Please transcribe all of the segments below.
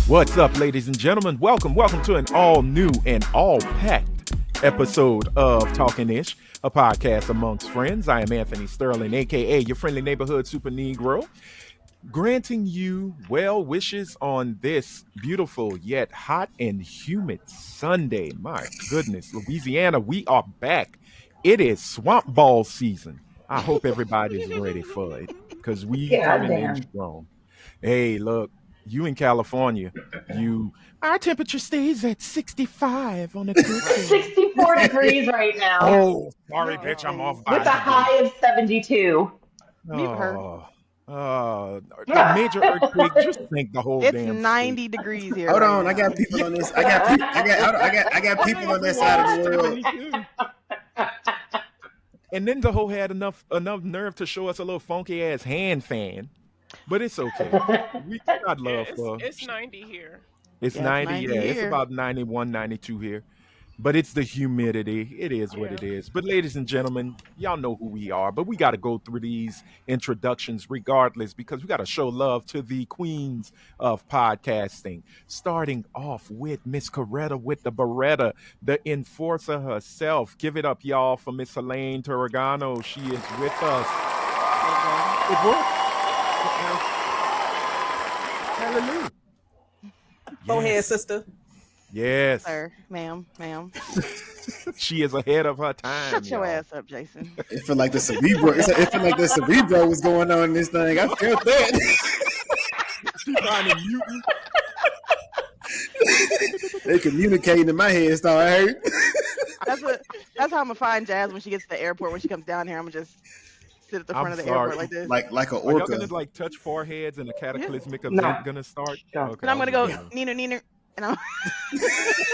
What's up, ladies and gentlemen? Welcome to an all new and all packed episode of Talkin Ish, a podcast amongst friends. I am Anthony Sterling, aka your friendly neighborhood super Negro, granting you well wishes on this beautiful yet hot and humid Sunday. My goodness, Louisiana, we are back. It is swamp ball season. I hope everybody's ready for it because we God coming in damn. strong. Hey, look, you in California, our temperature stays at 65 on a good day. 64 degrees right now Oh, sorry, bitch, I'm off by with a high of 72. Mute her. A major earthquake. Just think the whole It's damn 90 degrees here. Hold right on, now. I got people on this. I got people on this side of the world. And then the whole had enough nerve to show us a little funky ass hand fan, but it's okay. We got love for. It's 90 here. It's Yeah, 90. 90 Yeah, it's here. about 91, 92 here. But it's the humidity. It is what it is. But ladies and gentlemen, y'all know who we are. But we got to go through these introductions regardless because we got to show love to the queens of podcasting. Starting off with Miss Coretta with the Beretta, the enforcer herself. Give it up, y'all, for Miss Elaine Torregano. She is with us. It worked. Hallelujah. Go ahead, Yes. sister. Yes. Sir, ma'am. She is ahead of her time. Shut your y'all. ass up, Jason. It feel like the cerebro. It feel like the cerebro was going on in this thing. I felt that. She trying to mute me. They communicating in my head. Start hurt. That's how I'm gonna find Jazz when she gets to the airport. When she comes down here, I'm gonna just sit at the front I'm of the sorry. airport like this. like a Are y'all orca. gonna like touch foreheads and a cataclysmic event No. gonna start? No. Okay, And I'm gonna I go was wondering. Nina, and I'm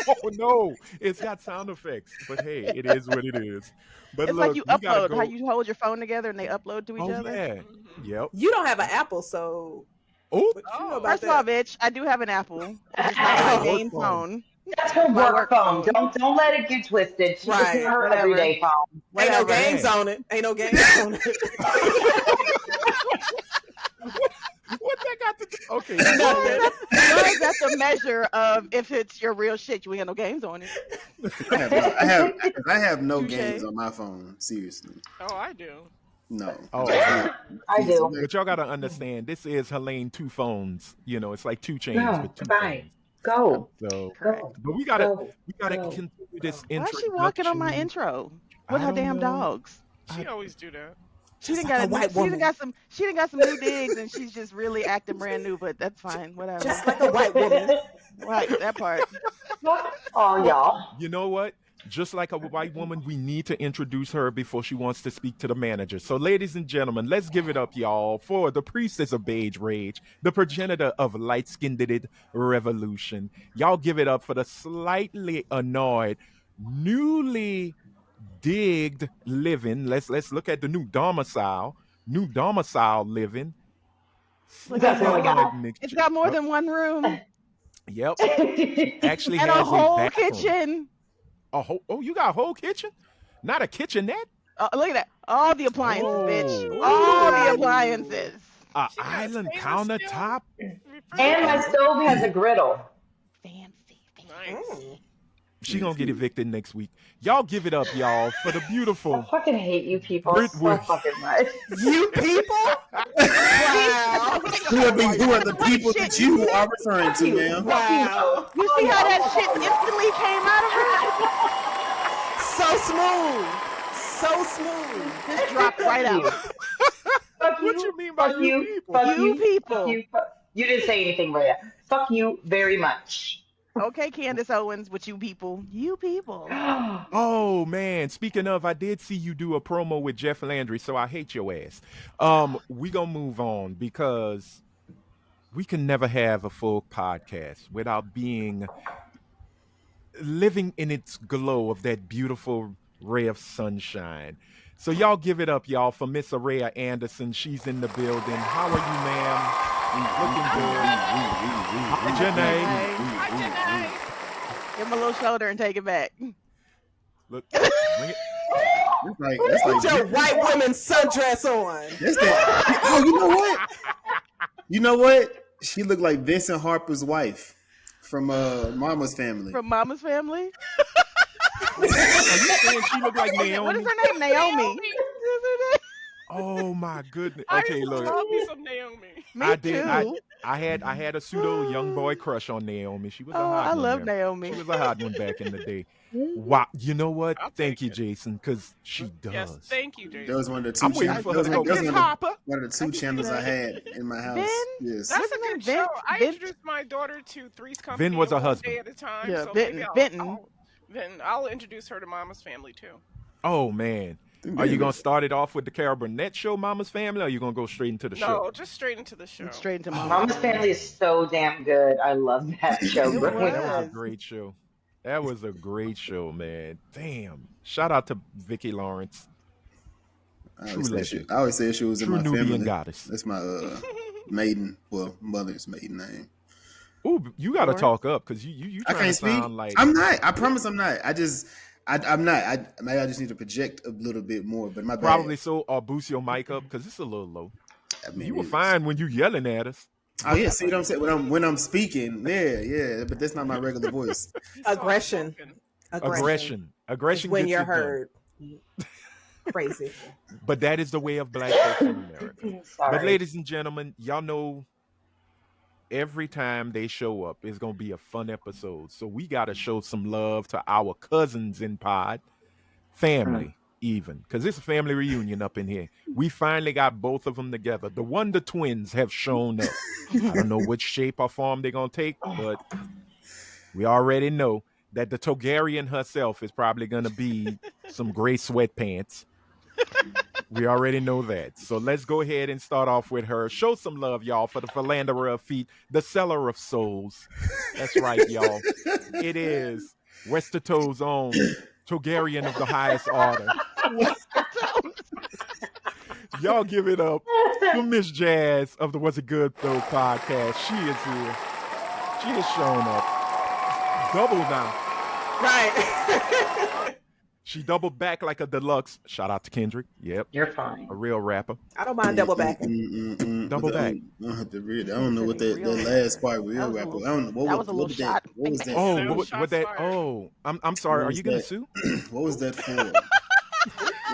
Oh no, it's got sound effects. But hey, it is what it is. But it's look, like you we gotta upload, go. how you hold your phone together and they upload to each Oh other. yeah, yep. You don't have an Apple, so Oh, what you know about First of all, that? bitch, I do have an Apple. It's not my Work main phone. phone. That's her My work work phone. phone. Don't let it get twisted. She's Right. her Whatever. everyday phone. Ain't Whatever. no games on it. Ain't no games on it. what that got to do? Okay, Why is that the measure of if it's your real shit? You ain't got no games on it. I have no Touche. games on my phone. Seriously, Oh, I do. no. Oh. I do. but y'all gotta understand, this is Helene two phones. You know, it's like two chains No, with two right. phones. Go. So, Go. but we gotta Go. continue this Why introduction. is she walking on my intro with I her don't damn know. dogs? She always do that. She done Just like a white woman. got some new digs, and she's just really acting brand new. But that's fine, whatever. Just like a white woman. Right, that part. Oh, y'all. You know what? Just like a white woman, we need to introduce her before she wants to speak to the manager. So, ladies and gentlemen, let's give it up, y'all, for the priestess of beige rage, the progenitor of light-skinned revolution. Y'all give it up for the slightly annoyed, newly digged living. Let's look at the new domicile living. That's what we got. It's got more than one room Yep. Actually and has a whole bathroom. kitchen. Oh, you got a whole kitchen? Not a kitchenette? Look at that! All the appliances, bitch. Oh. All the appliances. A She got island stainless steel. countertop? And my stove has a griddle. Fancy. Nice. She gonna get evicted next week. Y'all give it up, y'all, for the I beautiful. fucking hate you people Brit so Wood. fucking much. You people? Wow. Who are the people that you are referring to, ma'am? Wow. You see how that shit instantly came out So smooth. So smooth. of her? Just dropped right out. Fuck What you mean by fuck you you, people? Fuck You you, people. Fuck you, you didn't say anything, Rhea. Fuck you very much. Okay, Candace Owens, with you people. You people. Oh man, speaking of, I did see you do a promo with Jeff Landry, so I hate your ass. We gonna move on because we can never have a full podcast without being living in its glow of that beautiful ray of sunshine. So y'all give it up, y'all, for Miss Araya Anderson. She's in the building. How are you, ma'am? Looking good. Janae. Give him a little shoulder and take it back. Look, bring it. Put your white woman sundress on. That's that. Oh, you know what? You know what? She looked like Vincent Harper's wife from Mama's Family. From Mama's Family. Are you saying she looked like What Naomi? is her name? Naomi. Is her name? Oh my goodness. I Okay, used to look. love me some Naomi. Me I too. did. I had a pseudo young boy crush on Naomi. She was a Oh, hot I one. love there. Naomi. She was a hot one back in the day. Wow. You know what? I'll Thank take you, it. Jason, because she does. Yes, thank you, Jason. That was one of the two I'm waiting channels. for her to go. That was Miss one of Hopper. the two channels I had in my house. Vin? Yes. That's What's a his name? good show. I Vin? introduced my daughter to Three's Company Vin was a one husband. day at a time. Yeah, So Vinton. maybe Vinton. I'll introduce her to Mama's Family too. Oh man. Are you gonna start it off with the Carol Burnett show, Mama's Family, or are you gonna go straight into the show? No, just straight into the show. Straight into Mama's Mama's Family is so damn good. I love that show It growing That was a up. great show. That was a great show, man. Damn. Shout out to Vicki Lawrence. True legend. I always say she was True in my Nubian family. goddess. That's my mother's maiden name. Ooh, you gotta Lawrence? talk up because you I trying to can't speak. sound like I'm not. I promise I'm not. I'm not. Maybe I just need to project a little bit more. But my bad. probably so, or boost your mic up because it's a little low. I mean, You were fine when you yelling at us. Oh yeah, see what I'm saying? When I'm speaking, yeah, but that's not my regular voice. Aggression. Aggression Is when gets you're it done. heard. Crazy. But that is the way of black folks in America. Sorry. But ladies and gentlemen, y'all know every time they show up, it's gonna be a fun episode. So we gotta show some love to our cousins in pod, family, even because it's a family reunion up in here. We finally got both of them together. The Wonder Twins have shown up. I don't know which shape or form they're gonna take, but we already know that the Togarian herself is probably gonna be some gray sweatpants. We already know that. So let's go ahead and start off with her. Show some love, y'all, for the philanderer of feet, the seller of souls. That's right, y'all. It is Westerto's own Togarian of the highest order. Y'all give it up for Miss Jazz of the Was It Good Though podcast. She is here. She has shown up. Double now. Right. She doubled back like a deluxe. Shout out to Kendrick. Yep. You're fine. A real rapper. I don't mind double backing. Double back. I don't know what that last part real That rapper. was I don't know that was a little shot. What was that? Oh, That was what shots that? fired. Oh, I'm sorry. What Are was you gonna that? sue? What was that for?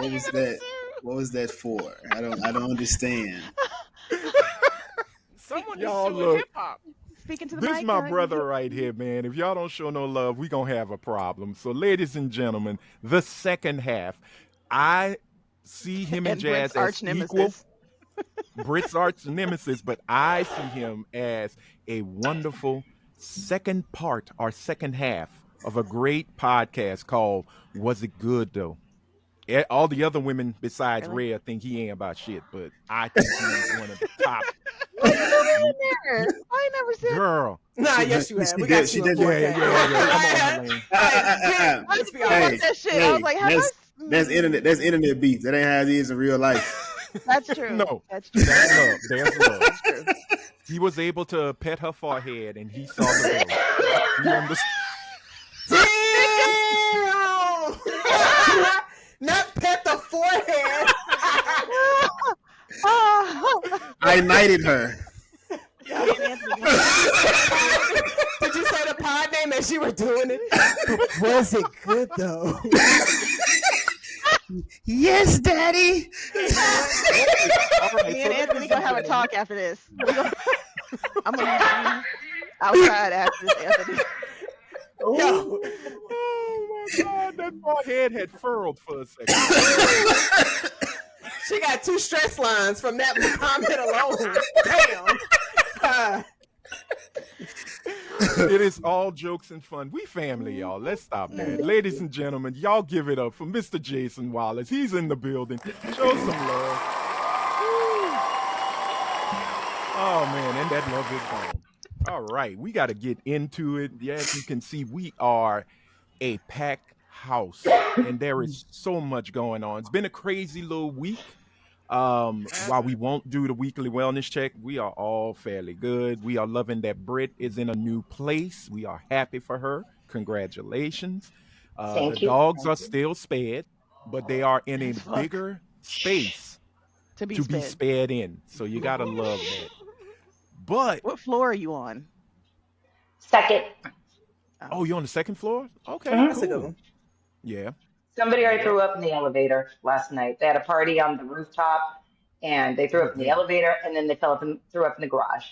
What was that? What was that for? I don't understand. Someone Y'all is suing look. hip hop. Speaking to the This mic. is my guys. brother right here, man. If y'all don't show no love, we gonna have a problem. So, ladies and gentlemen, the second half, I see him and And Jazz Brent's arch as equal. nemesis. Brit's arch nemesis, but I see him as a wonderful second part or second half of a great podcast called Was It Good Though? All the other women besides Really? Rhea think he ain't about shit, but I think he's one of the top. What's going on in there? I ain't never said. Girl. Nah, yes, you have. We She got did, she you. on did. board, Yeah, Kat. yeah. Come on, Elaine. I Let's just be feel honest. about that shit. I was like, have that's internet. That's internet beef. That ain't how it is in real life. That's true. No. That's true. That's love. There's love. That's true. He was able to pet her forehead and he saw the glow. He understood. Damn! Not pet the forehead. Oh. I knighted her. Yeah, Anthony. Did you say the pod name as you were doing it? Was it good though? Yes, Daddy. All right, Me so and Anthony gonna have a talk after this. I'm gonna meet you outside after this, Anthony. Yo, Oh my God, that forehead had furrowed for a second. she got 2 stress lines from that comment alone. Damn. It is all jokes and fun. We family, y'all. Let's stop that. Ladies and gentlemen, y'all give it up for Mr. Jason Wallace. He's in the building. Show some love. Woo. Oh man, and that love is gone. All right, we got to get into it. As you can see, we are a packed house, and there is so much going on. It's been a crazy little week. While we won't do the weekly wellness check, we are all fairly good. We are loving that Brit is in a new place. We are happy for her. Congratulations. The Thank you. dogs Thank are you. still sped. but they are in a As fuck. bigger space To be to be sped. spared in. So you gotta love that. But What floor are you on? Second. oh, you're on the second floor? Okay, Mhm. That's a good cool. one. Yeah. Somebody already threw up in the elevator last night. They had a party on the rooftop, and they threw Oh up in the damn. elevator, and then they threw up in the garage.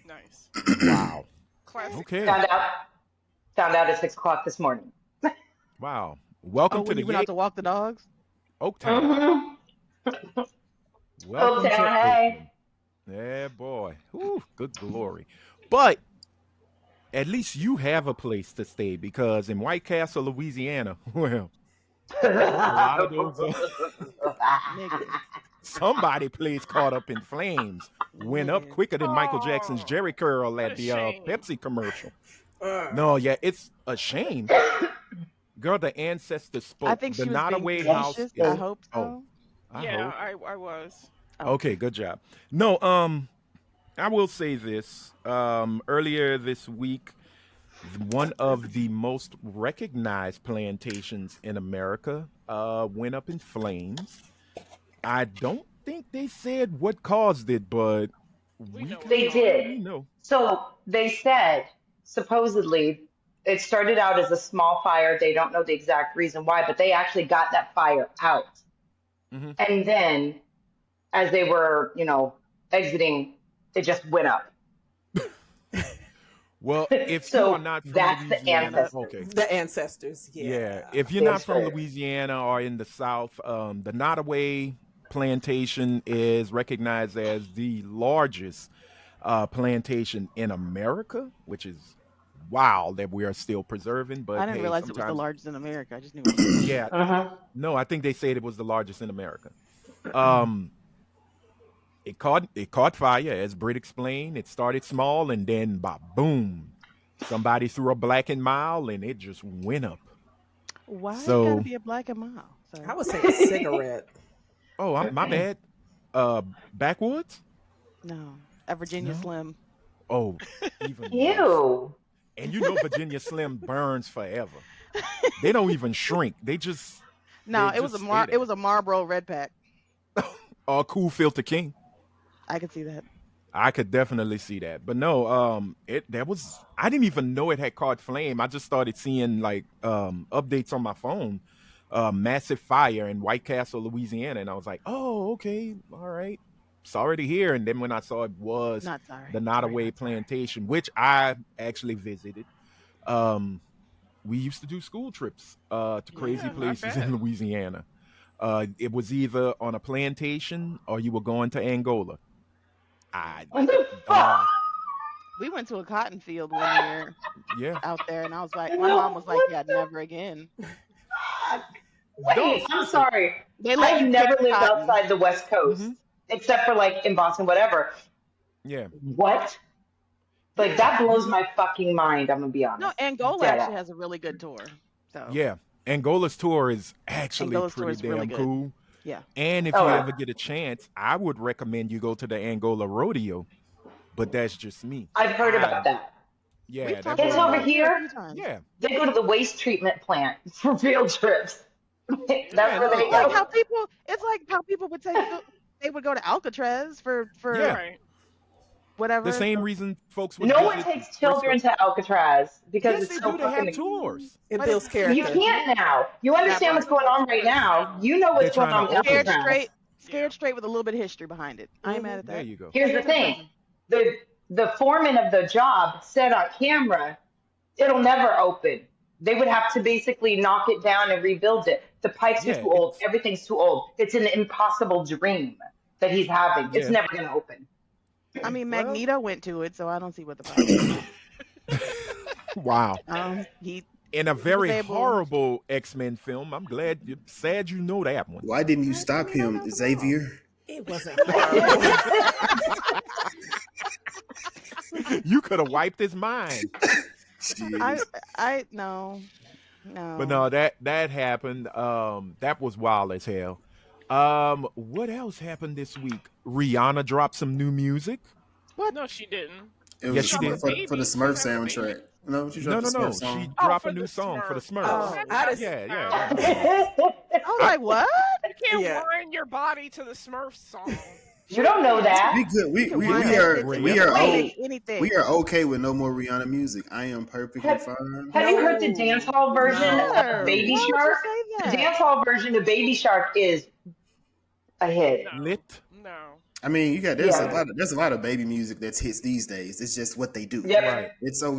Nice. Wow. Classic. Okay. Found out at 6 o'clock this morning. Wow. Oh, Welcome to when the you went out to walk the dogs? Oaktown. Mm-hmm. Welcome to Oaktown, hey. Oakland. Yeah, boy. Ooh, good glory. But at least you have a place to stay because in White Castle, Louisiana, well, a lot of those Nigga. somebody place caught up in flames went up Nigga. quicker than Michael Jackson's Oh, Jerry curl what at a the shame. Pepsi commercial. Uh, No, yeah, it's a shame. Girl, the ancestors spoke. I think the she was being Nottoway house facetious. is. I hope so. Oh, I Yeah, hope. I was. Okay, good job. No, I will say this. Earlier this week, one of the most recognized plantations in America went up in flames. I don't think they said what caused it, but We we know what They caused did. we know. So they said, supposedly, it started out as a small fire. They don't know the exact reason why, but they actually got that fire out. Hmm. And then, as they were, exiting, it just went up. Well, if you are So not from that's the Louisiana, ancestors. okay. the ancestors. Yeah, if you're not from Ancestors. Louisiana or in the South, the Nottoway plantation is recognized as the largest plantation in America, which is wow that we are still preserving. But I didn't hey, realize it was the sometimes, largest in America. I just knew it was. yeah, Uh-huh. no, I think they said it was the largest in America. Um, it caught fire, as Britt explained. It started small and then, boom, somebody threw a black and mild, and it just went up. Why it So, gotta be a black and mild? I Sorry. would say a cigarette. oh, my bad. Backwoods? No. A Virginia No. Slim. Oh, even worse. Ew. And you know Virginia Slim burns forever. They don't even shrink. They just No, they it was just a stay it there. was a Marlboro Red Pack. Cool Filter King. I could see that. I could definitely see that. But no, I didn't even know it had caught flame. I just started seeing like updates on my phone. Massive fire in White Castle, Louisiana, and I was like, "Oh, okay, all right, sorry to hear." And then when I saw it was Not sorry. the Sorry, Nottoway not sorry. plantation, which I actually visited. Um, we used to do school trips to crazy Yeah, not places bad. in Louisiana. It was either on a plantation or you were going to Angola. I, What the fuck? We went to a cotton field one year yeah. out there, and I was like, my mom was like, What "Yeah, the never again." Wait, No, I'm seriously. sorry. They let I've you never pick lived cotton. outside the West Coast, Hmm. except for like in Boston, whatever. Yeah. What? Like that blows my fucking mind. I'm gonna be No, honest. Angola Dead actually ass. has a really good tour. So Yeah. Angola's tour is actually Angola's tour pretty is really damn good. cool. Yeah. And if Oh you yeah. ever get a chance, I would recommend you go to the Angola rodeo. But that's just me. I've heard I about that. yeah, We've that talked It's about over it on here a here. few times. yeah. They go to the waste treatment plant for field trips. That's Yeah, where no, they It's like go. how people. It's like how people would take. They would go to Alcatraz for Yeah. Right. whatever. The same reason folks would No one visit takes Bristol. children to Alcatraz because Yes, it's they so do. They have fucking. tours. It But builds it's You character. can't now. You that understand part. what's going on right now. You know They're what's going trying on to in open Scared it. Alcatraz. scared straight with a little bit of history behind it. I ain't mad at There that. you go. Here's the thing. The foreman of the job said on camera, it'll never open. They would have to basically knock it down and rebuild it. The pipes are Yeah, too old. it's Everything's too old. It's an impossible dream that he's having. It's yeah. never going to open. I mean, Well, Magneto went to it, so I don't see what the problem is. wow. He In a was very able. horrible X-Men film. I'm sad you know that one. Why didn't you I stop mean, I him, know the law. Xavier? It wasn't horrible. You could have wiped his mind. Shit. No, But no, that happened. That was wild as hell. What else happened this week? Rihanna dropped some new music. No, she didn't. It Yes, was she did. for the Baby. Smurf She dropped a soundtrack. No, she No, dropped no, the no. Smurf She song. Oh, dropped for a new the song for the Smurfs. Smurfs. Oh, I just Yeah. That's was like, what? You can't Yeah. wind your body to the Smurfs song. You don't know We that. good. You can wind that shit to we are anything. We are okay with no more Rihanna music. I am perfectly fine. Have you heard the dance hall version No. of Baby Why would you Shark? say The that? dance hall version of Baby Shark is a hit. No. Lit. No. I mean, you got there's Yeah. a lot of baby music that's hits these days. It's just what they do. Yep. Right. It's so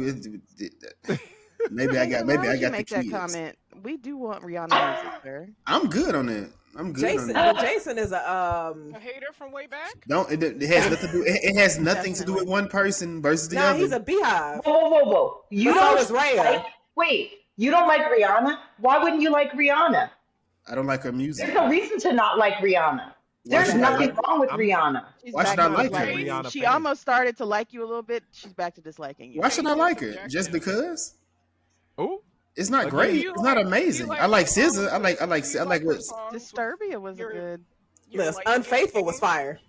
maybe I got Why would the you make that kids. comment? We do want Rihanna music, sir. I'm good on that. I'm good Jason, on that. but Jason is a A hater from way back? Don't it has nothing to do. It has nothing to do with one person versus the no, other. he's a beehive. Whoa. You But so don't is Raya. like, wait, you don't like Rihanna? Why wouldn't you like Rihanna? I don't like her music. There's no reason to not like Rihanna. There's should I nothing like wrong with I'm- Rihanna. She's Why back should I to like her? disliking you. Rihanna She fan. almost started to like you a little bit. She's back to disliking you. Why should I like her? Just because? Oh, It's not Again, great. you It's not like- amazing. you like I like her songs SZA. I like with- you her what songs with Disturbia was a your- good. your Listen, light Unfaithful skin was king? fire.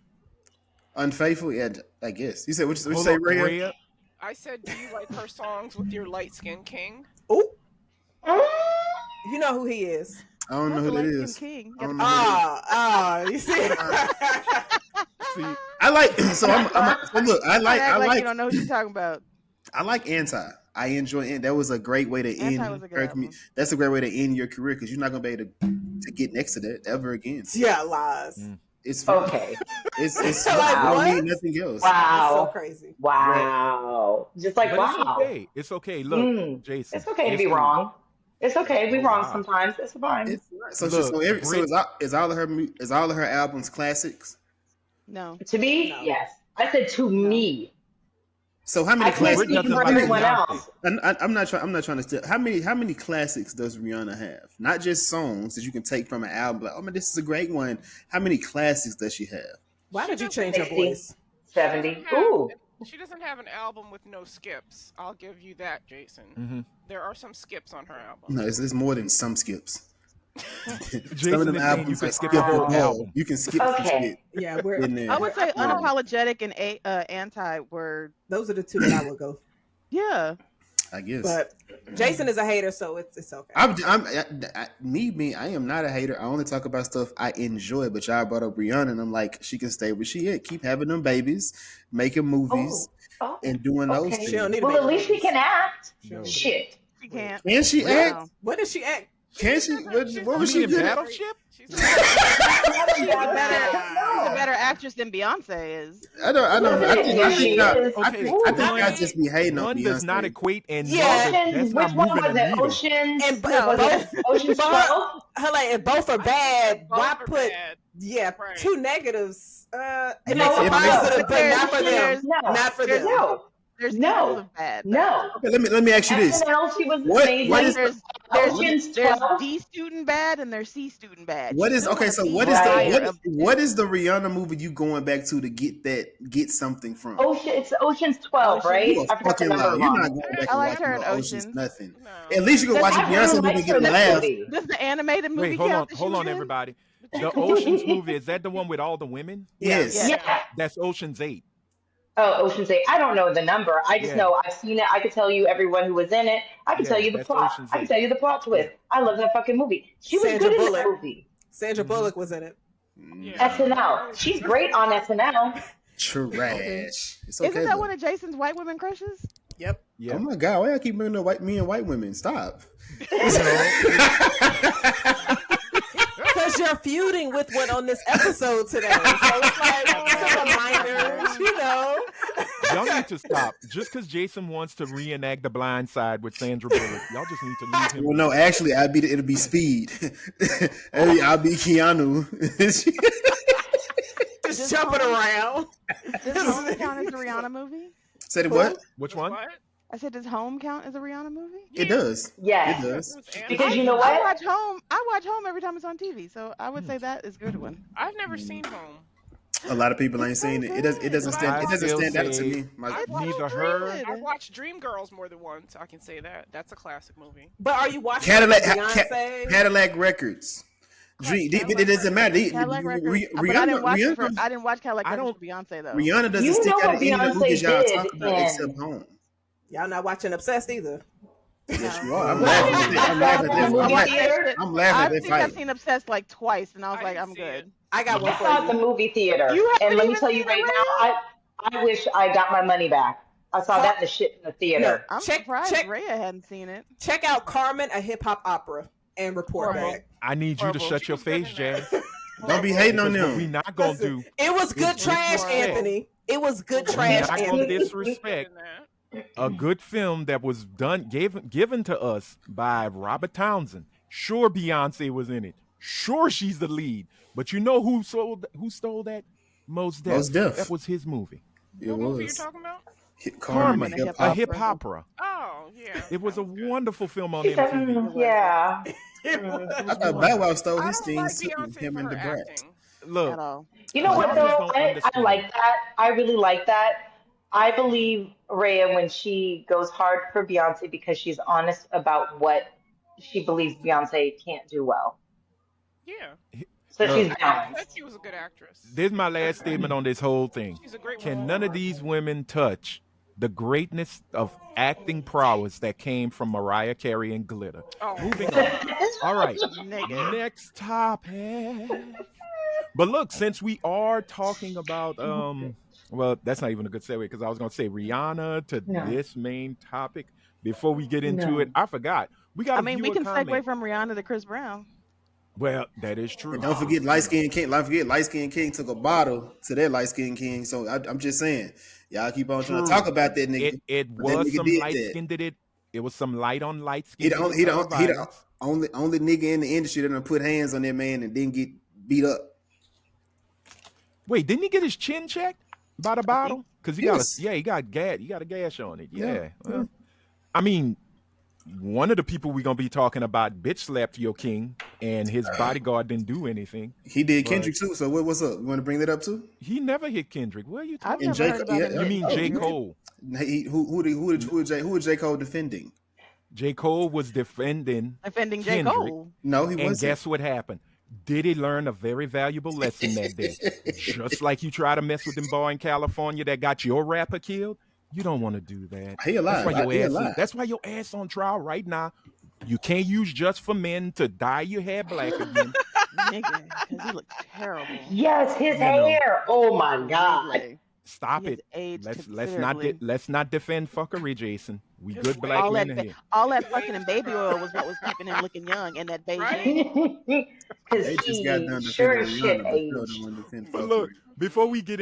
Unfaithful. Yeah, I guess you said what you hold say, up, Rhea? Rhea. I said, do you like her songs with your light skin king? Ooh, you know who he is. I don't know Not who the that light-skinned is. King. I don't know who that You see? See, I like so look. I Act like you like don't know what you're talking about. I like Anti. I enjoy it. That was a great way to Anti end. was a good album. That's a great way to end your career because you're not gonna be able to get next to that ever again. Yeah, lies. Mm. It's fun. Okay. It's Like, I don't what? need nothing else. It's so Wow. crazy. Wow. Just like, but wow. it's okay. It's okay. Look, Mm. Jason. It's okay to be Jason, wrong. It's okay to be Oh, wrong wow. sometimes. It's fine. It's, so Look, is all of her albums classics? No. To me, No. yes. I said to me. So how many I can't Brit speak doesn't for like everyone Beyonce. else. I'm not trying to steal. How many classics does Rihanna have? Not just songs that you can take from an album. Like, oh man, this is a great one. How many classics does she have? Why She did you doesn't change your 60, voice? 70. Ooh. She doesn't have an album with no skips. I'll give you that, Jason. Mhm. There are some skips on her album. No, it's more than some skips. Jason Some of them is saying you albums could are skip a whole skippable. album. You can skip some Okay. shit Yeah, we're in there. I would say Wow. unapologetic and anti were those are the two that I would go. yeah. I guess. But Jason is a hater, so it's okay. I am not a hater. I only talk about stuff I enjoy. But y'all brought up Rihanna, and I'm like, she can stay where she at. Keep having them babies, making movies, Oh. and doing those Okay. things. She don't need to Well, make at least she movies. can act. No. Shit. She can't. Can she act? Wow. What does she act? Can she? What was You she mean in good at? Battleship? She's She's a better, No. she's a better actress than Beyonce is. I don't. I think Yes, she y'all is. Okay, y'all just be hating on one Beyonce. does not equate, and Yeah. that's Which not one moving was the it? needle. Ocean? And was it Ocean's both- 12? Her like if both are bad, both why are put bad. yeah Right. two negatives? It No, makes it it positive, makes- but not for them. there's- No. Not for them. No. There's No. equals of bad. No. Okay, let me ask you this. SNL, she was What amazing. is- There's Ocean's there's 12? D student bad and there's C student bad. What You is still okay? wanna So be what is Right. what is the Rihanna movie you going back to get something from? It's Ocean's 12, Ocean. right? You a I forgot the fucking number liar. You're wrong. not going back I and liked watching her in no Ocean's Oceans. nothing. No. At least you can watch a I really Beyonce movie liked and her get in a that laugh. movie. Does the animated movie Wait, hold count on, that she hold was on, in? everybody. The Ocean's movie, is that the one with all the women? Yes. Yeah. Yeah. That's Ocean's 8. Oh, Ocean's 8. I don't know the number. I just Yeah. know I've seen it. I can tell you everyone who was in it. I can Yeah, tell you the that's plot. Ocean's I can 8. tell you the plot twist. I love that fucking movie. She was Sandra good in Bullock. that movie. Sandra Bullock was in it. Yeah. SNL. She's great on SNL. Trash. It's okay. Isn't that though. one of Jason's white women crushes? Yep. Yeah. Oh my god! Why y'all keep bringing up me and white women? Stop. Because you're feuding with one on this episode today. So it's like some reminders, you know. Y'all need to stop. Just because Jason wants to reenact The Blind Side with Sandra Bullock, y'all just need to leave him. Well, no, actually, it'll be Speed. I'll be Keanu. Just jumping around. Does Home count as a Rihanna movie? Said it what? Which one? What? I said, does Home count as a Rihanna movie? It does. Yes. It does. Because you know I what? watch Home. I watch Home every time it's on TV, so I would say that is a good one. I've never seen Home. A lot of people ain't seen it. It doesn't stand. I It doesn't still stand out to say- me. It's Neither so her- good. I've watched Dreamgirls more than once. I can say that. That's a classic movie. But are you watching Beyonce? Cadillac Records. It doesn't matter. Cadillac Records. But I didn't watch it for, I didn't watch Cadillac I Records don't- for Beyonce though. Rihanna doesn't You stick know out what in any of the movies Beyonce y'all did talk about in- except Home. Y'all not watching Obsessed either. Yes, you No. are. I'm What? laughing at that. I'm laughing In at the that. movie I theater? I'm laughing I at that think I've fight. seen Obsessed like twice, and I was I like, didn't I'm see good. it. I got one I for saw it at the you. movie theater. You And haven't let me even tell you seen right it, now, I wish I got my money back. I saw Car- that in the shit in the no, theater. I'm check surprised Rhea hadn't seen it. check out Carmen, a hip hop opera, and report Horrible. back. I need you to Horrible. shut She your was good face, in that. Jazz. Don't be Horrible. hating on Because what we them. not gonna Listen, do it was good is trash, disrespect. Anthony. It was good It was trash, not gonna Anthony. She was disrespect good in that. a good film that was given to us by Robert Townsend. Sure, Beyonce was in it. Sure, she's the lead. But you know who stole that? Mos Def. Most Def. That was his movie. It What movie you was. talking about? Carmen, Hip a Hop. hip opera. Oh, yeah. It was that a was good. wonderful film on She said, MTV. It was good. yeah. It Mm. was- I thought Bow Wow stole I his don't like things too. Beyonce Him for and her the Brat. acting. At Look, all. You know what y'all though? just don't I understand. like that. I really like that. I believe Rhea when she goes hard for Beyonce because she's honest about what she believes Beyonce can't do well. Yeah. So Look, she's I said balanced. she was a good actress. this is my last statement on this whole thing. She's a great Can none of performer. these women touch the greatness of acting prowess that came from Mariah Carey and Glitter? Oh, Moving on. All right. Nigga. Next topic. But look, since we are talking about well, that's not even a good segue because I was gonna say Rihanna to No, this main topic. Before we get into it, no. I forgot. We got I a mean, we viewer can comment. segue from Rihanna to Chris Brown. Well, that is true. And don't forget Light Skin King. Don't forget Light Skin King took a bottle to that Light Skin King. So I'm just saying, y'all keep on trying to talk True. about that nigga. It But that was nigga some did light that. skin did it. It was some light on light He skin. the only, he the, he the violence. only nigga in the industry that done put hands on that man and didn't get beat up. Wait, didn't he get his chin checked by the bottle? Because he Yes. he got gas. You got a gash on it. Yeah. Yeah. Well, I mean, one of the people we're gonna be talking about bitch slapped your king, and his bodyguard didn't do anything. He did But Kendrick too. So what's up? You want to bring that up too? he never hit Kendrick. What are you I've talking And never J. heard about him. about? You hitting mean J. Kendrick. Cole? Who did J. Cole defending? J. Cole was defending Defending J. Kendrick. Cole. No, he And wasn't. guess what happened? Diddy learned a very valuable lesson that day. Just like you try to mess with them boy in California that got your rapper killed, you don't want to do that. He alive. That's why your ass on trial right now. You can't use Just for Men to dye your hair black again. Nigga, because he looks terrible. Yes, his You know. hair. Oh my God. Really. Stop He has it. aged Let's not defend fuckery, Jason. We Just good wait. black all men that, in here. all that fucking and baby oil was what was keeping him looking young, and that Beijing. Right? Because They just got he done sure defending as shit Rihanna, but still aged. don't want to defend But fuckery. look, before we get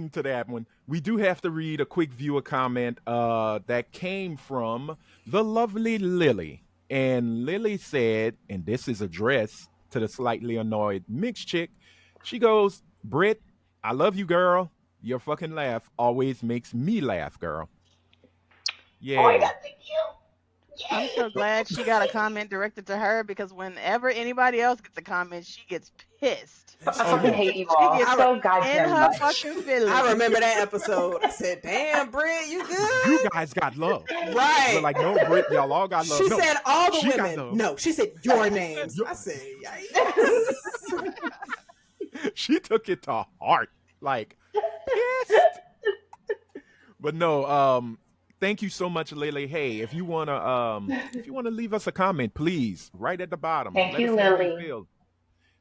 into that one, we do have to read a quick viewer comment that came from the lovely Lily. And Lily said, and this is addressed to the slightly annoyed mixed chick. She goes, Britt, I love you, girl. Your fucking laugh always makes me laugh, girl. Yeah. Oh my God, thank you. I'm so glad she got a comment directed to her because whenever anybody else gets a comment, she gets pissed. I fucking yeah. hate you all She gets so in goddamn her much. fucking feelings. I remember that episode. I said, "Damn, Britt, you good?" You guys got love. Right. We're like, no, Britt, y'all all got love. She No, said all the she got women. love. No, she said your names. I said, yikes. She took it to heart. Like, pissed. But no, thank you so much, Lily. Hey, if you wanna leave us a comment, please, right at the bottom. Thank Let you, us know how you Lily. feel.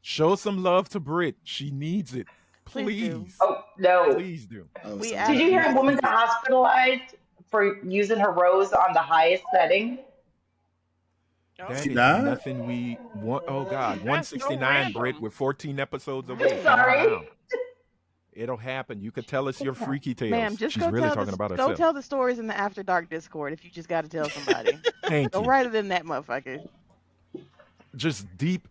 Show some love to Britt. She needs it. Please do. Please. Oh no. Please do. Oh, We so- asked- Did you hear a woman got hospitalized for using her rose on the highest setting? No. That She is died? nothing we want. Oh God, That's so 169, random. Britt. We're 14 episodes away. Calm Sorry. down. It'll happen. You could tell us your freaky tales. Ma'am, just She's go really tell talking about go herself. tell the stories in the After Dark Discord if you just got to tell somebody. Thank Go you. write it in that motherfucker. Just deep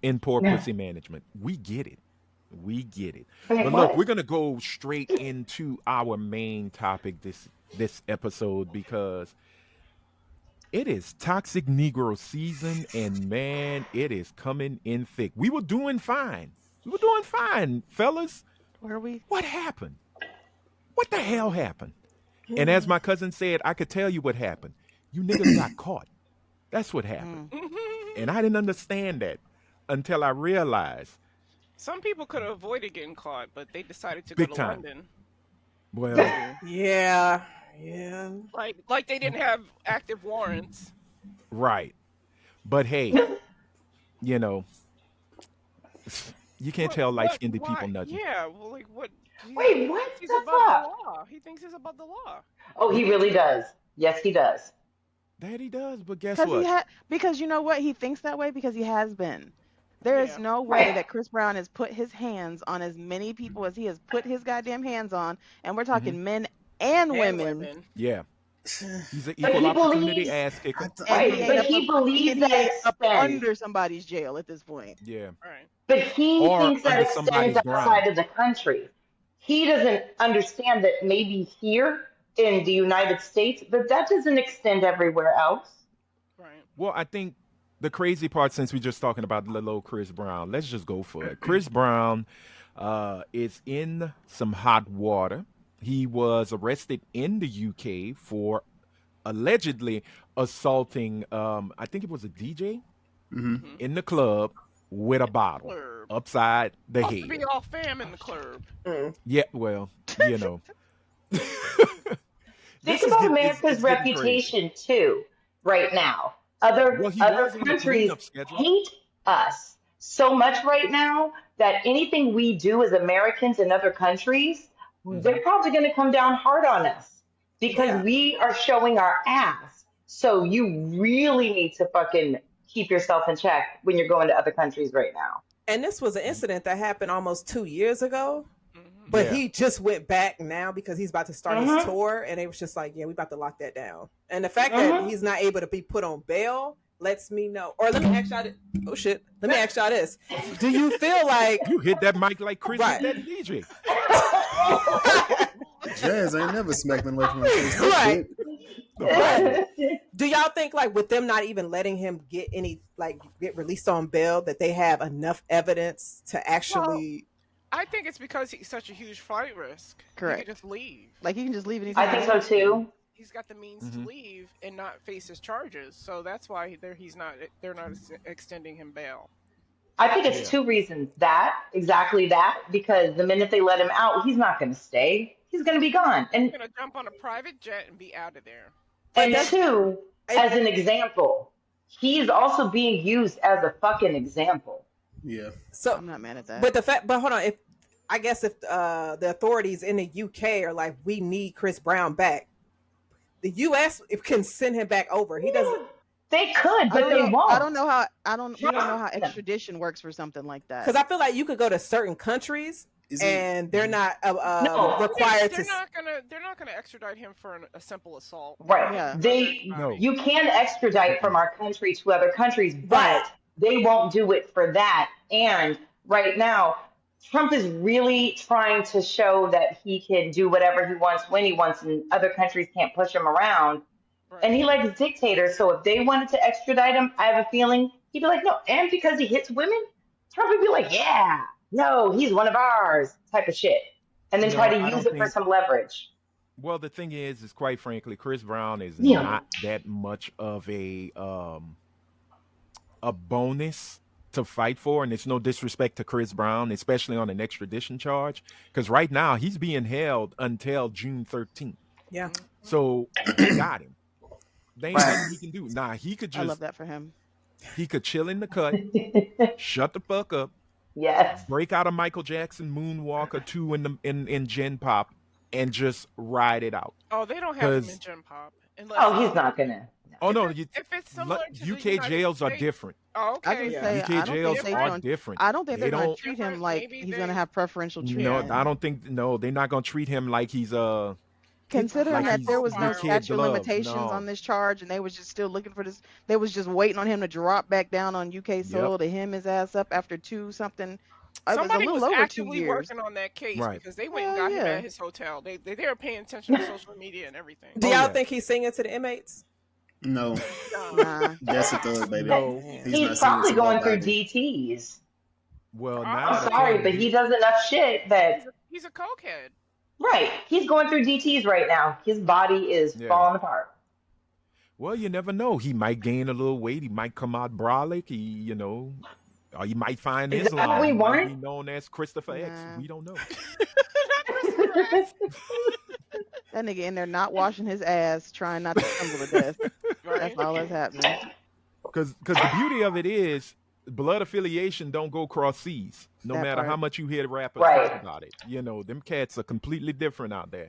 in poor Yeah. pussy management. We get it. We get it. Okay, But what? look, we're gonna go straight into our main topic this episode because it is Toxic Negro season, and man, it is coming in thick. We were doing fine. We were doing fine, fellas. Where are we? What happened? What the hell happened? And as my cousin said, I could tell you what happened. You niggas got caught. That's what happened. And I didn't understand that until I realized, Some people could have avoided getting caught, but they decided to Big go to time. London. well, Yeah. Yeah. Like they didn't have active warrants. Right. But hey, you know, you can't tell light skinned Why? people nothing. Yeah, well, like what? Wait, what? He's That's above the up. law. He thinks he's above the law. Oh, he really does. Yes, he does. That he does, but guess Because what? because you know what? He thinks that way because he has been. There is Yeah. no way Right. that Chris Brown has put his hands on as many people as he has put his goddamn hands on, and we're talking men and And women. Yeah. He's an But equal he opportunity believes, ass kicker. And right, he ain't but up, he believes and that he ain't up extends. under somebody's jail at this point. Yeah. Right. But he Or thinks that under extends somebody's ground. outside of the country. He doesn't understand that maybe here in the United States, but that doesn't extend everywhere else. Right. Well, I think the crazy part, since we're just talking about little old Chris Brown, let's just go for it. Chris Brown is in some hot water. He was arrested in the UK for allegedly assaulting, I think it was a DJ in the club with a bottle Club. upside the Supposed to head. be all fam in the club. Yeah, well, you know. Think This is about get- America's it's getting crazy. reputation too, right now. Well, he Other was on the countries cleanup schedule. hate us so much right now that anything we do as Americans in other countries, they're probably going to come down hard on us because Yeah. we are showing our ass. So you really need to fucking keep yourself in check when you're going to other countries right now. And this was an incident that happened almost 2 years ago. Mm-hmm. But Yeah. he just went back now because he's about to start his tour, and it was just like, yeah, we about to lock that down. And the fact that he's not able to be put on bail lets me know. Or let me ask y'all. Oh shit! Let me ask y'all this: do you feel like You hit that mic like Chris Right. hit that DJ. Jazz ain't never smacked me away from my face. Right. Right. do y'all think like with them not even letting him get any get released on bail that they have enough evidence to actually? I think it's because he's such a huge flight risk. Correct. He can just leave. Like he can just leave anytime. I think so too. He's got the means to leave and not face his charges, so that's why they're not extending him bail. I think it's two reasons. Exactly that, because the minute they let him out, he's not going to stay. He's going to be gone. He's And gonna jump on a private jet and be out of there. two, as an example, he's also being used as a fucking example. Yeah. So I'm not mad at that. but hold on. If the authorities in the UK are like, we need Chris Brown back, the US can send him back over. He doesn't. They could, but they won't. We don't know how extradition works for something like that. Because I feel like you could go to certain countries Is it- and they're not No. required They're to. not gonna extradite him for a simple assault. Right. Yeah. No. You can extradite from our country to other countries, but they won't do it for that. And right now, Trump is really trying to show that he can do whatever he wants when he wants, and other countries can't push him around. Right. And he likes dictators, so if they wanted to extradite him, I have a feeling he'd be like, no. And because he hits women, Trump would be like, yeah, no, he's one of ours, type of shit. And then No, try I to don't use it for think- some leverage. Well, the thing is quite frankly, Chris Brown is Yeah. not that much of a bonus to fight for, and it's no disrespect to Chris Brown, especially on an extradition charge, because right now he's being held until June 13th. Yeah. So they got him. They ain't nothing he can do. Nah, he could I love just that for him. he could chill in the cut, shut the fuck up, Yes. break out a Michael Jackson moonwalk or two in Gen Pop, and just ride it out. Oh, they don't have him 'Cause- in Gen Pop. Unless Oh, he's not gonna. Oh no, If it's similar to the UK United jails are States- different. Oh, I okay. can Yeah. say UK I don't jails think they're are going. different. I don't think They they're going don't- to treat him Different, like maybe he's they- going to have preferential treatment. No, I don't think. No, they're not gonna treat him like he's Considering like that he's there was no kid statute of gloves, limitations no. on this charge, and they was just still looking for this. They was just waiting on him to drop back down on UK soil to hem his ass up after two something. It Somebody was was a little over 2 actively years. working on that case Right. because they went and Hell got him yeah. at his hotel. They were paying attention to social media and everything. Do Oh, y'all yeah. think he's singing to the inmates? No, Nah. that's a thug, baby. No. He's probably going through DTs. well. I'm Nine I'm out of sorry, 10, but he does enough shit that He's a cokehead. right. He's going through DTs right now. His body is Yeah. falling apart. Well, you never know. He might gain a little weight. He might come out brolic. Or you might find Is that Islam. what we He might want? be known as Christopher X. Nah. We don't know. That That nigga in there not washing his ass, trying not to stumble to death. Right? That's all that's happening. Because the beauty of it is blood affiliation don't go cross seas. No That matter part. how much you hear rappers Right. talk about it, them cats are completely different out there.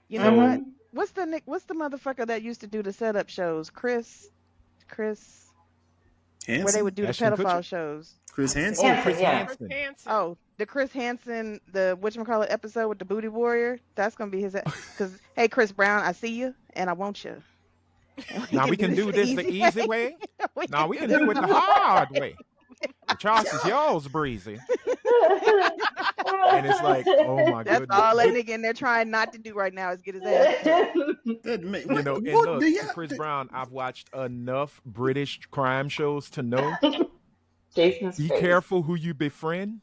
You know what? Mhm. What's the motherfucker that used to do the setup shows? Chris, where they Hanson? would do the Ashton pedophile Kutcher? shows. Chris Hansen? Oh, Hanson, Chris yeah. Chris Hansen. Hansen. Oh, the Chris Hansen, the whatchamacallit episode with the Booty Warrior. That's gonna be his. Because hey, Chris Brown, I see you and I want you. And Now we can do this the easy way. Now we can do it the this hard way. The choice is yours, Breezy. And it's like, oh my That's goodness. all that nigga in there trying not to do right now is get his ass. That ma- You know, and what look, do y'all- Chris Brown, I've watched enough British crime shows to know Jason's be face. careful who you befriend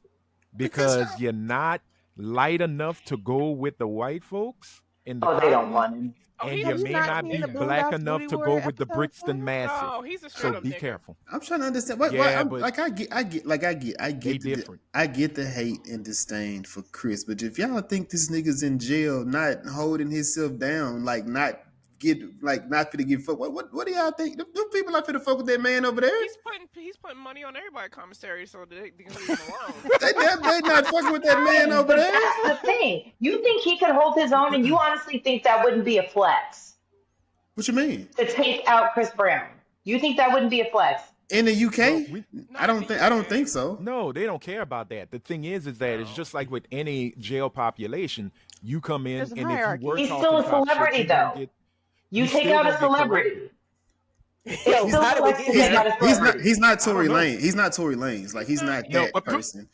because you're not light enough to go with the white folks in the Oh, they don't cotton, want him. Oh, and he's you Have you may not not seen be the black Boondocks enough Booty to go Warrior with the episodes, Brixton Tony? Massive. No, he's a straight So up be nigger. careful. I'm trying to understand. Why, Yeah, I'm, but like I get they the, different. I get the hate and disdain for Chris, but if y'all think this nigga's in jail, not holding himself down, like not finna get fucked, what do y'all think? Them people not finna fuck with that man over there. He's putting money on everybody's commissary so they can leave him alone. They not fucking with that man over But there. that's the thing. You think he could hold his own, and you honestly think that wouldn't be a flex What you mean? to take out Chris Brown? You think that wouldn't be a flex? In the UK? No, we- I don't think so. No, they don't care about that. The thing is that it's just like with any jail population. You come in, There's a and if hierarchy. you were He's talking still a top shit, celebrity, you gonna though. get- You you take still out a gonna get celebrity. It's He's still not- flex to he's take out a He's celebrity. not Tory I don't know. Lane. He's not Tory Lanez. Like he's not No, that person.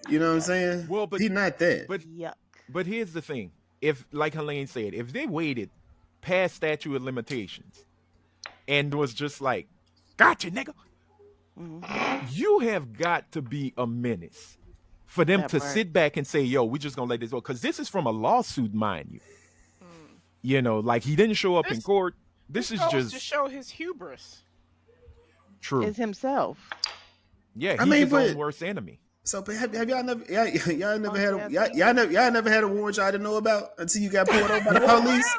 You know what I'm saying? Well, but he's not that. but Yuck. But here's the thing: if, like Helene said, if they waited past statute of limitations and was just like, "Gotcha, nigga," you have got to be a menace for them That to part. sit back and say, "Yo, we just gonna let this go," because this is from a lawsuit, mind you. You know, like he didn't show up in This- court. This is goes just to show his hubris. true. Is himself. Yeah, he's I mean, his but- own worst enemy. So but have y'all never y'all never had a yeah. y'all never had a warrant y'all didn't know about until you got pulled over by the police?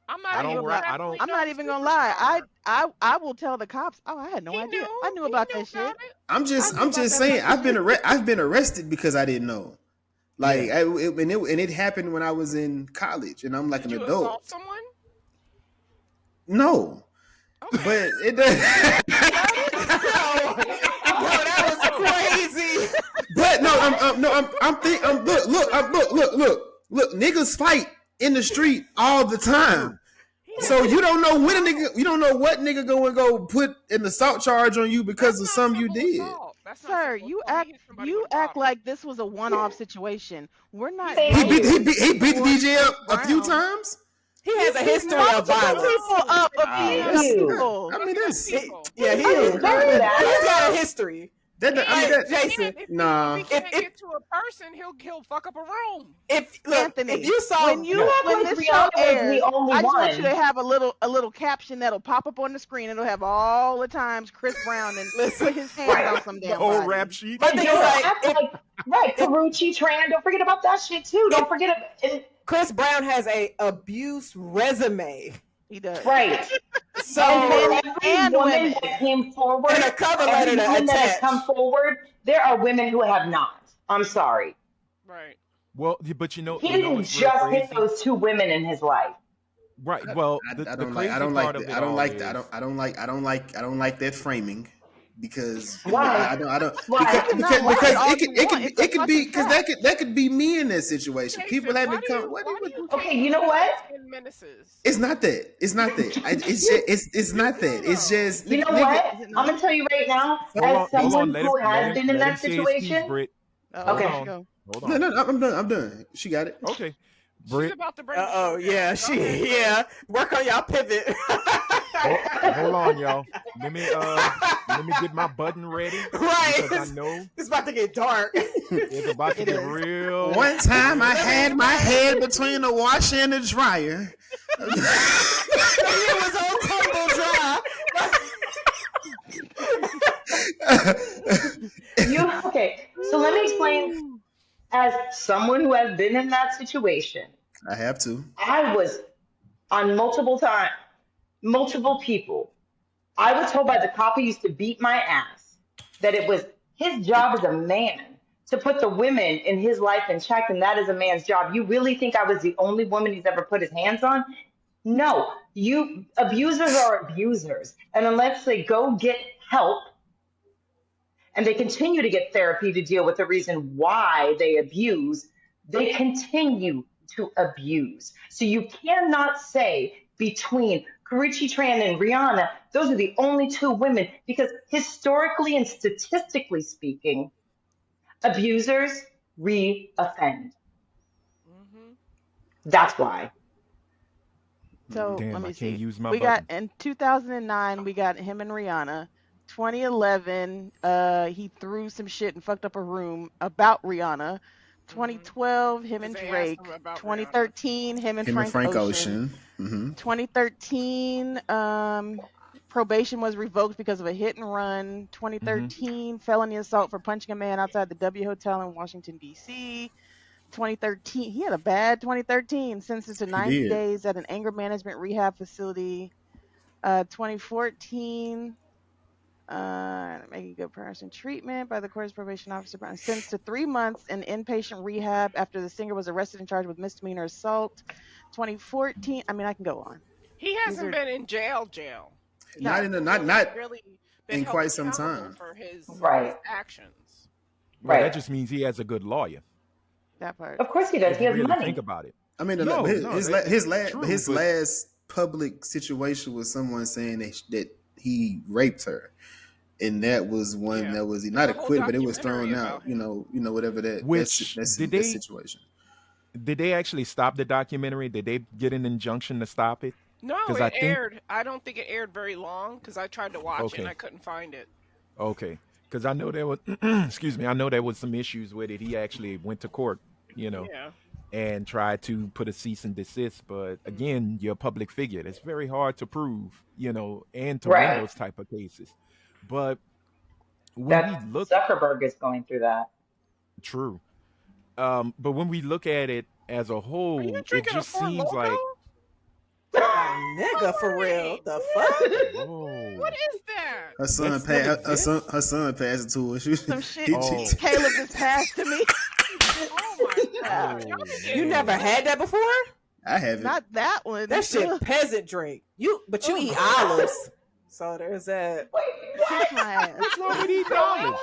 I'm I not don't even ra- I definitely don't- I'm know not who even Chris gonna lie. Brown. I will tell the cops. Oh, I had no He idea. knew. I knew He about knew that shit. about it. I'm I just knew about that saying fucking I've been arrested because I didn't know. Like it happened when I was in college and I'm like Did an you adult. assault someone? No. Okay. But it does. That was crazy. But look, niggas fight in the street all the time. So you don't know when a nigga, you don't know what nigga go put an assault charge on you because That's of not something you simple did. assault. That's not Sir, simple you assault. act He hit somebody you with a act bottle. like this was a one-off situation. We're not. Thank He you. beat the DJ up a few Brown. times. He has a history of Multiple violence. people up Oh, abusing thank you. people. I mean that's People. Yeah, he I is. deserve that. He's got a history. that. I mean that. Jason, Nah. If he can't If- get to a person, he'll fuck up a room. Look, Anthony, if you saw when You act when like this show Rihanna was airs, the only I just want you one. to have a little caption that'll pop up on the screen. It'll have all the times Chris Brown and put his hands Right. on some The damn whole body. rap sheet. But And thing don't is, like, act like right, Karuchi, Tran. Don't forget about that shit too. Don't forget it. Chris Brown has a abuse resume. He does. Right. So And every and woman women. that came forward, And a cover every letter to woman that has attach. come forward, there are women who have not. I'm sorry. Right. Well, but He you know didn't what's real just hit crazy? those two women in his life. Right. Well, I the don't like. crazy I don't like. part of that- it I don't all like. is- that- I don't like that framing because Why? I don't Why? because, You can because lie all it you want. could It's a it could be fucking because fact. that could be me in that situation. Jason, People why haven't do come. you- What, why what, do you Okay, think you know what? in menaces? it's not that. It's not that. It's not that. It's just You know nigga- what? Is it I'm not? gonna tell you right now, Hold as on, someone let who him- has let been him- in let that him say his piece, situation. Britt. Oh, Okay. let's go. Hold on. No, I'm done. She got it. Okay. She's Britt, about to bring. the Oh show yeah, down. Go ahead. yeah. Work on y'all pivot. hold on, y'all. Let me get my button ready Right. because I know It's about to get dark. it's about to It get is. real. One time I had my head between the washer and the dryer. It was on tumble dry. Okay, so let me explain. As someone who has been in that situation, I have to. I was on multiple people. I was told by the cop who used to beat my ass that it was his job as a man to put the women in his life in check, and that is a man's job. You really think I was the only woman he's ever put his hands on? No, you abusers are abusers. And unless they go get help and they continue to get therapy to deal with the reason why they abuse, they continue to abuse. So you cannot say between Karrueche Tran and Rihanna, those are the only two women, because historically and statistically speaking, abusers re-offend. Mm-hmm. That's why. So Damn, let I me can't see. use my We button. got in 2009, we got him and Rihanna. 2011, he threw some shit and fucked up a room about Rihanna. 2012, him and 'Cause they asked Drake. him about 2013, him and Him and Frank Frank Ocean. Ocean. 2013, probation was revoked because of a hit and run. 2013, felony assault for punching a man outside the W Hotel in Washington, D.C. 2013, he had a bad 2013, sentenced to 90 did. days at an anger management rehab facility. 2014, making good person treatment by the court's probation officer, sentenced to 3 months in inpatient rehab after the singer was arrested and charged with misdemeanor assault. 2014, I mean, I can go on. He hasn't been in jail. Not in the, He's not really been in held quite some accountable time. for his actions. Well, Right. that just means he has a good lawyer. That part. Of course he does. If He you has really money. think about it. I mean, No, his last public situation was someone saying that he raped her, and that was one that was not acquitted, but it was thrown out. You know, whatever that situation. Did they actually stop the documentary? Did they get an injunction to stop it? No, it aired. I don't think it aired very long because I tried to watch it and I couldn't find it. Okay, because I know there was, excuse me, I know there was some issues with it. He actually went to court, and tried to put a cease and desist. But again, you're a public figure. It's very hard to prove, and to win those type of cases. But when we look, Zuckerberg is going through that. True. But when we look at it as a whole, it just seems like nigga for real. The fuck? Whoa. What is that? Her son passed it to her. Some shit Caleb just passed to me. Oh my god! You never had that before? I haven't. Not that one. That shit peasant drink. You eat olives. So there's that. Kiss my ass. What's wrong with eating olives?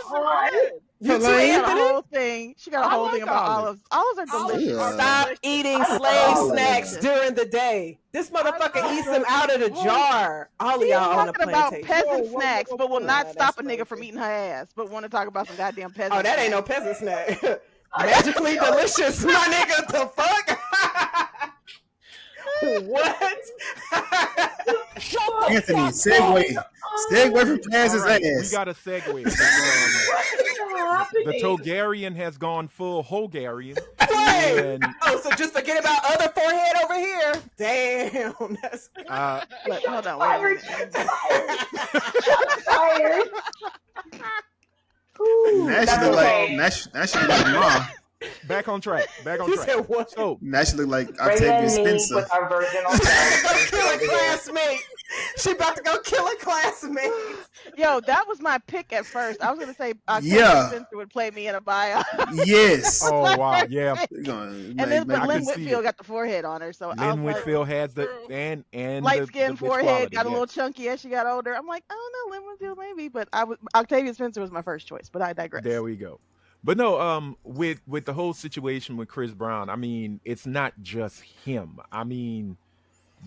You too, She got a Anthony? whole thing. She got a whole thing about olives. Olives are delicious. Stop eating slave snacks during the day. This motherfucker eats them out of the jar. All of y'all on the talking about plantation. peasant snacks, but will not stop a nigga from eating her ass, but want to talk about some goddamn peasant. Oh, that ain't no peasant snack. Magically delicious, my nigga. The fuck? What? Anthony, segue from Paz's All right, ass. we got a segue. The Togarian has gone full Hogarian. Wait. Oh, so just forget about other forehead over here. Damn. That's Look, hold on. Wait Now she look like mom. Back on track. You said what? So Now she look like Octavia Spencer. With our virginal Kill a classmate. She about to go kill a classmate. Yo, that was my pick at first. I was gonna say Yeah. Spencer would play me in a bio. Yes. oh wow, yeah. And then but Lynn Whitfield got the forehead on her, so I Lynn was Whitfield has the and light skin, the forehead, quality, got a little chunky as she got older. I'm like, oh no, Lynn Whitfield maybe, but Octavia Spencer was my first choice, but I digress. There we go. But no, with the whole situation with Chris Brown, I mean, it's not just him. I mean,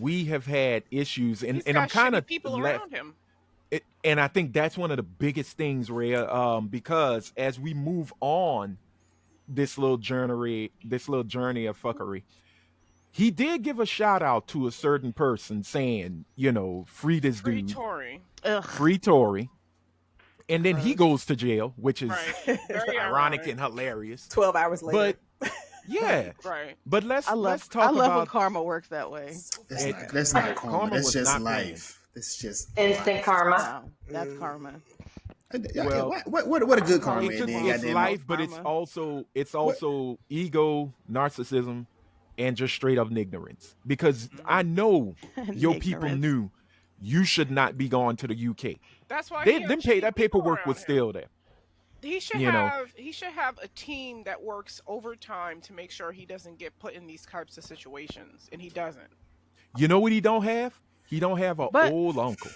we have had issues, and I'm kind of people around him. And I think that's one of the biggest things, Rhea, because as we move on this little journey of fuckery, he did give a shout out to a certain person saying, free this Free dude, Tory. free Tory. And then he goes to jail, which is Very ironic and hilarious. 12 hours later. But yeah, right. But let's talk I love when about karma works that way. That's not karma. Karma That's was just not life. That's just instant life. karma. Wow, that's karma. Well, what a good karma it's is. life, but it's also ego, narcissism, and just straight up ignorance. Because I know your people Ignorance. knew you should not be going to the UK. That's why That paperwork was still there. He should You know. have a team that works overtime to make sure he doesn't get put in these types of situations, and he doesn't. You know what he don't have? He don't have an But- old uncle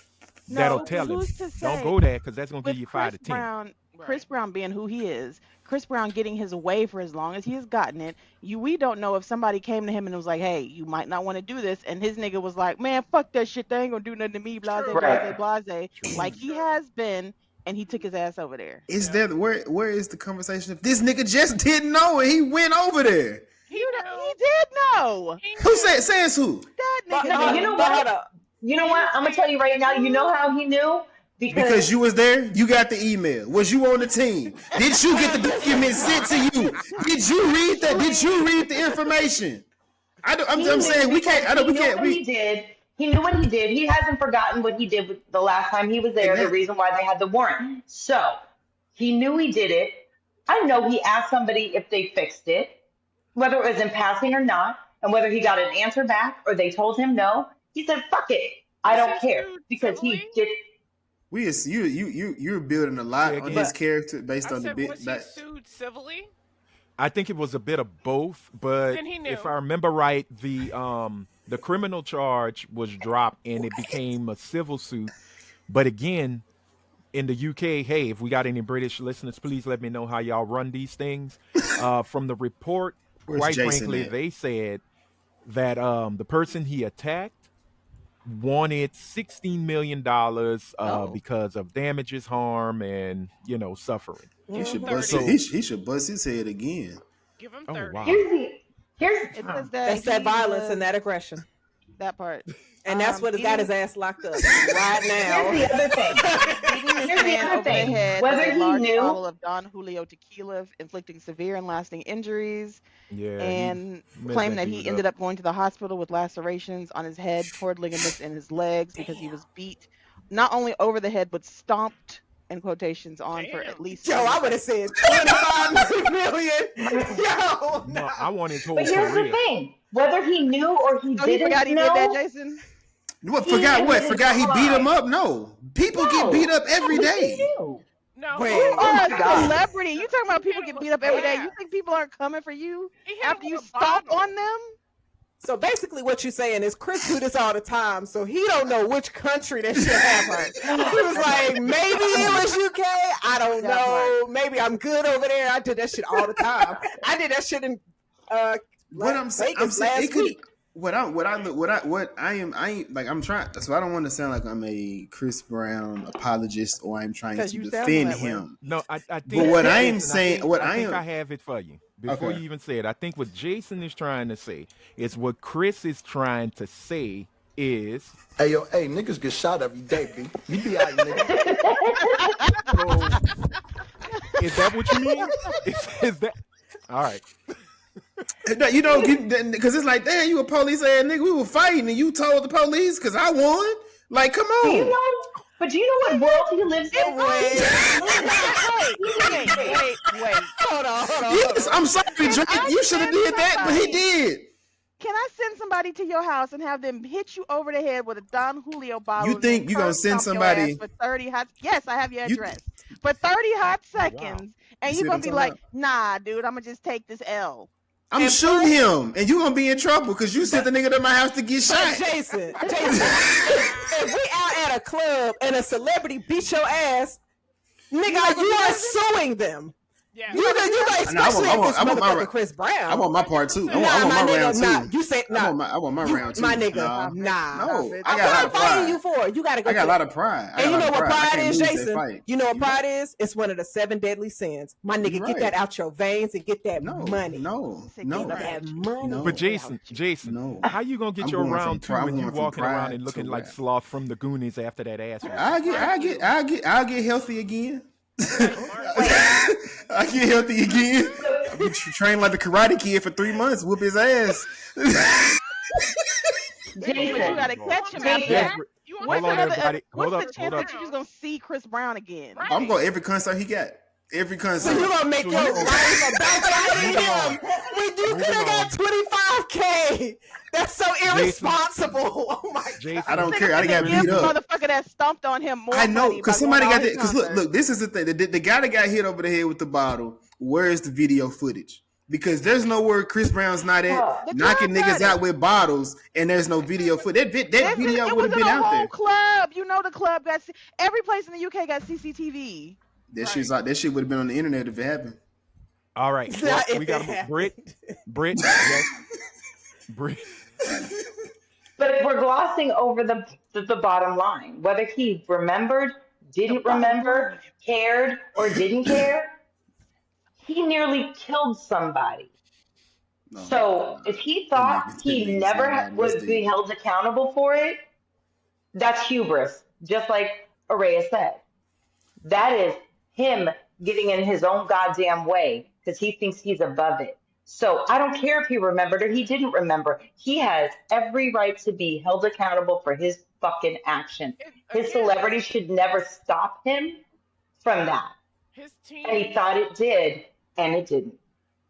No, that'll tell him, who's to don't say- go there because that's going to With give you 5 to Chris 10. Brown, Chris Right. Brown being who he is, Chris Brown getting his way for as long as he has gotten it, we don't know if somebody came to him and was like, hey, you might not want to do this, and his nigga was like, man, fuck that shit, they ain't gonna do nothing to me, blase, True. blase, blase, True. like he has been, and he took his ass over there. Is there where is the conversation? If this nigga just didn't know and he went over there. He He knew. did know. Who says who? That But, nigga No, knew. you know but what? hold up. You know what? I'm gonna tell you right now. You know how he knew? Because you was there, you got the email. Was you on the team? Did you get the document sent to you? Did you read that? Did you read the information? I'm saying we can't. I know we can't. He did. He knew what he did. He hasn't forgotten what he did with the last time he was there. The reason why they had the warrant. So he knew he did it. I know he asked somebody if they fixed it, whether it was in passing or not, and whether he got an answer back or they told him no. He said, "Fuck it, I don't care," because he did. You're building a lot on his character based I on the said, bit. was he sued civilly? I think it was a bit of both, but Then he knew. if I remember right, the criminal charge was dropped and it became a civil suit. But again, in the UK, hey, if we got any British listeners, please let me know how y'all run these things. From the report, Where's quite Jason frankly, at? they said that the person he attacked wanted $16 million because of damages, harm, and suffering. He should Mhm. bust. 30. He should bust his head again. Give him Oh, 30. wow. Here's It says that That's that he violence was- and that aggression. that part. And that's what has got his ass locked up right now. Here's the other thing. Beating this Here's the man other over the thing. head Whether with a he large knew- bottle of Don Julio tequila, inflicting severe and lasting injuries, Yeah, and messed claimed that that he dude ended up going to the hospital with lacerations on his head, cord ligaments in his legs because he was beat not only over the head but stomped in quotations on for Damn. at least. Yo, I would have said 25 million. Yo, No, I want his whole But here's the career. thing. Whether he knew or he Oh, he didn't forgot he know, did that, Jason. What? He Forgot what? admitted Forgot he to beat him crime. up? No, people No. get beat up every But day. he knew. No. Wait. You Oh are my a God. celebrity. You talking about people hit him get with beat up every day? that. You think people aren't coming for you He hit after him you with a stomp bottle. on them? So basically, what you're saying is Chris do this all the time, so he don't know which country that shit happened. He was like, maybe it was UK. I don't That know. Maybe I'm good over there. I did that shit all the time. I did that shit in What I'm saying, Vegas last week. I ain't like I'm trying. So I don't want to sound like I'm a Chris Brown apologist or I'm trying 'Cause to you sound defend that way. him. No, I think. But what I am listen, saying- think, what I I think am- I have it for you. Before Okay. you even say it, I think what Jason is trying to say is what Chris is trying to say is. Hey, yo, hey, niggas get shot every day, B. You be out, nigga. So, is that what you mean? Is that all right? You know, because it's like, damn, you a police ass nigga. We were fighting and you told the police because I won. Like, come Do on. you know? But do you know what world he lives in? Wait. Hold on. Yes, I'm sorry, Drake. I You should have send did that, but he somebody? did. Can I send somebody to your house and have them hit you over the head with a Don Julio bottle? You think and you gonna curb send stomp your ass somebody- for 30 hot? Yes, I have your You- address. For 30 hot seconds, and You you're see what gonna I'm be talking like, about? "Nah, dude, I'm gonna just take this L." I'm shooting him, and you gonna be in trouble because you sent the nigga to my house to get shot. Jason, if we out at a club and a celebrity beat your ass, nigga, you are suing them. Yeah. You especially if it's motherfucker Chris Brown. I want my part too. I Nah, want my my nigga, round nah. too. You say nah. I want my round too. My nigga, nah. nah. No, I got a What lot I'm of fighting pride. you for? You gotta go. I got a to- lot of pride. I And you got a know lot what of I pride can't is, lose that Jason? fight. You know what pride is? It's one of the 7 deadly sins. My nigga, You're get right. that out your veins and get that No, money. no, Get no. That money. No. But Jason, No. how you gonna get I'm your going round from two pride- when I'm you going from walking around pride and looking to like rap. Sloth from the Goonies after that ass? I'll get healthy again. I get healthy again. I'll be trained like the Karate Kid for 3 months. Whoop his ass. But you gotta catch him after Jason. that. You Hold What's on, another- everybody. What's Hold the up, chance hold up. that you're just gonna see Chris Brown again? Right. I'm going every concert he got. Every So concert. you gonna make your life about fighting him when you could have got 25K Why? That's so irresponsible. Oh my Jason, I don't Nigga care. I finna got give beat the up. motherfucker that stumped on him more I know money because by somebody going got to that. all his Because look, concerts. this is the thing. The guy that got hit over the head with the bottle. Where is the video footage? Because there's nowhere Chris Brown's not at The knocking club niggas got out it. with bottles, and there's no video footage. That video It would was have in been a out whole there. club. You know the club got every place in the UK got CCTV. That shit's like that shit would have been on the internet if it happened. all right. Well, Not if we got it to Brit, Brit. But we're glossing over the bottom line. Whether he remembered, didn't remember, cared, or didn't care, he nearly killed somebody. No, So if he thought that he nigga said never almost would be dead. held accountable for it, that's hubris, just like Araya said. That is him getting in his own goddamn way because he thinks he's above it. So I don't care if he remembered or he didn't remember. He has every right to be held accountable for his fucking action. His celebrity should never stop him from that. His team. And he thought it did, and it didn't.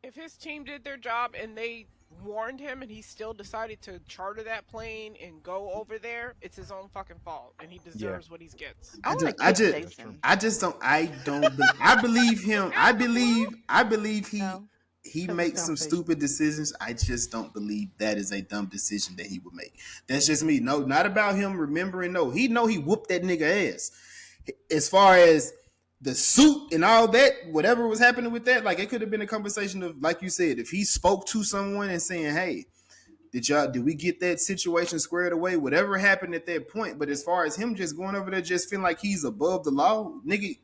If his team did their job and they warned him and he still decided to charter that plane and go over there, it's his own fucking fault and he deserves what he gets. I believe him. I believe he No, makes some selfish. stupid decisions. I just don't believe that is a dumb decision that he would make. That's just me. No, not about him remembering. No, he whooped that nigga ass. As far as the suit and all that, whatever was happening with that, like it could have been a conversation of, like you said, if he spoke to someone and saying, "Hey, did we get that situation squared away?" Whatever happened at that point. But as far as him just going over there, just feeling like he's above the law, nigga,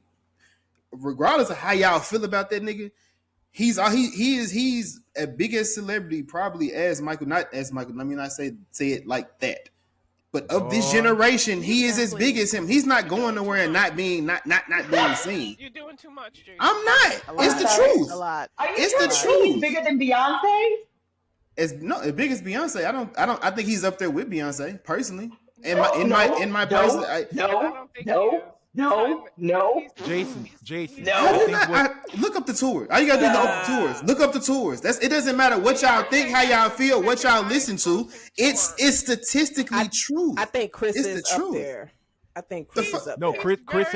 regardless of how y'all feel about that nigga, he's a biggest celebrity probably as Michael. Not as Michael. Let me not say it like that. But of this generation, he is as big as him. He's not going nowhere and not being seen. You're doing too much, Jason. I'm not. It's the truth. A lot. Are you It's trying the to say he's truth. bigger than Beyonce? As big as Beyonce. I think he's up there with Beyonce personally. No. Jason. No. I think what, Look up the tour. All you gotta do is look up the tours. Look up the tours. It doesn't matter what y'all think, how y'all feel, what y'all listen to. It's statistically true. I think Chris It's is the up truth. there. I think Chris is up no, there. Chris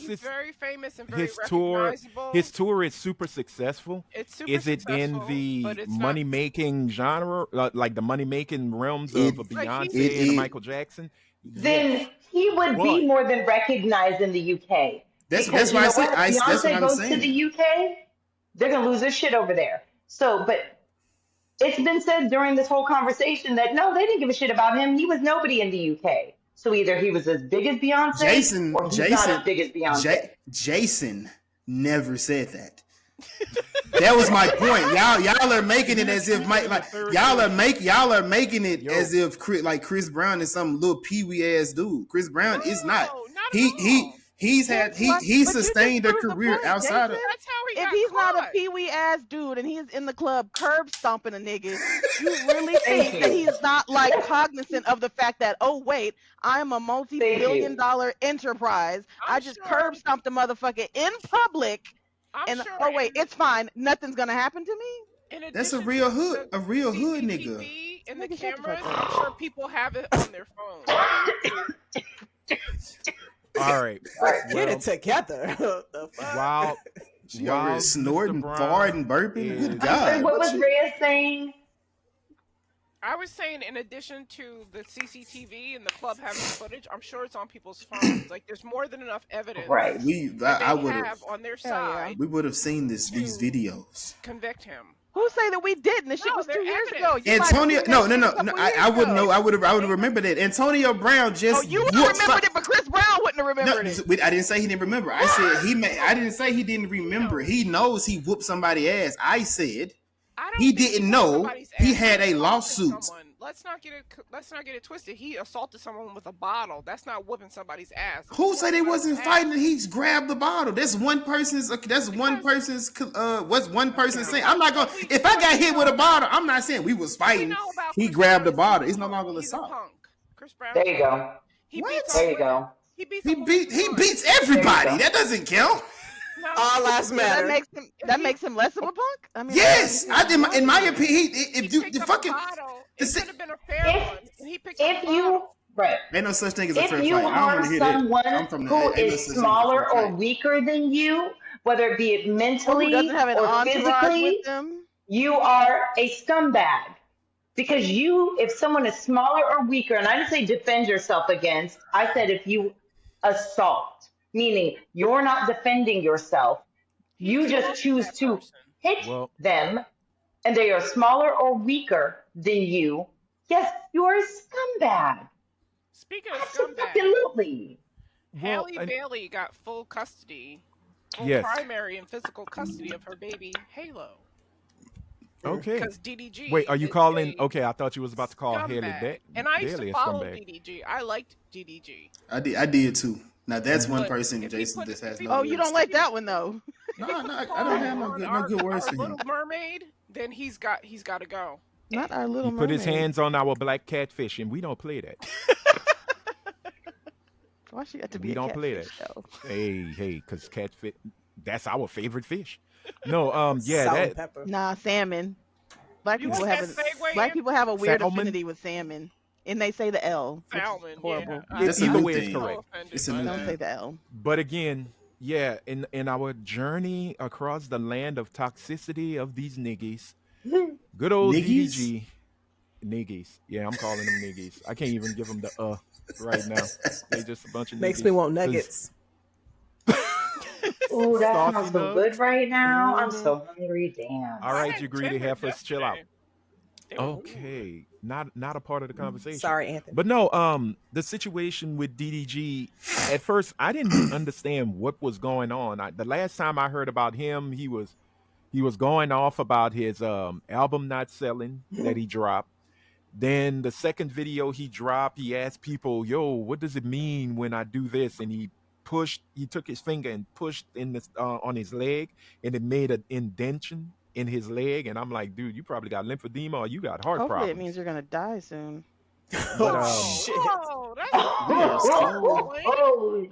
He's is very famous and very his recognizable. tour is super successful. It's super Is it in successful, the but it's money not, making genre, like the money making realms of a Beyonce and a Michael Jackson? Then he would be more than recognized in the UK. That's Because why you know I said what? that's what Beyonce I'm goes saying. to the UK, they're gonna lose their shit over there. So, but it's been said during this whole conversation that no, they didn't give a shit about him. He was nobody in the UK. So either he was as big as Beyonce, or he's not as big as Beyonce. Jason never said that. That was my point. Y'all are making it as if y'all are making it as if Chris Brown is some little peewee ass dude. Chris Brown is not. He's sustained a career outside of. That's how he If got he's caught. not a peewee ass dude and he's in the club curb stomping a nigga, you really think that he's not like cognizant of the fact that, oh wait, I'm a multi-billion-dollar enterprise. I just curb stomped a motherfucker in public, and oh wait, it's fine. Nothing's gonna happen to me. That's a real hood nigga. And the cameras, I'm sure people have it on their phone. All right. Get it together. The fuck? While She already snorting, farting, burping. Good God. What was Rhea saying? I was saying, in addition to the CCTV and the club having footage, I'm sure it's on people's phones. Like, there's more than enough evidence. Right. I would have on their side. We would have seen these videos. Convict him. Who say that we didn't? The shit was 2 years ago. Antonio, no. I wouldn't know. I would have remembered it. Antonio Brown just. Oh, you would have remembered it, but Chris Brown wouldn't have remembered it. I didn't say he didn't remember. I said I didn't say he didn't remember. He knows he whooped somebody's ass. I said he didn't know he had a lawsuit. Let's not get it twisted. He assaulted someone with a bottle. That's not whooping somebody's ass. Who said they wasn't fighting? He grabbed the bottle. That's one person's. What's one person saying? I'm not going. If I got hit with a bottle, I'm not saying we was fighting. He grabbed the bottle. It's no longer the assault. Chris Brown. There you go. What? There you go. He beats everybody. That doesn't count. No, All lives So matter. that makes him less of a punk. I mean, Yes, in my opinion, he if you picked the up fucking a bottle. the, It si- could have been a fair If one, and he picked up a you bottle. right, ain't no such thing as a if fair you fight. I don't want harm to hear that. someone I'm from the who ain't no is such thing as a fair smaller or fight. weaker than you, whether it be it or who doesn't mentally have an or entourage with physically, them. you are a scumbag. Because if someone is smaller or weaker, and I didn't say defend yourself against, I said if you assault, meaning you're not defending yourself, He you just assaulted choose that to person. hit Well, them, and they are smaller or weaker than you. Yes, you are a scumbag. Speaking of scumbags, Absolutely. well, Halle Bailey got full yes. primary and physical custody of her baby Halo Okay. because Wait, DDG are you is calling? a Okay, I thought you was about to call Haley scumbag, and I used to Bailey a follow scumbag. DDG. I liked DDG, I did too. Now that's one Hmm. but person, Jason, that if has he no Oh, put you good don't if like he that one though. if he No, put no, the I don't paw have on no good words our for him. Little Mermaid, then he's got to go. Not our He Little put his Mermaid. hands on our black catfish, and we don't play that. Why she got to be We a don't play catfish that. though? Hey, because catfish, that's our favorite fish. No, yeah, Salt and that pepper. Nah, salmon. Black You people want have that segue black in? people have a weird salmon. affinity with salmon, and they say the L, which is Salmon, yeah. horrible. That's a Either new way is thing. correct. So offended It's a by new Don't that. say thing. the L. But again, yeah, in our journey across the land of toxicity of these niggas, good old Niggies? DDG niggas. Yeah, I'm calling them niggas. I can't even give them the right now. They just a bunch of Makes niggas. me want 'Cause nuggets. Ooh, that saucy sounds so nugs. good right now. I'm Hmm. so hungry. Damn. All I right, had you greedy tenders heifers, chill out. yesterday. They were good. Okay, not a part of the conversation. Sorry, Anthony. But no, the situation with DDG. At first, I didn't understand what was going on. The last time I heard about him, he was going off about his album not selling that he dropped. Then the second video he dropped, he asked people, "Yo, what does it mean when I do this?" And he took his finger and pushed in this on his leg, and it made an indentation in his leg. And I'm like, dude, you probably got lymphedema or you got heart Hopefully, it means problems. you're gonna die soon. But Oh shit. Whoa, that's we are still. Oh, I don't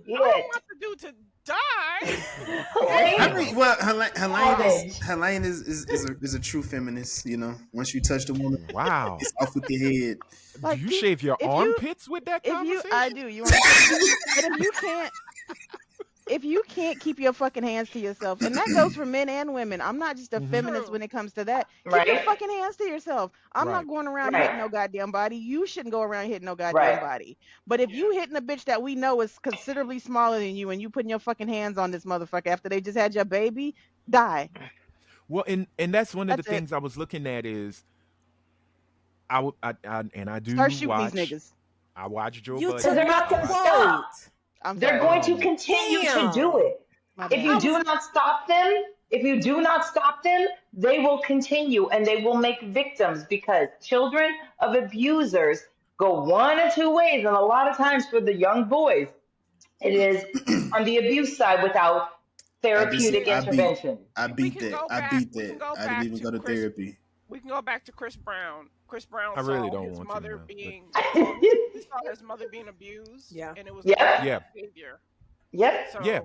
shit. want the dude to die. I Right? mean, well, Savage. Helene is a true feminist. You know, once you touch the woman, Wow. it's off with your head. Do Like, you shave your if you armpits with that if you conversation? I do you understand? But if you can't keep your fucking hands to yourself, and that goes for men and women. I'm not just a Mhm. feminist True. when it comes to that. Keep your Right? fucking hands to yourself. I'm Right. not going around Right. hitting no goddamn body. You shouldn't go around hitting no goddamn Right. body. But if Yeah. you hitting a bitch that we know is considerably smaller than you, and you putting your fucking hands on this motherfucker after they just had your baby, die. Well, and that's one of the That's it. things I was looking at is I do Start shooting watch. these niggas. I watch Joe You Budden. Because they're not took going the to stop. quote. I'm They're sorry. going to continue to do Damn. it. My If bad. you do not stop them, they will continue and they will make victims because children of abusers go one or two ways. And a lot of times for the young boys, it is on the abuse side without therapeutic Yeah. intervention. I We beat can that. go I back. beat We can that. go I didn't back even to go to Chris. therapy. We can go back to Chris Brown. Chris Brown I really saw don't his want to, mother man, but- being Yep. he saw his mother being abused. Yeah. And it was Yep. Yeah. behavior. Yep. So Yeah.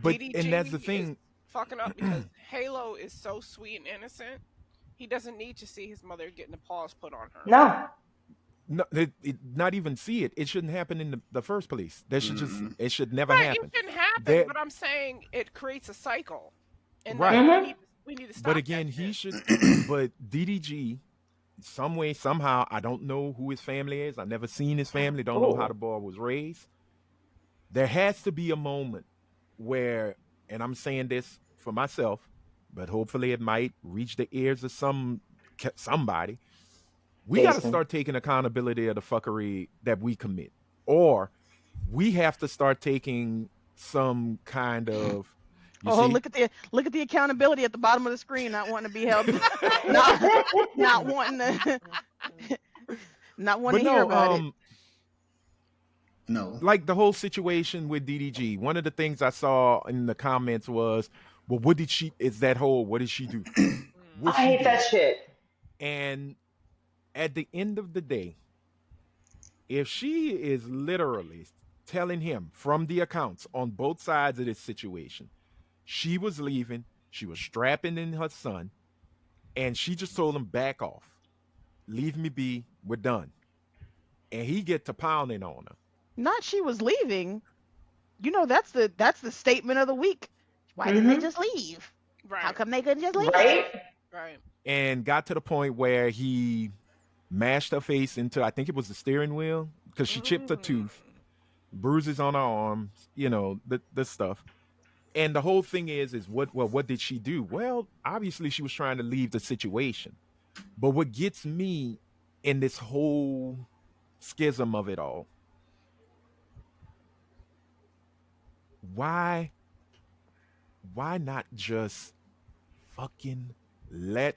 But DDG and that's the is thing. fucking up because Halo is so sweet and innocent. He doesn't need to see his mother getting the paws put on her. No. No, not even see it. It shouldn't happen in the first place. That should just Mm-mm. it should never Right, happen. it shouldn't happen, That- but I'm saying it creates a cycle. And Right. we need to stop But again, that he shit. should. But DDG, some way, somehow, I don't know who his family is. I never seen his family. Don't know how Oh. the boy was raised. There has to be a moment where, and I'm saying this for myself, but hopefully it might reach the ears of somebody. We got to Jason. start taking accountability of the fuckery that we commit, or we have to start taking some kind of. You Oh, see? look at the accountability at the bottom of the screen. Not wanting to be held. not wanting to. Not wanting to hear about it. No. Like the whole situation with DDG. One of the things I saw in the comments was, "Well, what did she? It's that whole. What did she do? What I she hate do?" that shit. And at the end of the day, if she is literally telling him from the accounts on both sides of this situation, she was leaving, she was strapping in her son, and she just told him, back off, leave me be, we're done. And he get to pounding on her. Not she was leaving. You know, that's the statement of the week. Why didn't they Mm-hmm. just leave? How Right. come they couldn't just leave? Right? Right. And got to the point where he mashed her face into, I think it was the steering wheel, because she chipped her tooth, bruises on her arms, the stuff. And the whole thing is what did she do? Well, obviously she was trying to leave the situation. But what gets me in this whole schism of it all, why not just fucking let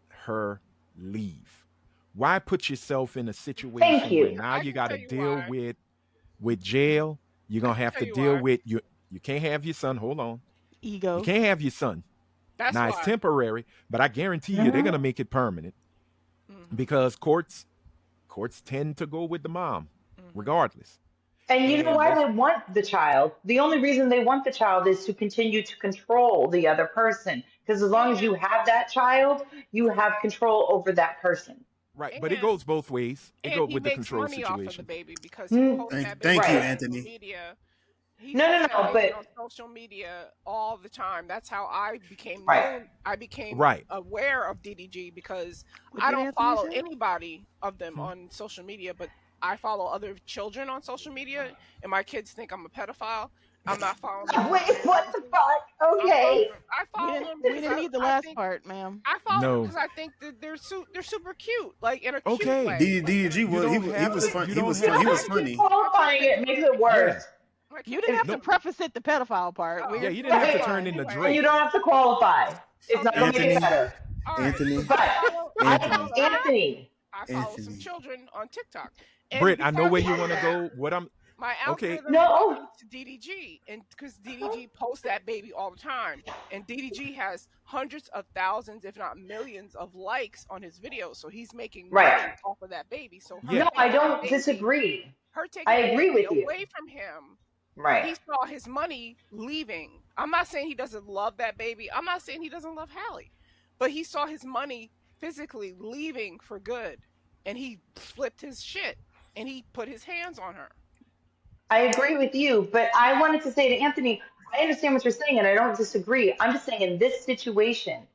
her leave? Why put yourself in a Thank situation where you. now I you can got tell to you deal why. with jail? You're I gonna can have tell to you deal why. with you can't have your son. Hold on. You Ego. can't have your son. That's Now it's why. temporary, but I guarantee you they're Mm-hmm. gonna make it permanent Mm-hmm. because courts tend to go with the mom, Mm-hmm. regardless. And you know And why this they want the child? The only reason they want the child is to continue to control the other person. Because as long as you And have that child, you have control over that person. right, but it and goes both ways. It and goes he with the makes control money off of the situation. baby because he Mm, posts that baby Thank you, on right. social Anthony. media. He No, no, posts that no. baby But on social media all the time. That's how I became right. known. I became Right. aware of DDG because What I did don't Anthony follow say? anybody of them Hmm. on social media, but I follow other children on social media, and my kids think I'm a pedophile. I'm not following them for Wait, any what the reason. fuck? I'm following Okay. them. I follow them We because didn't need the I last think part, ma'am. I follow them No. because I think that they're super cute, like in a cute Okay. way. Like DDG You was don't have to. fun. You He don't was You fun. have know He to. was what? Keep funny. my qualifying kids it think makes I'm it Yeah. worse. my You kids didn't think have I'm to No. preface it the pedophile part. oh Yeah. We're You didn't have to Right. turn anyway into And you Drake. don't have to qualify. It's not okay going to make it Anthony, better. all right so Anthony, But Anthony, Anthony, I follow some Anthony. children on TikTok, and Britt, I know because where you of want to that, go. What I'm my okay. algorithm brought no. me to DDG, and because DDG posts that baby all the time, and DDG has hundreds of thousands, if not millions, of likes on his videos, so he's making Right. money off of that baby. So her Yeah. No, I taking that don't baby, disagree. her taking I that agree baby with you. away from him, Right. he saw his money leaving. I'm not saying he doesn't love that baby. I'm not saying he doesn't love Hallie, but he saw his money physically leaving for good, and he flipped his shit and he put his hands on her. I agree with you, but I wanted to say to Anthony, I understand what you're saying and I don't disagree. I'm just saying in this situation,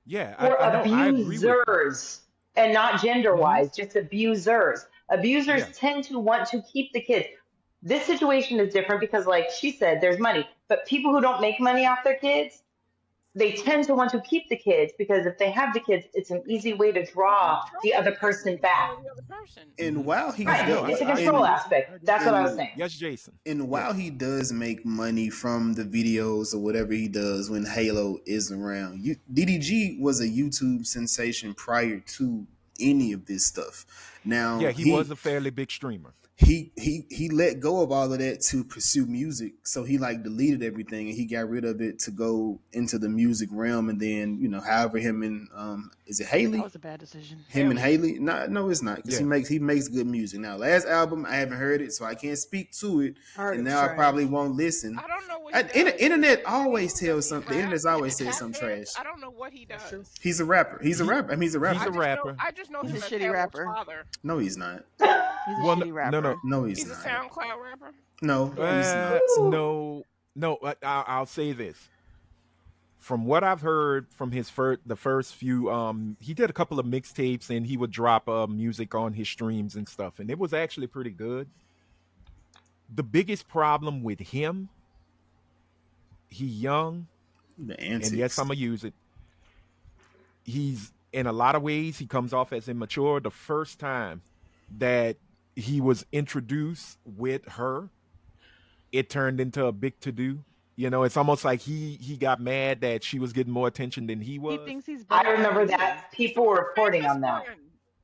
Yeah. for I know. I agree with you. abusers and not gender Hmm. wise, just abusers. Abusers Yeah. tend to want to keep the kids. This situation is different because, like she said, there's money. But people who don't make money off their kids, they tend to want to keep the kids because if they have the kids, it's an easy way to You draw the control other because you person back. control the other person. And Hmm. while he's Right. No, It's a I agree control and with you. I aspect. agree. That's what I was and saying. Yes, Jason. and Yes. while he does make money from the videos or whatever he does when Halo is around, DDG was a YouTube sensation prior to any of this stuff. Yeah, Now he was a fairly big streamer. he let go of all of that to pursue music, so he like deleted everything and he got rid of it to go into the music realm. And then however him and is it That Haley, was a bad decision. him and Haley. Haley, no it's not, because Yeah. he makes good music. Now last album I haven't heard it, so I can't speak to it, I heard and it was now I probably trash. won't listen. I don't know what he does. Internet Does he always sing? tells Does he something. The rap? internet's Does always he says tap something dance? trash. I don't know what he That's true. does. He's a rapper. He's a He rapper. I mean, he's a he's I a rapper. just know rapper. I just know He's him a as shitty Halo's rapper. father. No, he's not. He's a Well, shitty no, rapper. No, he's He's a not. SoundCloud rapper. No, Yes. he's not. No, no. I'll say this. From what I've heard from the first few, he did a couple of mixtapes and he would drop music on his streams and stuff, and it was actually pretty good. The biggest problem with him, he young, The and yes, antics. I'm gonna use it. He's in a lot of ways he comes off as immature. The first time that he was introduced with her, it turned into a big to do. It's almost like he got mad that she was getting more attention than he He was. thinks he's I better than remember he is. that. He's the People were more reporting famous on that. one.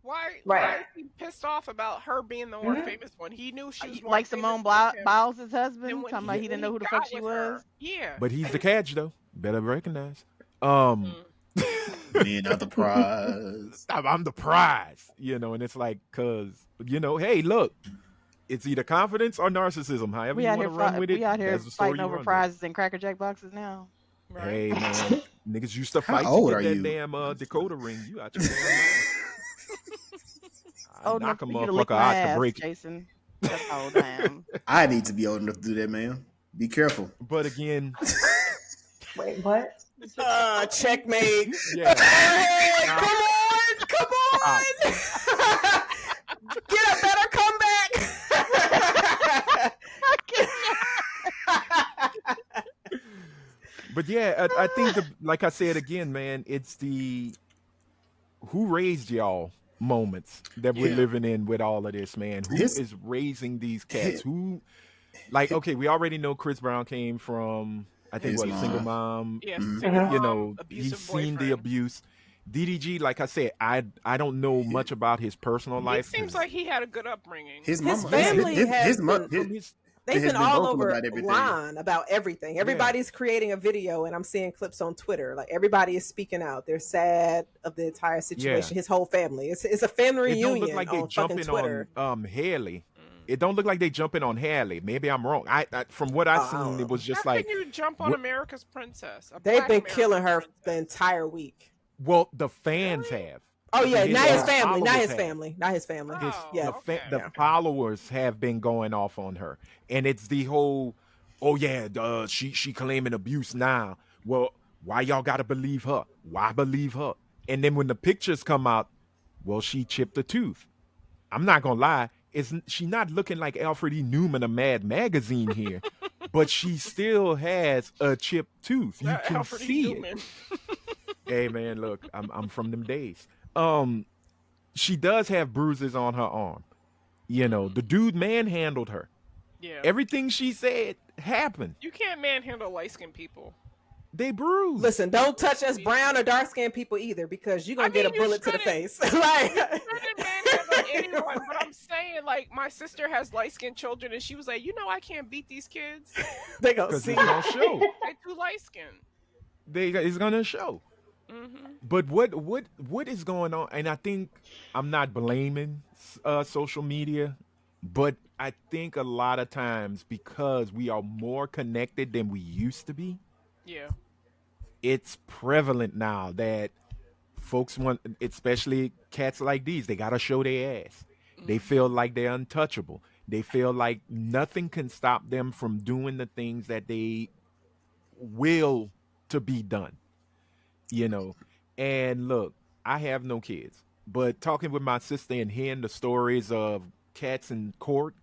Why Right. is he pissed off about her being the more Hmm. famous one? He knew she was more Like famous Simone with him Biles' than husband, when talking about he when didn't know he who the fuck got she with was. her. Yeah. But he's the catch though. Better recognize. Um Mm. Men are the prize. I'm the prize, and it's like, hey, look, It's either confidence or narcissism. However We you out want here to run with it, we out here that's the story fighting you over run with. prizes and Cracker Jack boxes now. Right. Hey man, niggas used to How fight to old get are that you? damn Dakota ring. You out your damn mind. I Old enough knock a for you to lick motherfucker my out to ass, break it. Jason. That's how old I am. I need to be old enough to do that, man. Be careful. But again, Wait, what? Checkmate. yeah. Hey, Stop, come stop. on. Get a better comeback. But yeah, I think like I said again, man, it's the who raised y'all moments that we're Yeah. living in with all of this, man. Who His, is raising these cats? his, Who like okay, we already know Chris Brown came from I think his what single mom. mom. Yes, Mhm. single You mom, know, he's abusive seen the boyfriend. abuse. DDG, like I said, I don't know much about his personal He life seems because like he had a good upbringing. His His mama, family has been from his they've has been been all vocal over about everything. line about everything. Everybody's creating a video, and I'm seeing clips on Twitter. Like everybody is speaking out. They're sad of the entire situation. His whole family. It's a family it don't look reunion like they on fucking jumping Twitter. on Haley. Mm. It don't look like they jumping on Haley. Maybe I'm wrong. I from what I I don't seen, know. it was just How like can you jump on what, America's princess? A They've black been American killing her the princess? entire week. well, the fans Really? have. Oh yeah, not his The family. Not followers his have. family. Not his family. Oh, Yeah. okay. The Yeah. followers have been going off on her, and it's the whole, oh yeah, she claiming abuse now. Well, why y'all gotta believe her? Why believe her? And then when the pictures come out, well, she chipped a tooth. I'm not gonna lie, she not looking like Alfred E. Newman of Mad Magazine here, but she still has a chipped tooth. You That can Alfred E. see it. Newman. Hey man, look, I'm from them days. She does have bruises on her arm. You know, the dude manhandled her. Yeah. Everything she said happened. You can't manhandle light skinned people. They bruised. Listen, don't touch us brown or dark skinned people either, because you're gonna get a you bullet to the shouldn't- face. Like You shouldn't manhandle anyone, but I'm saying, like, my sister has light skinned children, and she was like, I can't beat these kids. they gonna Because see. it's gonna show. They're too light skinned. It's gonna show. Mm-hmm. But what is going on? And I think I'm not blaming social media, but I think a lot of times because we are more connected than we used to be, Yeah. it's prevalent now that folks want, especially cats like these, they gotta show their ass. They feel like they're untouchable. They feel like nothing can stop them from doing the things that they will to be done. You know, and look, I have no kids, but talking with my sister and hearing the stories of cats in court,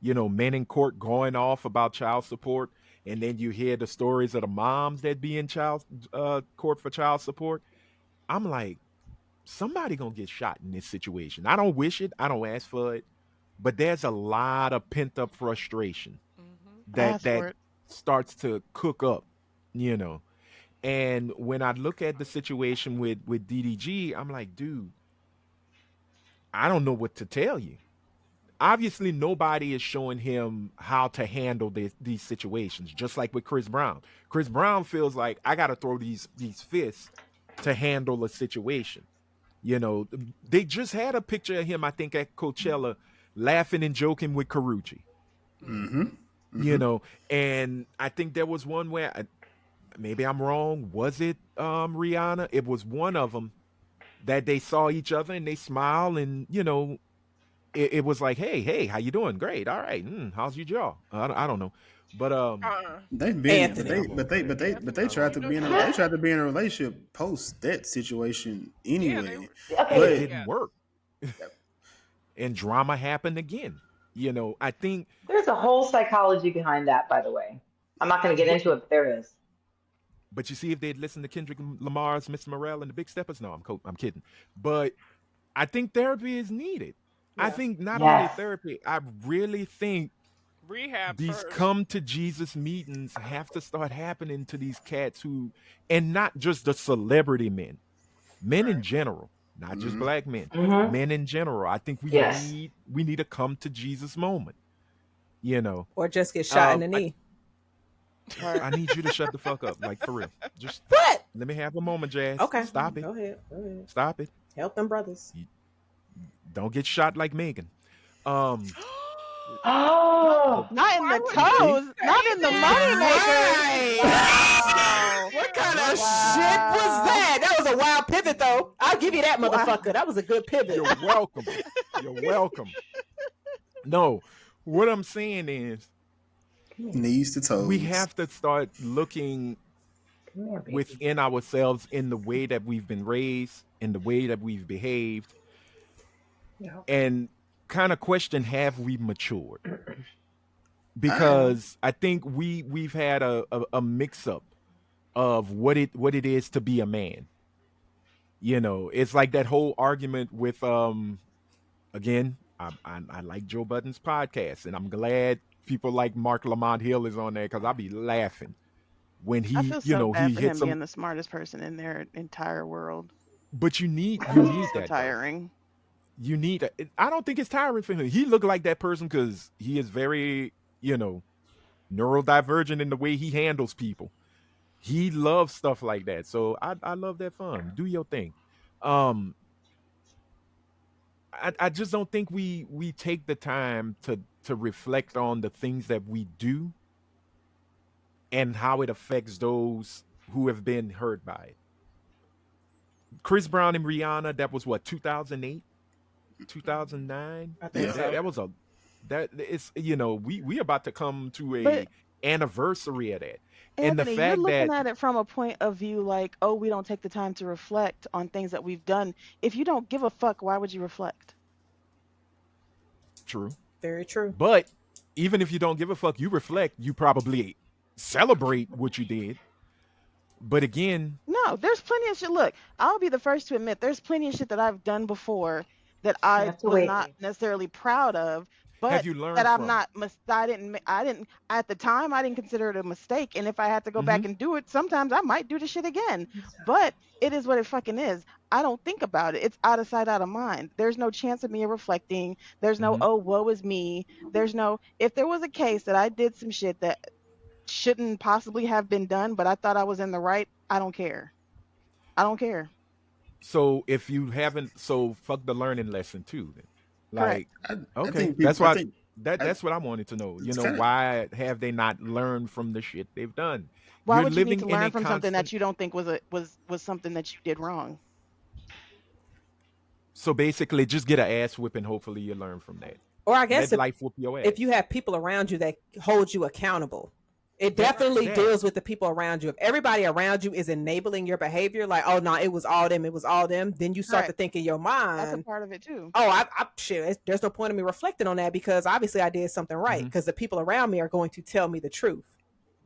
men in court going off about child support, and then you hear the stories of the moms that be in child court for child support. I'm like, somebody gonna get shot in this situation. I don't wish it, I don't ask for it, but there's a lot of pent up frustration Mm-hmm. that starts to cook up, you know. And when I look at the situation with DDG, I'm like, dude, I don't know what to tell you. Obviously, nobody is showing him how to handle these situations. Just like with Chris Brown, Chris Brown feels like I got to throw these fists to handle a situation. They just had a picture of him, I think, at Coachella, laughing and joking with Carucci. Mm-hmm. And I think there was one where maybe I'm wrong. Was it Rihanna? It was one of them that they saw each other and they smile and it was like, hey, how you doing? Great, all right. How's your jaw? I don't know, but they've been, Anthony. but they tried to be in they tried to be in a relationship post that situation anyway. it Okay. didn't work, and drama happened again. I think There's a whole psychology behind that, by the way. I'm not going to get into it, but there is. But you see, if they'd listened to Kendrick Lamar's Mr. Morale and the Big Steppers, no, I'm kidding. But I think therapy is needed. I think not only Yes. therapy, I really think Rehab these first. come to Jesus meetings have to start happening to these cats and not just the celebrity men in Right. general, not just black men, Mm-hmm. men in general. I think Yes. we need a come to Jesus moment. Or just get shot in the I, knee. I need you to shut the fuck up, like for real. Just What? let me have a moment, Jazz. Okay. Stop it. Go ahead. Stop it. Help them brothers. Don't get shot like Megan. Um, Oh, Not in Why the would you See? toes, say not in the money makers. Right. Wow. What kind of shit was Wow. that? That was a wild pivot, though. I'll give you that, motherfucker. That was a good pivot. You're welcome. You're welcome. No, what I'm saying is Knees to toes. we have to start looking come here, baby. within ourselves in the way that we've been raised, in the way that we've behaved, Yeah. and kind of question, have we matured? I Because I think we've had a mix up of what it is to be a man. It's like that whole argument with again, I like Joe Budden's podcast, and I'm glad people like Mark Lamont Hill is on there because I'll be laughing when I he feel so he bad for him hits them. being the smartest person in their entire world. But you need So that though. tiring. You need I don't think it's tiring for him. He looked like that person because he is very neurodivergent in the way he handles people. He loves stuff like that. So I love that fun. Do your thing. Um I just don't think we take the time to reflect on the things that we do and how it affects those who have been hurt by it. Chris Brown and Rihanna, that was what, 2008, 2009? I think Yeah. so. That was a that it's we about to come to a But anniversary of that. And the Anthony, you're fact that looking at it from a point of view like, oh, we don't take the time to reflect on things that we've done. If you don't give a fuck, why would you reflect? true. Very true. But even if you don't give a fuck, you reflect, you probably celebrate what you did. But again, No, there's plenty of shit. Look, I'll be the first to admit there's plenty of shit that I've done before that You I have to was wait. not necessarily proud of, have but you learned that I'm from it? not. I didn't. At the time, I didn't consider it a mistake. And if I had to go back Mhm. and do it, sometimes I might do the shit again. But it is what it fucking is. I don't think about it. It's out of sight, out of mind. There's no chance of me reflecting. There's no, Mhm. oh, woe is me. There's no, if there was a case that I did some shit that shouldn't possibly have been done, but I thought I was in the right, I don't care. I don't care. So if you haven't, so fuck the learning lesson too. Then, Correct. like, I okay, think that's people. I why think I, that's what I wanted to know. it's kind of. Why have they not learned from the shit they've done? Why You're would you need living to in a learn from something constant. that you don't think was something that you did wrong? So basically, just get an ass whipping. Hopefully, you learn from that. Or I guess Let life whoop your ass. if you have people around you that hold you accountable, it That- definitely that. deals with the people around you. If everybody around you is enabling your behavior, like, oh no, it was all them, then you start to Correct. think in your That's a mind, part of it too. oh, shit, there's no point in me reflecting on that because obviously I did something right Mhm. because the people around me are going to tell me the truth.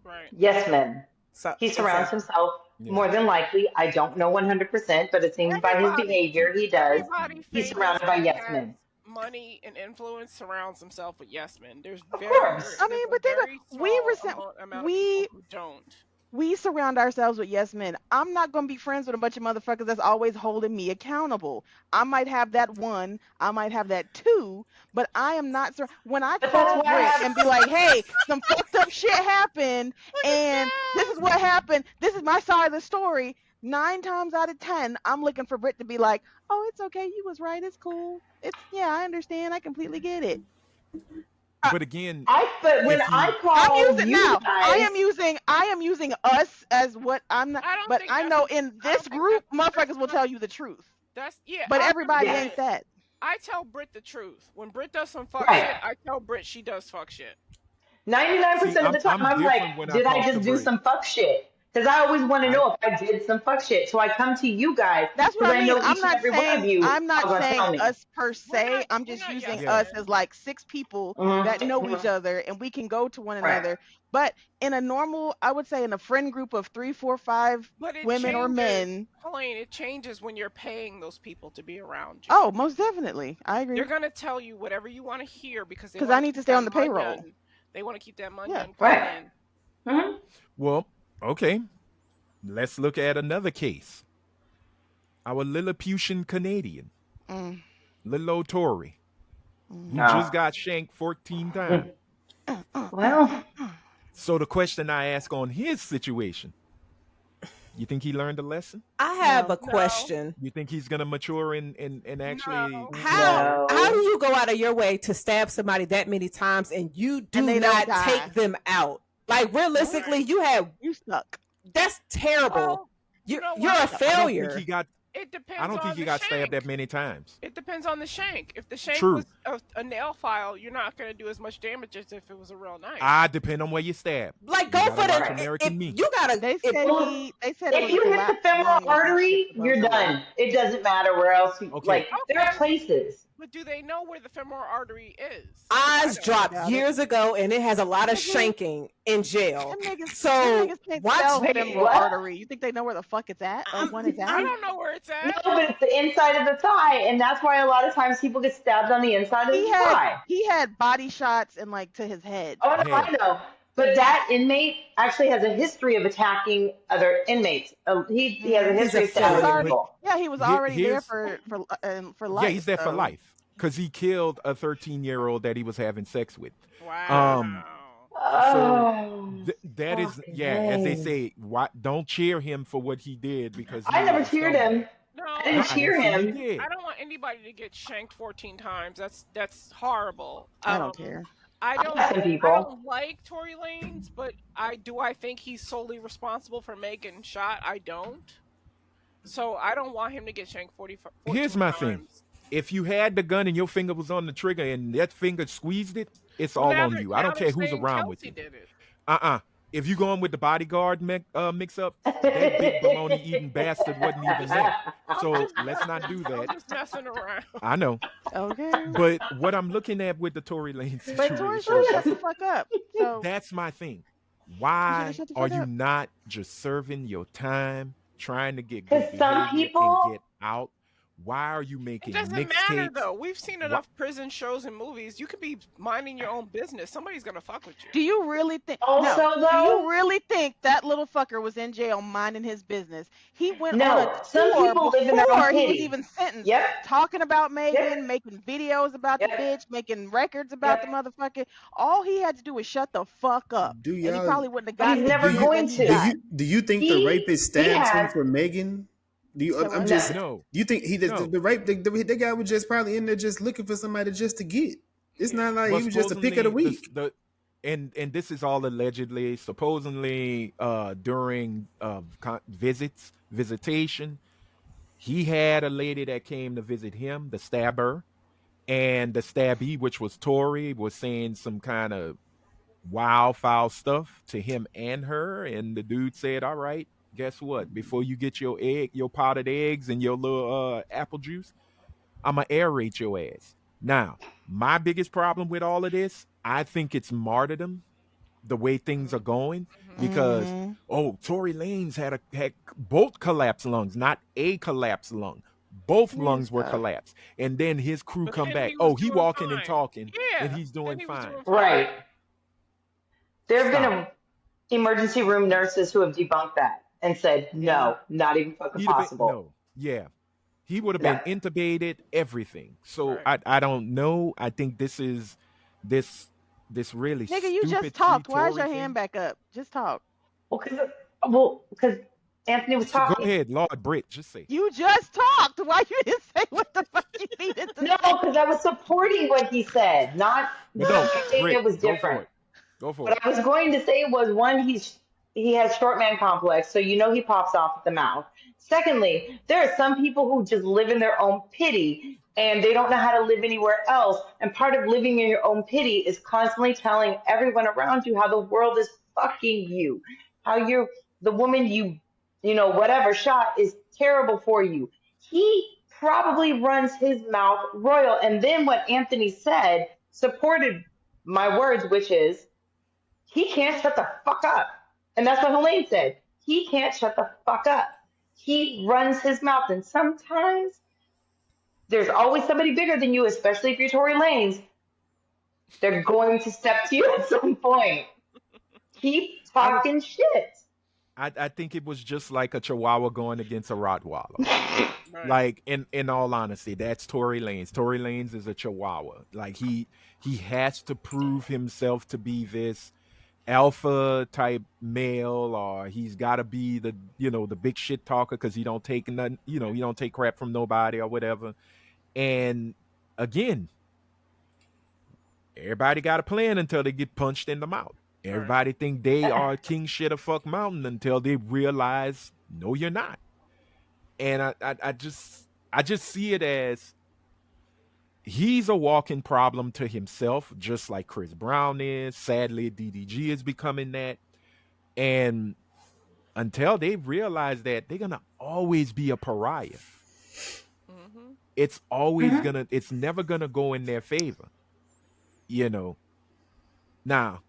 Right. Yes, men. So He surrounds exactly. himself Yeah. more than likely. I don't know 100%, but it seems by his Everybody, behavior he does. everybody He's famous surrounded by that yes has men. money and influence surrounds himself with yes men. There's Of very, course. I mean, but there's a think very about, we small resent amount of we people who don't. we surround ourselves with yes men. I'm not going to be friends with a bunch of motherfuckers that's always holding me accountable. I might have that one, I might have that two, but I am not. When I But that's call why I Britt have. and be like, hey, some fucked up shit happened, and this is what happened. This is my side of the story. 9 times out of 10, I'm looking for Britt to be like, oh, it's okay. You was right. It's cool. Yeah, I understand. I completely get it. But again, But when if I you I'm call using you now. I guys, am using us as what I'm not. I don't But think I that's know a- in I don't this think group, that's motherfuckers will not- tell you the truth. That's yeah. But I'll give everybody you Yes. ain't that. that. I tell Brit the truth. When Brit does some fuck right, shit, I tell Brit she does fuck shit. 99% of the time, I'm I'm like, different when I did I talk to just do Brit. some fuck shit? Because I always want to I know if I did some fuck shit. So I come to you guys That's what because I I mean. know each and every one of you I'm are not going to saying tell me. us per se. I'm We're just not using yes yeah. us men. as like 6 people that Mm-hmm. know each Mm-hmm. other and we can go to one Right. another. But in a normal, I would say in a friend group of 3, 4, 5 But it women or changes. men. Colleen, it changes when you're paying those people to be around you. Oh, most definitely. I agree. They're gonna tell you whatever you want to hear because they 'Cause want I need to keep stay that on the payroll. money. They want to keep that money Yeah. Right. clean. Mm-hmm. Well, okay. Let's look at another case. Our Lilliputian Canadian, Mm, little old Tory, mm, who No. just got shanked 14 times. Well, So the question I ask on his situation, You think he learned a lesson? I have No. a question. You think he's gonna mature and actually, No. How do No. you go out of your way to stab somebody that many times and you do And they don't not die? take them out? Like realistically, you have You suck. that's terrible. Well, you know You're what? a I don't think failure. he got. It depends I don't think on he the got stabbed that shank. many times. It depends on the shank. If the shank True. was a nail file, you're not going to do as much damage as if it was a real knife. I depend on where you stab. Like You go gotta for watch the American if Me. you gotta They if- said Well, they said it if was you a hit the collapsed femoral lung or some artery, shit, but you're so- done. It doesn't matter where else you Okay. like. There are Okay. places. But do they know where the femoral artery is? Oz I dropped Got it. years ago and it has a lot of Nigga. shanking in jail. Them niggas, So them niggas can't watch spell Wait, femoral what? artery. You think they know where the fuck it's at or when it's I at? don't know where it's No, at. but it's the inside of the thigh, and that's why a lot of times people get stabbed on the inside of the thigh. He had body shots and like to his head. Oh no, I Head. know. But that inmate actually has a history of attacking other inmates. He has a He's history a of stabbing failure. people. Yeah, he was Here- already there here's- for life. Yeah, he's there for so- life because he killed a 13-year-old that he was having sex with. Wow. Oh, That is, fucking yeah, as they lame. say, why, don't cheer him for what he did because he I never was a cheered scumbag. him. No, I No, didn't I cheer didn't see you him. did. I don't want anybody to get shanked 14 times. That's horrible. I don't care. I don't. Some people. I don't like Tory Lanez, but I think he's solely responsible for Megan shot. I don't. So I don't want him to get shanked 14 Here's my thing. times. If you had the gun and your finger was on the trigger and that finger squeezed it, it's all Now on they're- you. I now don't they're care who's saying around with Kelsey you. did it. If you going with the bodyguard mix up, that big baloney eating bastard wasn't even there. So let's not do I'm that. just messing around. I know. Okay. But what I'm looking at with the Tory Lanez But Tory situation, should shut the fuck up. So that's my thing. Why shut the are fuck you up. not just serving your time, trying to get 'Cause good some behavior people- and get out? Why are you It making doesn't matter mixtapes? though. We've seen enough prison shows and movies. You could be minding your own business. Somebody's gonna fuck with you. do you really think? Also, no. Do though- you really think that little fucker was in jail minding his business? He went No, on a some tour people live in their own before he was pity. even sentenced. Yep. Talking about Megan, Yep. making videos about Yep. the bitch, making records about Yep. the motherfucker. All he had to do was shut the fuck up. Do And he y'all- probably wouldn't have But gotten he's the never deal going that he to. got. Do you think He- the rapist stabbed him has- for Megan? Do you? Say I'm what? just. No. Do you think he No. the rape? The guy was just probably in there just looking for somebody just to get. It's not like Well, he was just a pick of the supposedly week. And this is all allegedly, supposedly during visitation, he had a lady that came to visit him, the stabber, and the stabbee, which was Tory, was saying some kind of wild foul stuff to him and her, and the dude said, "All right, guess what? Before you get your potted eggs and your little apple juice, I'ma aerate your ass." Now, my biggest problem with all of this, I think it's martyrdom, the way things are going, because Tory Lanez had both collapsed lungs, not a collapsed lung. Both lungs were collapsed, and then his crew But come then back. he was He doing walking and fine. talking, Yeah, and he's doing then he was fine. doing Right. There have Stop. been emergency room nurses who have debunked that and said, no, not even fucking He'd have been, possible. no, yeah, he would have been No. intubated, everything. So Right. I don't know. I think this is this really Nigga, you stupid just talked. Why is Tory your hand thing. back up? Just talk. Well, because Anthony was So go talking. ahead, Lord Britt, just say. You just talked. Why you didn't say what the fuck you needed to No, say? because I was supporting what he said, not But no, saying Britt, it was go for different. it. Go for What it. I was going to say was, one, he has short man complex, so you know he pops off at the mouth. Secondly, there are some people who just live in their own pity and they don't know how to live anywhere else. And part of living in your own pity is constantly telling everyone around you how the world is fucking you, how the woman whatever shot is terrible for you. He probably runs his mouth royal. And then what Anthony said supported my words, which is, he can't shut the fuck up. And that's what Helene said. He can't shut the fuck up. He runs his mouth. And sometimes there's always somebody bigger than you, especially if you're Tory Lanez. They're going to step to you at some point. Keep talking shit. I think it was just like a Chihuahua going against a Rottweiler. Right. Like in all honesty, that's Tory Lanez. Tory Lanez is a Chihuahua. Like he has to prove himself to be this, alpha type male, or he's got to be the the big shit talker because he don't take nothing, he don't take crap from nobody or whatever. And again, everybody got a plan until they get punched in the mouth. Everybody think they are king shit of fuck mountain until they realize no, you're not. And I just see it as he's a walking problem to himself, just like Chris Brown is. Sadly, DDG is becoming that. And until they realize that, they're gonna always be a pariah. Mm-hmm. It's always it's never gonna go in their favor. Now,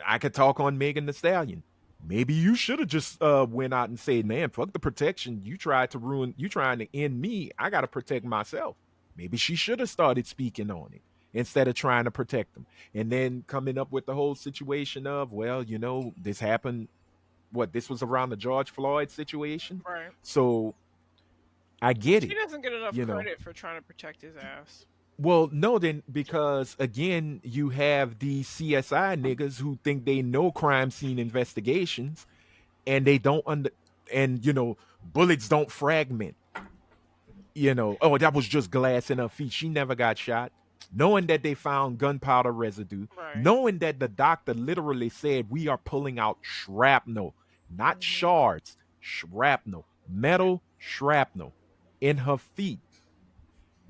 I could talk on Megan Thee Stallion. Maybe you should have just went out and said, man, fuck the protection. You trying to end me. I gotta protect myself. Maybe she should have started speaking on it instead of trying to protect them. And then coming up with the whole situation of, well, this happened. This was around the George Floyd situation. Right. So I get it. He doesn't get enough credit for trying to protect his ass. Well, no, then, because again, you have these CSI niggas who think they know crime scene investigations, and they don't bullets don't fragment. Oh, that was just glass in her feet. She never got shot. Knowing that they found gunpowder residue, knowing that the doctor literally said we are pulling out shrapnel, not shards, shrapnel, metal shrapnel in her feet.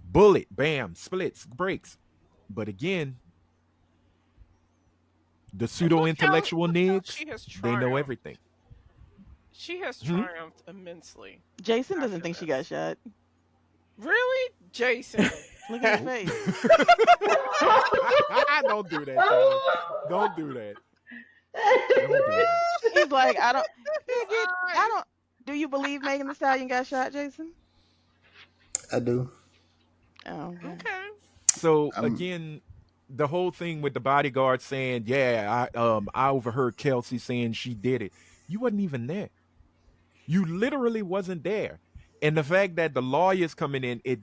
Bullet, bam, splits, breaks. But again, the pseudo-intellectual niggas, they know everything. She has triumphed immensely. Jason doesn't think she got shot. Really? Jason. Look at his face. Don't do that, Charlie. Don't do that. Don't do that. He's like, I don't. Do you believe Megan Thee Stallion got shot, Jason? I do. Oh, okay. So again, the whole thing with the bodyguard saying, "Yeah, I overheard Kelsey saying she did it." You wasn't even there. You literally wasn't there. And the fact that the lawyers coming in, it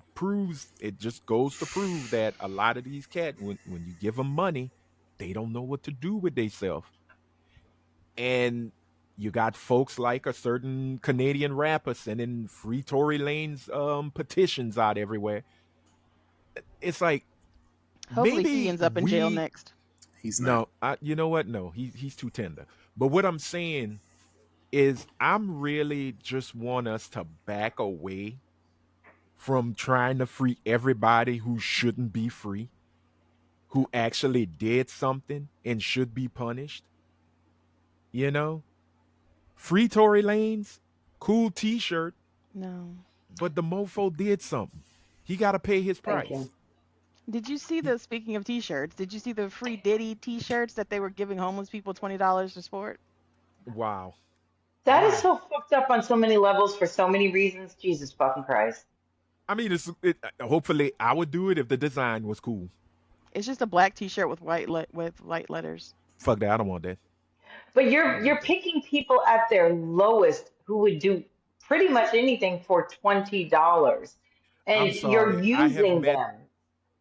just goes to prove that a lot of these cats, when you give them money, they don't know what to do with themselves. And you got folks like a certain Canadian rapper sending free Tory Lanez petitions out everywhere. It's like, hopefully maybe he ends up in jail next. He's not. No, you know what? No, he's too tender. But what I'm saying is, I'm really just want us to back away from trying to free everybody who shouldn't be free, who actually did something and should be punished. Free Tory Lanez, cool t-shirt. No. But the mofo did something. He got to pay his price. Did you see speaking of t-shirts, did you see the free Diddy t-shirts that they were giving homeless people $20 to sport? Wow. That is so fucked up on so many levels for so many reasons. Jesus fucking Christ. I mean, hopefully I would do it if the design was cool. It's just a black t-shirt with white letters. Fuck that. I don't want that. But you're picking people at their lowest who would do pretty much anything for $20. And you're using them.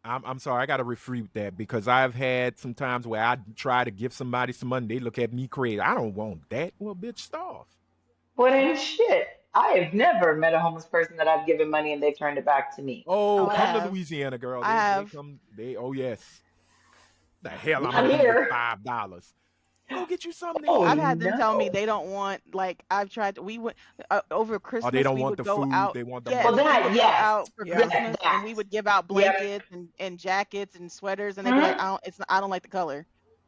I'm sorry, I got to refute that, because I've had some times where I try to give somebody some money, they look at me crazy. I don't want that. Well, bitch, starve. What ain't shit? I have never met a homeless person that I've given money and they've turned it back to me. Oh, come to Louisiana, girl. Oh, yes. The hell I'm here. $5. Go get you something. I've had them tell me they don't want, I've tried to, we went over Christmas. They don't we want would the go food. Out, they want the money. Well, that, yes. Out for Christmas, and we would give out blankets and jackets and sweaters, and they'd be like, I don't like the color.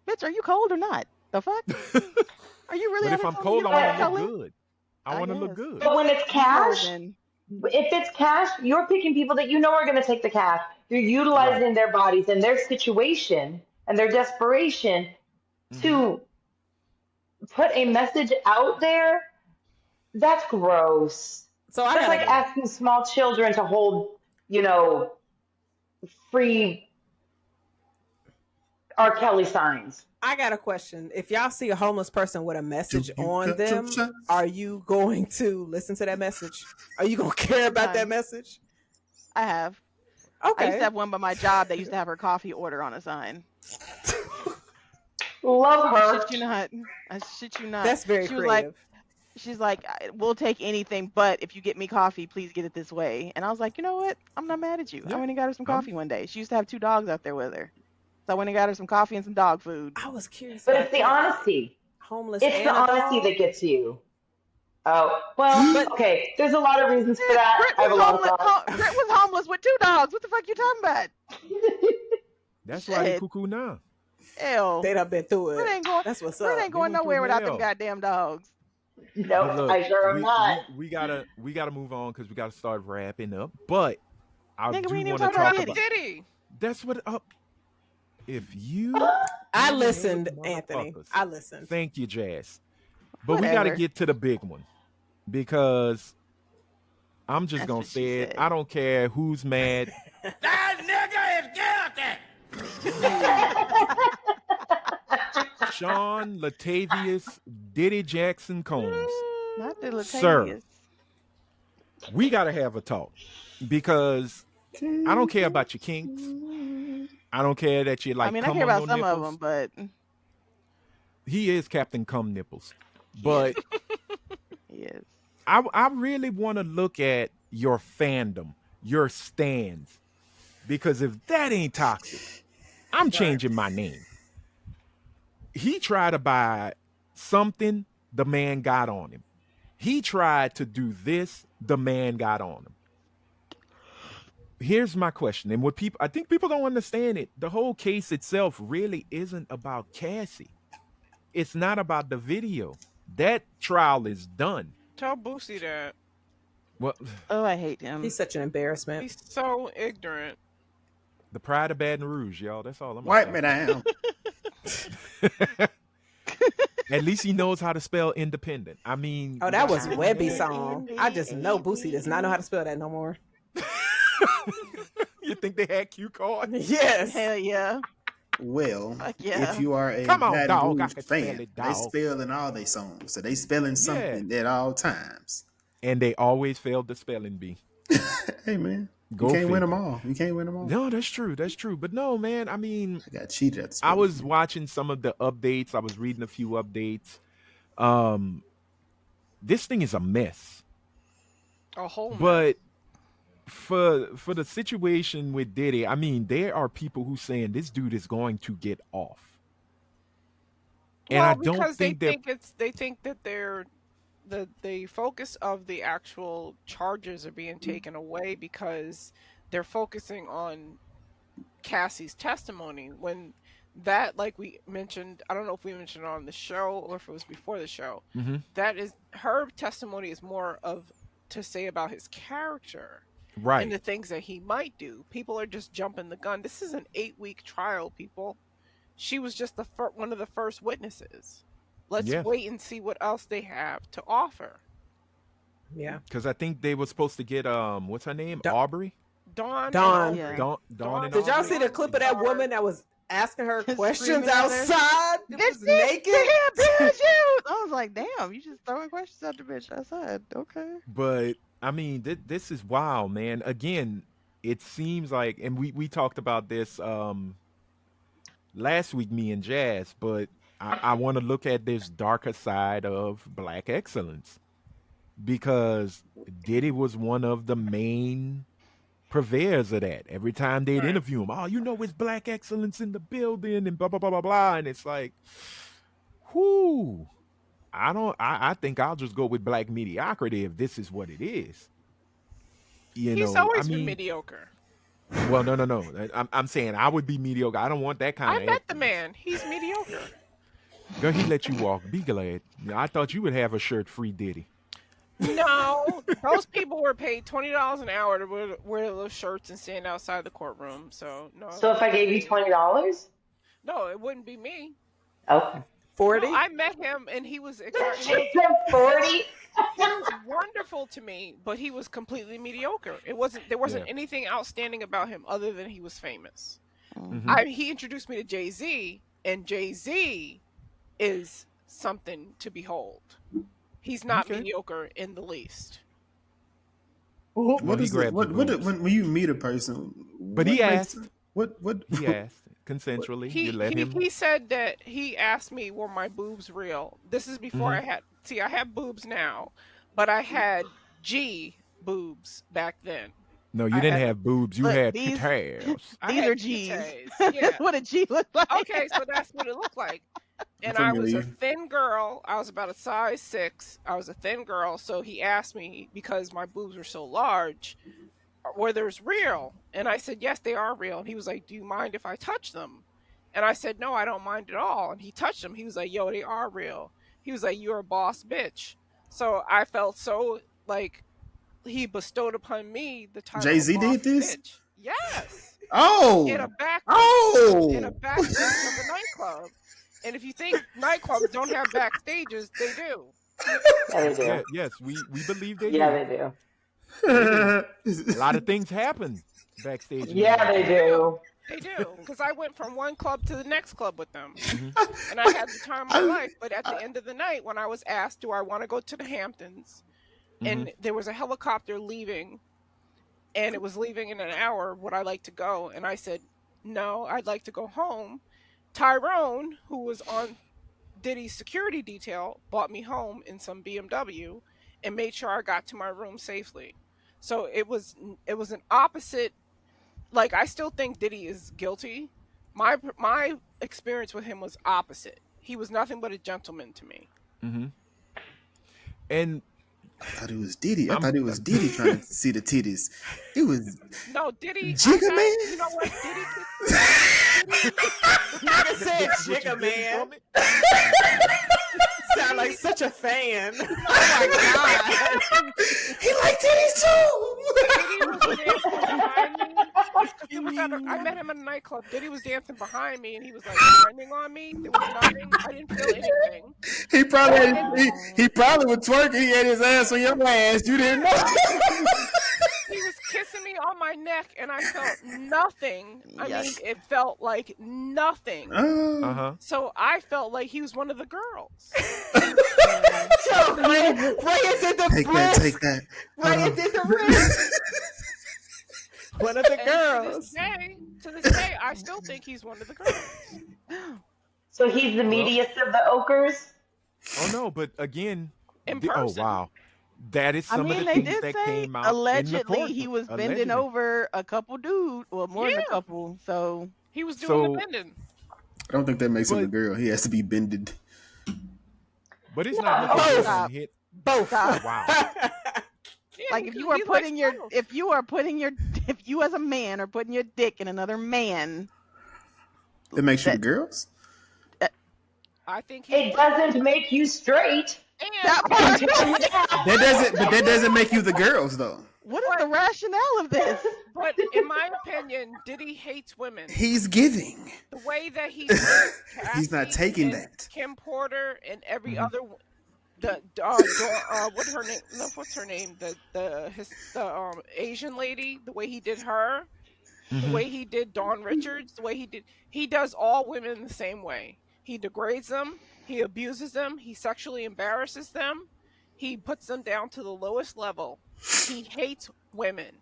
Bitch, are you cold or not? The fuck? Are you really? But if I'm cold, I want to look good. I want to look good. But when it's cash, if it's cash, you're picking people that you know are going to take the cash. You're utilizing their bodies and their situation and their desperation to put a message out there. That's gross. So that's like asking small children to hold, free R. Kelly signs. I got a question. If y'all see a homeless person with a message on them, are you going to listen to that message? Are you going to care about that message? I have. Okay. I used to have one by my job that used to have her coffee order on a sign. Love I her. shit you not. I shit you not. That's very She was like, creative. she's like, we'll take anything, but if you get me coffee, please get it this way. And I was like, you know what? I'm not mad at you. I Yeah. went and got her some I'm coffee one day. She used to have 2 dogs out there with her. So I went and got her some coffee and some dog food. I was curious But about it's the that. honesty. Homeless It's the and a honesty dog. that gets you. Oh, well, But okay. There's a lot of reasons for Shit, that. Britt I have was a lot of homeless. thoughts. Britt was homeless with 2 dogs. What the fuck you talking about? That's why they Shit. cuckoo now. Hell. they done been through Britt it. ain't going. That's what's Britt up. ain't going went through nowhere without them hell. goddamn dogs. But Nope, look, I sure am not. we gotta move on because we gotta start wrapping up. But I Nigga, do we ain't even want to talking talk about about. Diddy. That's what. If you I motherfuckers- listened, Anthony. I listened. Thank you, Jazz. But we got to Whatever. get to the big one because I'm just That's gonna what she say it. said. I don't care who's mad. Sean Latavius Diddy Jackson Combs, Not the Sir. Latavius. we got to have a talk because I don't care about your kinks. I don't care that you like. I mean, I cum care on about your some of nipples. them, but He is Captain Cum Nipples, but yes. I really want to look at your fandom, your stands, because if that ain't toxic, I'm changing my name. He tried to buy something, the man got on him. He tried to do this, the man got on him. Here's my question, and what people I think people don't understand it. The whole case itself really isn't about Cassie. It's not about the video. That trial is done. Tell Boosie that. Well, Oh, I hate him. He's such an embarrassment. He's so ignorant. the pride of Baton Rouge, y'all. That's all I'm Wipe me down. At least he knows how to spell independent. I mean, Oh, that was Yeah. Webby song. I just know Boosie does not know how to spell that no more. You think they had cue cards? Yes. Hell yeah. Well, Fuck yeah. if you are a Come on, Baton dog, I Rouge can spell fan, it, they dog. spell in all their songs, so they spelling something at all times. And they always failed the spelling bee. Hey man, Go you can't win figure. them all. You can't win them all. No, that's true. That's true. But no, man, I mean, I got cheated at the I spelling was bee. watching some of the updates. I was reading a few updates. This thing is a mess. A whole But for the situation with Diddy, I mean, there are people who saying this dude is going to get off. And well, I don't because think they that think that they're the focus of the actual charges are being taken away because they're focusing on Cassie's testimony when that, like we mentioned, I don't know if we mentioned it on the show or if it was before the show, Mhm. that is her testimony is more of to say about his character and right. the things that he might do. People are just jumping the gun. This is an 8-week trial, people. She was just one of the first witnesses. Let's Yeah. wait and see what else they have to offer. Yeah. Because I think they were supposed to get what's her name? Dawn. Aubrey? Dawn. Dawn. Yeah. Dawn and Did y'all Aubrey? see the clip of that woman that was asking her questions Screaming at her. outside? It This was bitch, naked. damn, bitch, you. I was like, damn, you just throwing questions at the bitch outside. Okay. But I mean, this is wild, man. Again, it seems like, and we talked about this last week, me and Jazz, but I want to look at this darker side of black excellence because Diddy was one of the main purveyors of that. Every time they'd interview him, oh, you know, it's black excellence in the building and blah blah blah blah blah, and it's like, whoo. I think I'll just go with black mediocrity if this is what it is. You He's know, always I been mean, mediocre. well, no. I'm saying I would be mediocre. I don't want that kind I of. met the man. He's mediocre. Girl, he let you walk. Be glad. I thought you would have a shirt free Diddy. No, those people were paid $20 an hour to wear those shirts and stand outside the courtroom. So no. So if I gave you $20, No, it wouldn't be me. okay. 40? No, I met him and he was She said 40. he was wonderful to me, but he was completely mediocre. There wasn't Yeah. anything outstanding about him other than he was famous. Mhm. He introduced me to Jay-Z, and Jay-Z is something to behold. He's not Okay. mediocre in the least. Well, What he is it? grabbed What the boobs. when you meet a person? But what he makes- asked. What He asked. consensually. You let him. He said that he asked me, were my boobs real? This is before Mm-hmm. I have boobs now, but I had G boobs back then. No, you I didn't had have boobs. You Look, had these pitails. I these had are G's. titties. That's Yeah. what a G looks like. Okay, so that's what it looked like. I'm And I was a familiar. thin girl. I was about a size 6. I was a thin girl. So he asked me, because my boobs were so large, were those real? And I said, yes, they are real. And he was like, do you mind if I touch them? And I said, no, I don't mind at all. And he touched them. He was like, yo, they are real. He was like, you're a boss bitch. So I felt so like he bestowed upon me the title of Jay-Z boss did this? bitch. Yes. In Oh. a Oh. backstage of a nightclub. And if you think nightclubs don't have backstages, they do. Yeah, they do. Yeah, yes, we believe they Yeah, do. they do. A lot of things happen backstage. in the Yeah, they nightclub. do. They do. Because I went from one club to the next club with them. Mhm. And I had the time of my I- life. But at the end of the night, when I was asked, do I want to go to the Hamptons? And there was a helicopter leaving, and it was leaving in an hour. Would I like to go? And I said, no, I'd like to go home. Tyrone, who was on Diddy's security detail, brought me home in some BMW and made sure I got to my room safely. So it was an opposite. Like, I still think Diddy is guilty. My experience with him was opposite. He was nothing but a gentleman to me. Mm-hmm. And I thought it was Diddy. I I'm thought it was Diddy trying to see the titties. It was No, Diddy. Jigga Man. You know what? Diddy. Nigga said what you Jigga getting Man. from it? Sound like such a fan. Oh my god. he liked titties too. Diddy was dancing behind me. 'Cause it was I met him at a nightclub. Diddy was dancing behind me, and he was like grinding on me. There was nothing. I didn't feel anything. He probably was twerking. He had his ass on your ass. You didn't know. He was kissing me on my neck, and I felt nothing. I mean, it felt like nothing. Uh-huh. So I felt like he was one of the girls. So Raya did the Take that. wrist. Take that. Raya did the wrist. One of the And girls. to this day, I still think he's one of the girls. So he's the meatiest of the okers? Oh no, but again, In oh person. wow, that is I some mean, of the they things did that say came out. in the allegedly court. he was bending Allegedly. over a couple dudes, well, more than a Yeah. couple. So He was doing the So- bending. I don't think that makes him a But- girl. He has to be bended. But it's No, not looking both. good on hit. Both. Stop. Wow. Yeah, like if you are putting your if you as a man are putting your dick in another man, That makes you the That- girls. I think he's It doesn't make you straight. that and part, That doesn't make you the girls though. what is the rationale of this? but in my opinion, Diddy hates women. He's giving. The way that he treats He's not Cassie taking and that. Kim Porter and every Mhm. other what's her name? No, what's her name? The Asian lady. The way he did her, the Mhm. way he did Dawn Richards, the way he does all women the same way. He degrades them, he abuses them, he sexually embarrasses them, he puts them down to the lowest level. He hates women.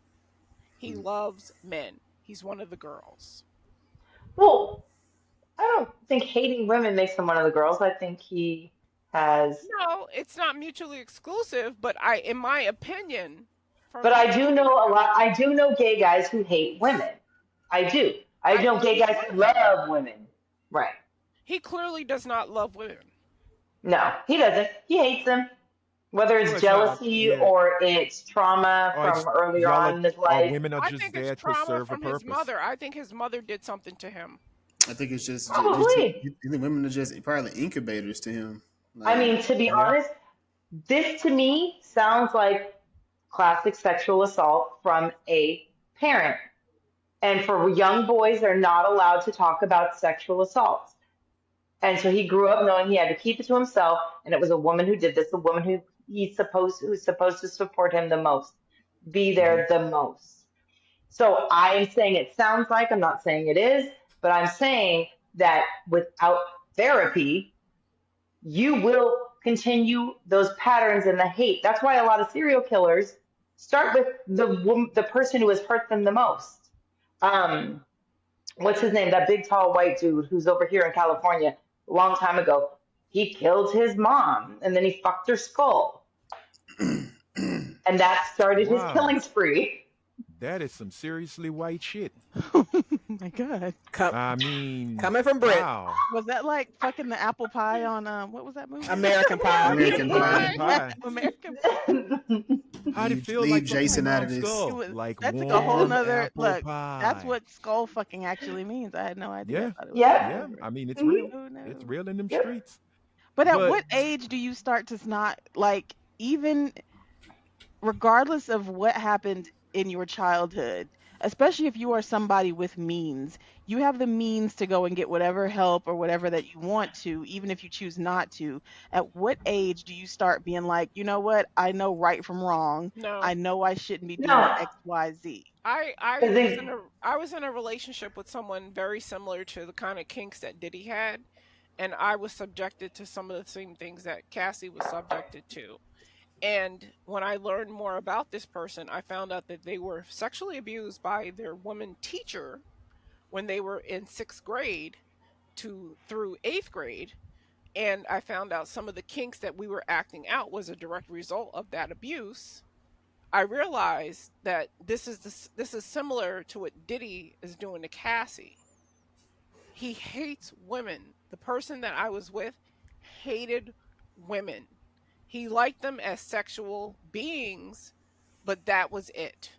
He loves men. He's one of the girls. Well, I don't think hating women makes him one of the girls. I think he has. No, it's not mutually exclusive, but in my opinion, But I do know a lot. I do know gay guys who hate women. I do. I know gay guys who love women. Right. he clearly does not love women. No, he doesn't. He hates them. Whether Well, it's it's not- jealousy yeah. or it's trauma Or it's- from earlier y'all on in his or life. women are I just think there it's to trauma serve a from his purpose. mother. I think his mother did something to him. I think it's just. Probably. You think women are just probably incubators to him. I mean, to be Yeah. honest, this to me sounds like classic sexual assault from a parent. And for young boys, they're not allowed to talk about sexual assaults. And so he grew up knowing he had to keep it to himself, and it was a woman who did this, the woman who's supposed to support him the most, be there the most. So I'm saying it sounds like, I'm not saying it is, but I'm saying that without therapy, you will continue those patterns and the hate. That's why a lot of serial killers start with the person who has hurt them the most. what's his name? That big tall white dude who's over here in California a long time ago. He killed his mom and then he fucked her skull. And that started his Wow. killing spree. That is some seriously white shit. Oh my god. I mean, Coming from Brit. wow. Was that like fucking the apple pie on what was that movie? American Pie. American Pie. Pie. American Pie. How'd it Leave- feel leave like Jason fucking out of mom's this. skull? It was- Like that took a whole warm nother apple look. pie. That's what skull fucking actually means. I had no idea. Yeah. I thought it was Yeah. Yeah, I mean it's Mhm. real. Oh, no. It's real in them Yep. streets. But at But- what age do you start to not like, even regardless of what happened in your childhood, especially if you are somebody with means, you have the means to go and get whatever help or whatever that you want to, even if you choose not to. At what age do you start being like, you know what, I know right from wrong. No. I know I shouldn't be doing No. X, Y, Z. I was in a relationship with someone very similar to the kind of kinks that Diddy had, and I was subjected to some of the same things that Cassie was subjected to. And when I learned more about this person, I found out that they were sexually abused by their woman teacher when they were in 6th grade through 8th grade. And I found out some of the kinks that we were acting out was a direct result of that abuse. I realized that this is similar to what Diddy is doing to Cassie. He hates women. The person that I was with hated women. He liked them as sexual beings, but that was it.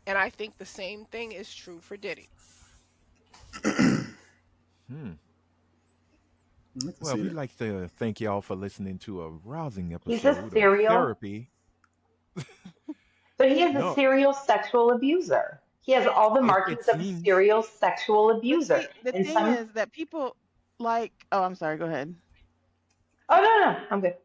And I think the same thing is true for Diddy. Well, we'd like to thank y'all for listening to a rousing He's a episode of serial- therapy. But he is No. a serial sexual abuser. He has all the markings of a seems- serial sexual But abuser. see, the And thing some- is that people like, oh, I'm sorry, go ahead. Oh, no, I'm good.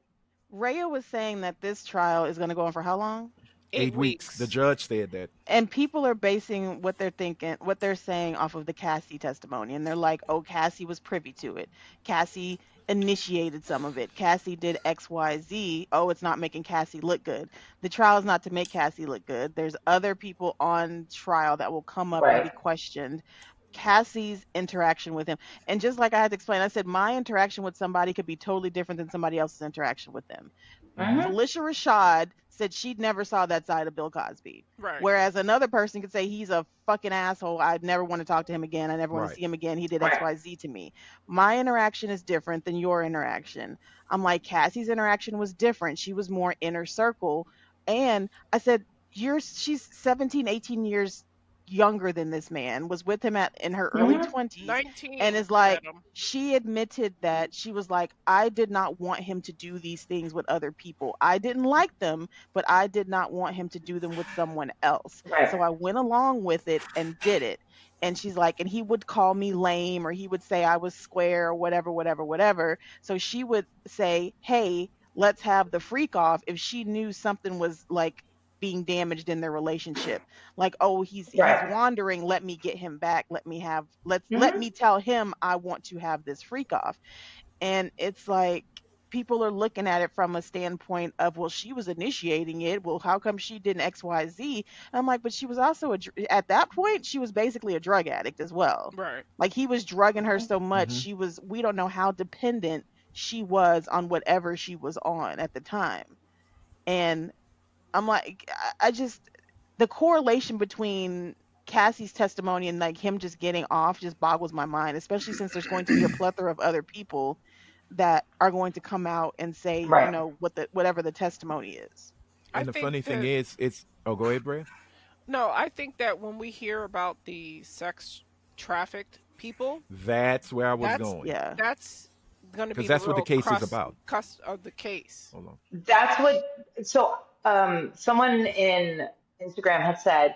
Rhea was saying that this trial is going to go on for how long? 8 weeks. The judge said that. And people are basing what they're saying off of the Cassie testimony. And they're like, oh, Cassie was privy to it. Cassie initiated some of it. Cassie did X, Y, Z. Oh, it's not making Cassie look good. The trial is not to make Cassie look good. There's other people on trial that will come up and be Right. questioned. Cassie's interaction with him. And just like I had to explain, I said my interaction with somebody could be totally different than somebody else's interaction with them. Mhm. Felicia Rashad said she never saw that side of Bill Cosby. Right. Whereas another person could say he's a fucking asshole. I'd never want to talk to him again. I never want Right. to see him again. He did Right. XYZ to me. My interaction is different than your interaction. I'm like, Cassie's interaction was different. She was more inner circle. And I said, she's 17, 18 years younger than this man, was with him in her early Mhm. 20s. 19. And is like, Adam. she admitted that she was like, I did not want him to do these things with other people. I didn't like them, but I did not want him to do them with someone else. Right. So I went along with it and did it. And she's like, and he would call me lame, or he would say I was square, or whatever, whatever, whatever. So she would say, hey, let's have the freak off if she knew something was like being damaged in their relationship. Like, oh, he's Right. wandering, let me get him back. Let me Mhm. me tell him I want to have this freak off. And it's like people are looking at it from a standpoint of, well, she was initiating it. Well, how come she didn't XYZ? And I'm like, but she was also at that point, she was basically a drug addict as well. Right. Like he was drugging her so much, Mhm. we don't know how dependent she was on whatever she was on at the time. And I'm like, I just, the correlation between Cassie's testimony and like him just getting off just boggles my mind, especially since there's going to be a plethora of other people that are going to come out and say, Right. you know, whatever the testimony is. And I the think funny thing that- is, it's go ahead, Brad. No, I think that when we hear about the sex trafficked people, That's where I was That's- going. Yeah. that's going to be 'Cause that's what the real case is about. Crust of the case. Hold on. That's what. So, someone in Instagram had said,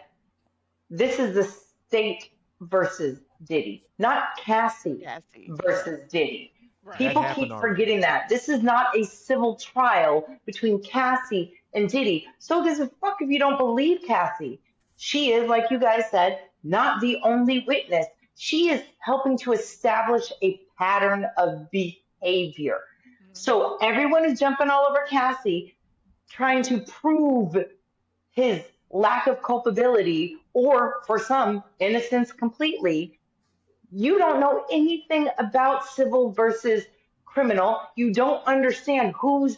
"This is the state versus Diddy, not Cassie Cassie. versus Diddy." Right. People That happened keep already. forgetting that this is not a civil trial between Cassie and Diddy. So gives a fuck if you don't believe Cassie. She is, like you guys said, not the only witness. She is helping to establish a pattern of behavior. So everyone is jumping all over Cassie, trying to prove his lack of culpability, or for some, innocence completely. You don't know anything about civil versus criminal. You don't understand who's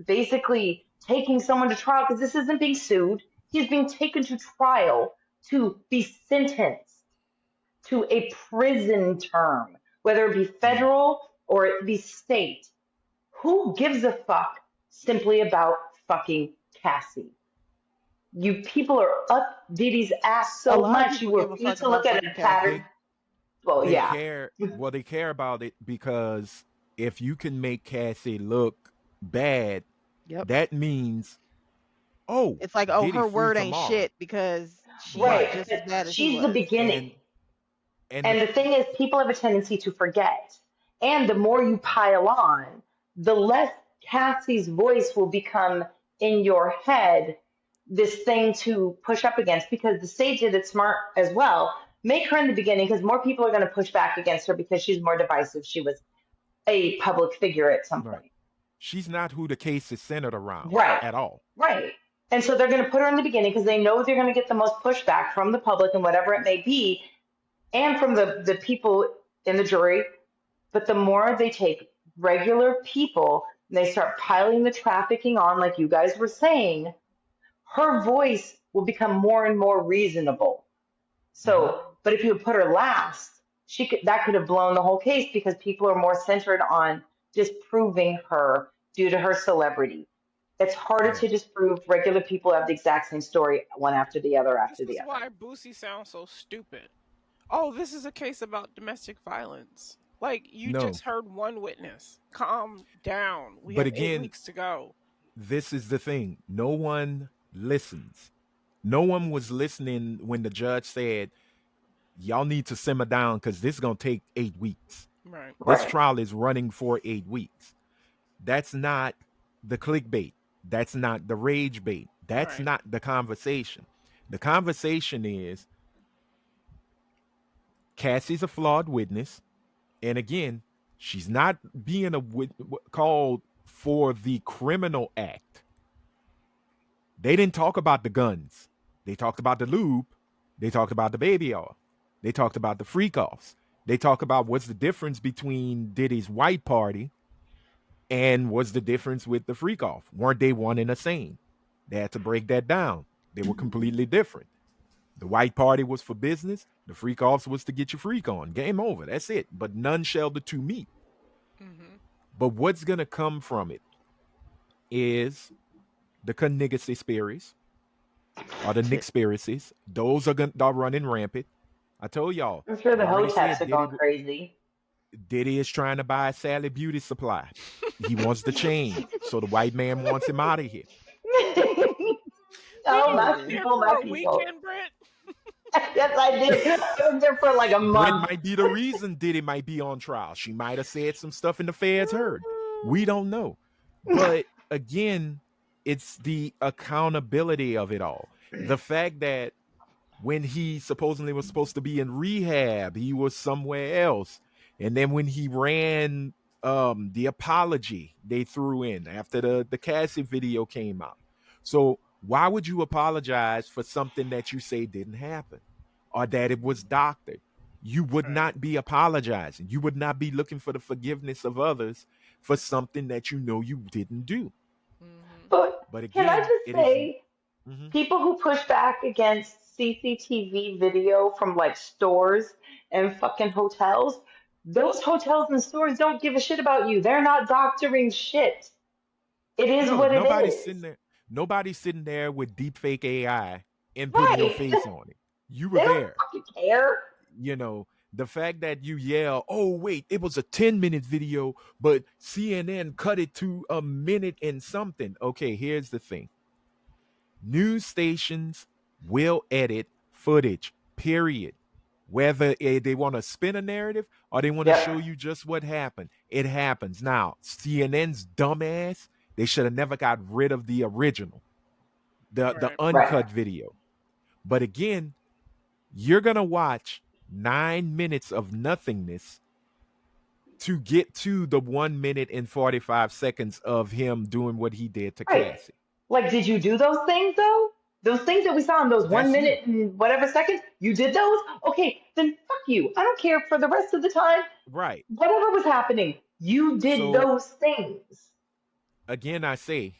basically taking someone to trial because this isn't being sued. He's being taken to trial to be sentenced to a prison term, whether it be federal or it be state. Who gives a fuck simply about fucking Cassie? You people are up Diddy's ass A so lot of much you people give a refuse fuck to look about at fucking a pattern. Cassie. Well, They yeah. care. Well, they care about it because if you can make Cassie look bad, Yep. that means, oh, It's like, oh, Diddy her free word ain't tomorrow. shit because she's Right. just as But bad as he she's the was. beginning. And And the thing is, people have a tendency to forget. And the more you pile on, the less Cassie's voice will become in your head this thing to push up against because the state did it smart as well. Make her in the beginning because more people are going to push back against her because she's more divisive. She was a public figure at some right, point. she's not who the case is centered around Right. at all. Right. And so they're going to put her in the beginning because they know they're going to get the most pushback from the public and whatever it may be, and from the people in the jury. But the more they take regular people and they start piling the trafficking on, like you guys were saying, her voice will become more and more reasonable. So, but if you had put her last, that could have blown the whole case because people are more centered on disproving her due to her celebrity. It's harder Yeah. to disprove regular people have the exact same story one after the other This after is the other. why Boosie sounds so stupid. Oh, this is a case about domestic violence. Like, you No, just heard one witness. Calm down. We but have 8 again, weeks to go. this is the thing. No one listens. No one was listening when the judge said, y'all need to simmer down because this is going to take 8 weeks. Right. This Right. trial is running for 8 weeks. That's not the clickbait. That's not the rage bait. That's Right. not the conversation. The conversation is Cassie's a flawed witness. And again, she's not being called for the criminal act. They didn't talk about the guns. They talked about the lube. They talked about the baby oil. They talked about the freak offs. They talk about what's the difference between Diddy's white party and what's the difference with the freak off. Weren't they one and the same? They had to break that down. They were completely different. The white party was for business. The freak offs was to get your freak on. Game over. That's it. But none shall the two meet. Mm-hmm. But what's going to come from it is the conspiracies or the conspiracies. Those are running rampant. I told y'all. I'm sure I the already hoteps said are going crazy. Diddy is trying to buy Sally Beauty supply. He wants the chain. So the white man wants him out of here. Oh, Didn't my you there people, for my a people. weekend, Brent? Yes, I did. I was there for like a Brent month. might be the reason Diddy might be on trial. She might have said some stuff in the feds heard. We don't know. But again, it's the accountability of it all. The fact that when he supposedly was supposed to be in rehab, he was somewhere else. And then when he ran the apology they threw in after the Cassie video came out. So why would you apologize for something that you say didn't happen or that it was doctored? You would not be apologizing. You would not be looking for the forgiveness of others for something that you know you didn't do. Mm-hmm. But Can I again, just it is. say, people who push back against CCTV video from like stores and fucking hotels, those hotels and stores don't give a shit about you. They're not doctoring shit. It is No, what it nobody's is. sitting there. Nobody's sitting there with deep fake AI and putting your Right. face on it. You were They don't there. fucking care. You know, the fact that you yell, oh, wait, it was a 10-minute video, but CNN cut it to a minute and something. Okay, here's the thing. News stations will edit footage, period. Whether they want to spin a narrative or they want to show Yep. you just what happened, it happens. Now, CNN's dumbass, they should have never got rid of the original, the Right. uncut Right. video. But again, you're going to watch 9 minutes of nothingness to get to the 1 minute and 45 seconds of him doing what he did to Right. Cassie. Like, did you do those things though? Those things that we saw in those 1 That's you. minute and whatever seconds, you did those? Okay, then fuck you. I don't care for the rest of the time. Right. Whatever was happening, you did So those things. again, I say,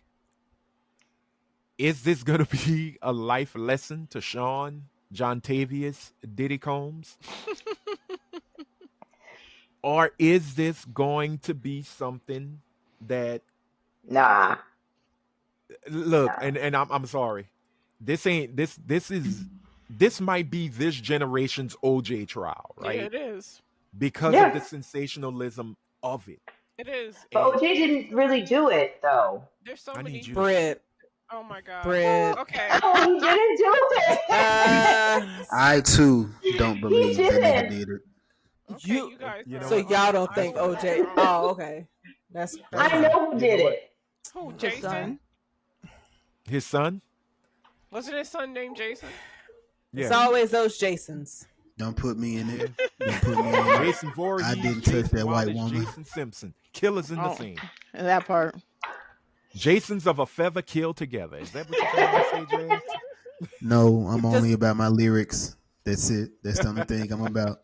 is this going to be a life lesson to Sean, John Tavius, Diddy Combs? Or is this going to be something that Nah. look, Nah. and I'm sorry. This might be this generation's OJ trial, Yeah, right? it is. Because of the Yeah. sensationalism of it. It is. But And OJ didn't really do it, though. There's so I many. need you to Bread. Oh my god. Bread. Okay. No, he didn't do it. I too don't He believe that nigga didn't. did it. Okay, You you guys. you know so what? y'all don't I think swear OJ? you're wrong. Oh, okay. That's I fine. know who You know did what? it. Who? His Jason? son. His son? Wasn't his son named Jason? It's Yeah. always those Jasons. Don't put me in it. Yeah. Don't put me in it. Jason Voorhees, I didn't touch Jason that white Wallace, woman. Jason Simpson. Killers in the Oh, scene. that part. Jasons of a feather kill together. Is that what you're trying to say, Jazz? No, I'm only about my lyrics. That's it. That's the only thing I'm about.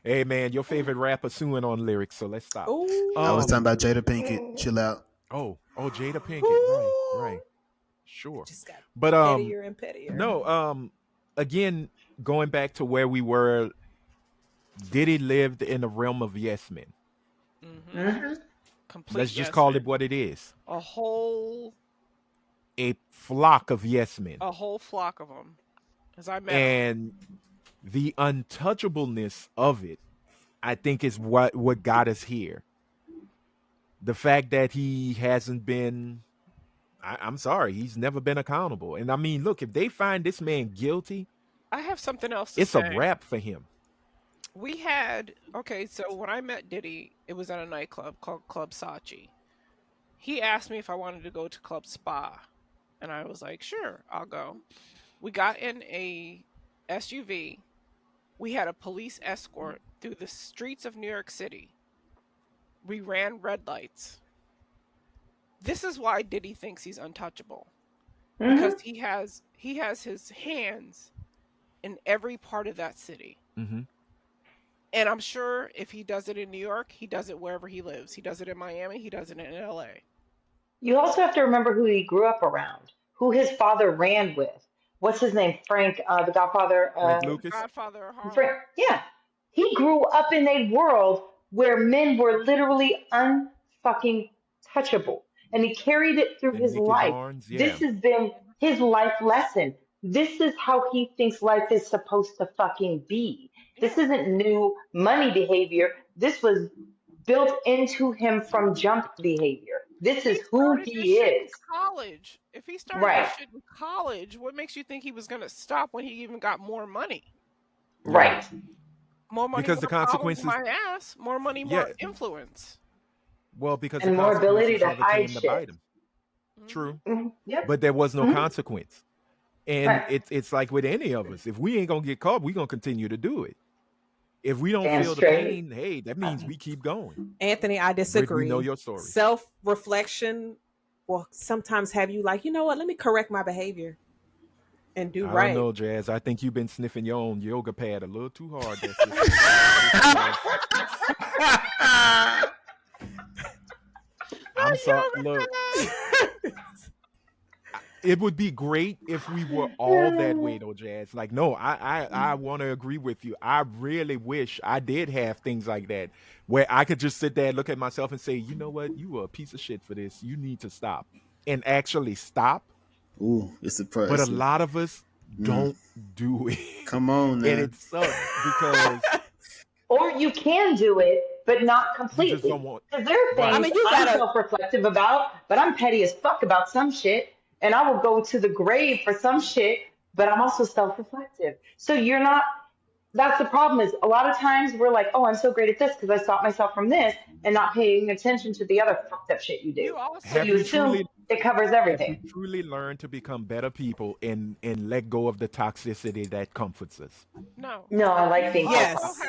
Hey man, your favorite rapper suing on lyrics, so let's stop. Ooh. I was talking Um about Jada Pinkett. Chill out. oh Jada Pinkett, right. Sure. Just got But pettier and pettier. no, again, going back to where we were, Diddy lived in the realm of yes men. Mm-hmm. Mm-hmm. Complete. Let's just yes call man. it what it is. A whole Flock of yes men. flock of them. As I met. 'em. And the untouchableness of it, I think, is what got us here. The fact that he hasn't been, I'm sorry, he's never been accountable. And I mean, look, if they find this man guilty, I have something else to it's say. a wrap for him. We had so when I met Diddy, it was at a nightclub called Club Saatchi. He asked me if I wanted to go to Club Spa, and I was like, sure, I'll go. We got in a SUV. We had a police escort through the streets of New York City. We ran red lights. This is why Diddy thinks he's untouchable, because he has his hands in every part of that city. Mm-hmm. And I'm sure if he does it in New York, he does it wherever he lives. He does it in Miami. He does it in LA. You also have to remember who he grew up around, who his father ran with. What's his name? Frank, the Godfather. Frank Lucas. Godfather of Harlem. Frank. Yeah, he grew up in a world where men were literally unfucking touchable, and he carried it through And his Nicky life. Barnes, yeah. This has been his life lesson. This is how he thinks life is supposed to fucking be. This isn't new money behavior. This was built into him from jump behavior. This is who started this he shit in is. college. If he started Right. this shit in college, what makes you think he was gonna stop when he even got more money? Right. More money, Because the more problems, consequences- my ass. More money, more Yeah. influence. Well, because And the more ability consequences to never hide came to shit. bite him. True. Yep. But there was no Mhm. consequence. And Right. it's like with any of us. If we ain't gonna get caught, we're gonna continue to do it. If we don't Damn feel the straight. pain, hey, that means we keep going. Anthony, I disagree. We know your story. Self-reflection will sometimes have you like, you know what? Let me correct my behavior and do I right. don't know, Jazz. I think you've been sniffing your own yoga pad a little too hard. I'm sorry. Look, it would be great if we were all that way, though, Jazz. Like, no, I want to agree with you. I really wish I did have things like that where I could just sit there, look at myself, and say, you know what, you were a piece of shit for this. You need to stop, and actually stop. Ooh, it's a price. But a lot of us don't do it. Come on, now. And it sucks because Or you can do it, but not you just completely. don't want. Because there are Right. things I mean, you I'm gotta- self-reflective about, but I'm petty as fuck about some shit, and I will go to the grave for some shit, but I'm also self-reflective. So you're not. That's the problem. Is a lot of times we're like, oh, I'm so great at this because I stopped myself from this, and not paying attention to the other fucked up shit you do. You also So Have you you assume truly? It covers If we everything. truly learn to become better people and let go of the toxicity that comforts us, No. No, I like You being also Yes. toxic.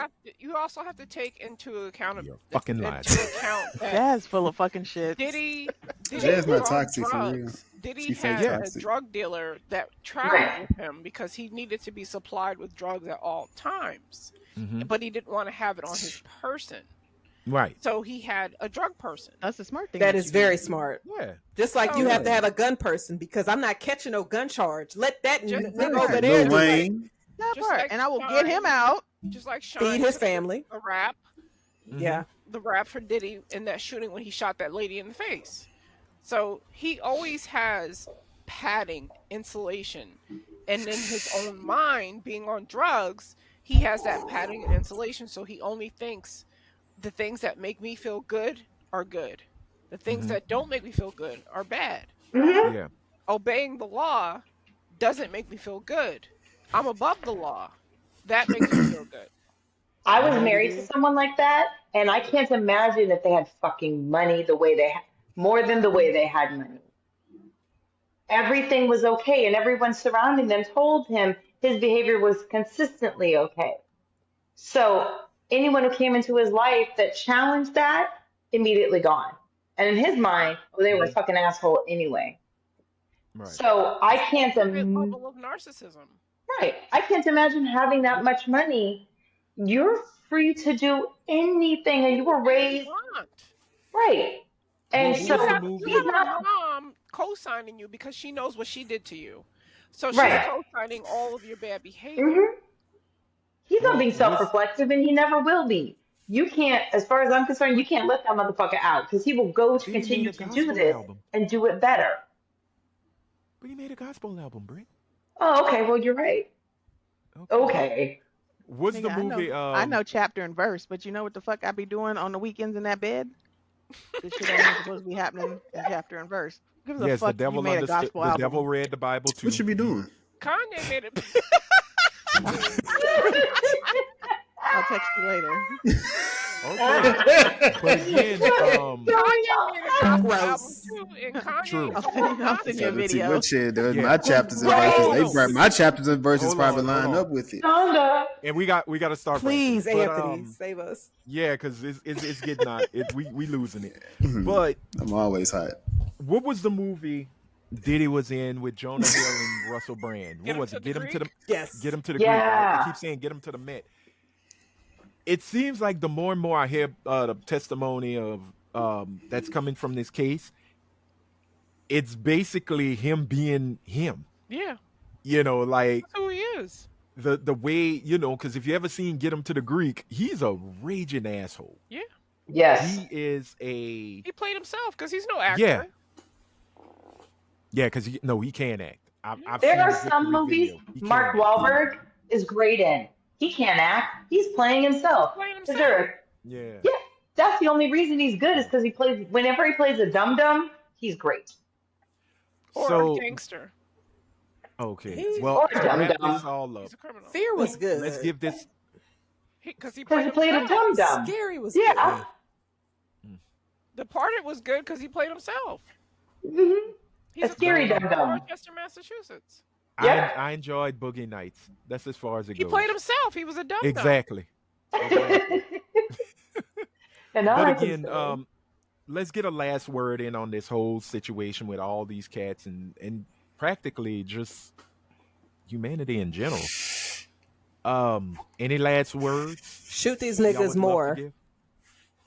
have to take you're fucking lying. that Jazz full of fucking shit. Diddy Jazz was not on toxic for real. drugs. Diddy She fake had Yeah. a toxic. drug dealer that traveled Right. with him because he needed to be supplied with drugs at all times, Hmm. but he didn't want to have it on his person. Right. So he had a drug person. That's a smart thing. That that is you very do. smart. Yeah. Just like So- you have to have a gun person because I'm not catching no gun charge. Let that Just- nigga over there Lil do it. Wayne. That Just part. like And I will get him Shine. out. Just like Shine Feed his took the- family. the rap, Yeah. the rap for Diddy in that shooting when he shot that lady in the face. So he always has padding, insulation, and in his own mind, being on drugs, he has that padding and insulation. So he only thinks the things that make me feel good are good. The things Mhm. that don't make me feel good are bad. Hmm. Yeah. Obeying the law doesn't make me feel good. I'm above the law. That makes me feel good. I You was know what it married to is? someone like that, and I can't imagine if they had fucking money the way they had, more than the way they had money. Everything was okay, and everyone surrounding them told him his behavior was consistently okay. So anyone who came into his life that challenged that, immediately gone. And in his mind, well, they were a fucking asshole anyway. Right. So I can't Ultimate level of narcissism. right. I can't imagine having that much money. You're free to do anything, and you were raised Want. right. And Well, You what was so the have movie? he's a not mom co-signing you because she knows what she did to you. So she's right. co-signing all of your bad behavior. Hmm. He's not Well, being was self-reflective, and he never will be. You can't, as far as I'm concerned, you can't let that motherfucker out because he will go to Diddy made continue a to do gospel this album, and do it better. but he made a gospel album, Brie. Oh, okay. Well, you're right. Okay. Okay. What's the Nigga, movie? I know chapter and verse, but you know what the fuck I be doing on the weekends in that bed? This shit ain't supposed to be happening in chapter and verse. Give a Yes, the fuck you devil made a understood. gospel The album. devil read the Bible too. What you be doing? Kanye made it. I'll text you later. Okay, but again, Kanye made a gospel album Gross. too, and Kanye. True. I'll send you a Let's see video. what shit, dude. Yeah. My chapters and Right. verses. My chapters and verses Hold probably on, hold line on. up with it. Donda. and we got to start. Please, wrapping. But, Anthony, save us. yeah, because it's getting out. We losing it. Mhm. But I'm always hot. what was the movie Diddy was in with Jonah Hill and Russell Brand? Get What him was to it? the Get him to the Greek? Yes. Get him to the Greek. Right? Yeah. I keep saying get him to the Met. It seems like the more and more I hear the testimony of that's coming from this case, it's basically him being him. Yeah, You know, like that's who he is. the way, you know, because if you ever seen Get Him to the Greek, he's a raging asshole. Yes. He is a He played himself because he's no actor. yeah, because he can't act. I've There seen are the some victory movies video. He Mark can't act. Wahlberg is great in. He can't act. He's playing himself. Playing Is himself. there- Yeah. Yeah, that's the only reason he's good is because he plays. Whenever he plays a dum dum, he's great. Or So a gangster. okay, He- well, Or to Dum wrap Dum. this all up, He's a criminal. Fear was good. let's give this. Because he Because he played a himself. dum dum. Scary was Yeah. Departed was good because he played himself. Hmm. He's A scary criminal dum-dum. from Rochester, Massachusetts. Yeah. I enjoyed Boogie Nights. That's as far as it He goes. played himself. He was a dum dum. Exactly. Exactly. And I But can again, say, let's get a last word in on this whole situation with all these cats and practically just humanity in general. Any last words? Shoot these y'all niggas would love to more. give?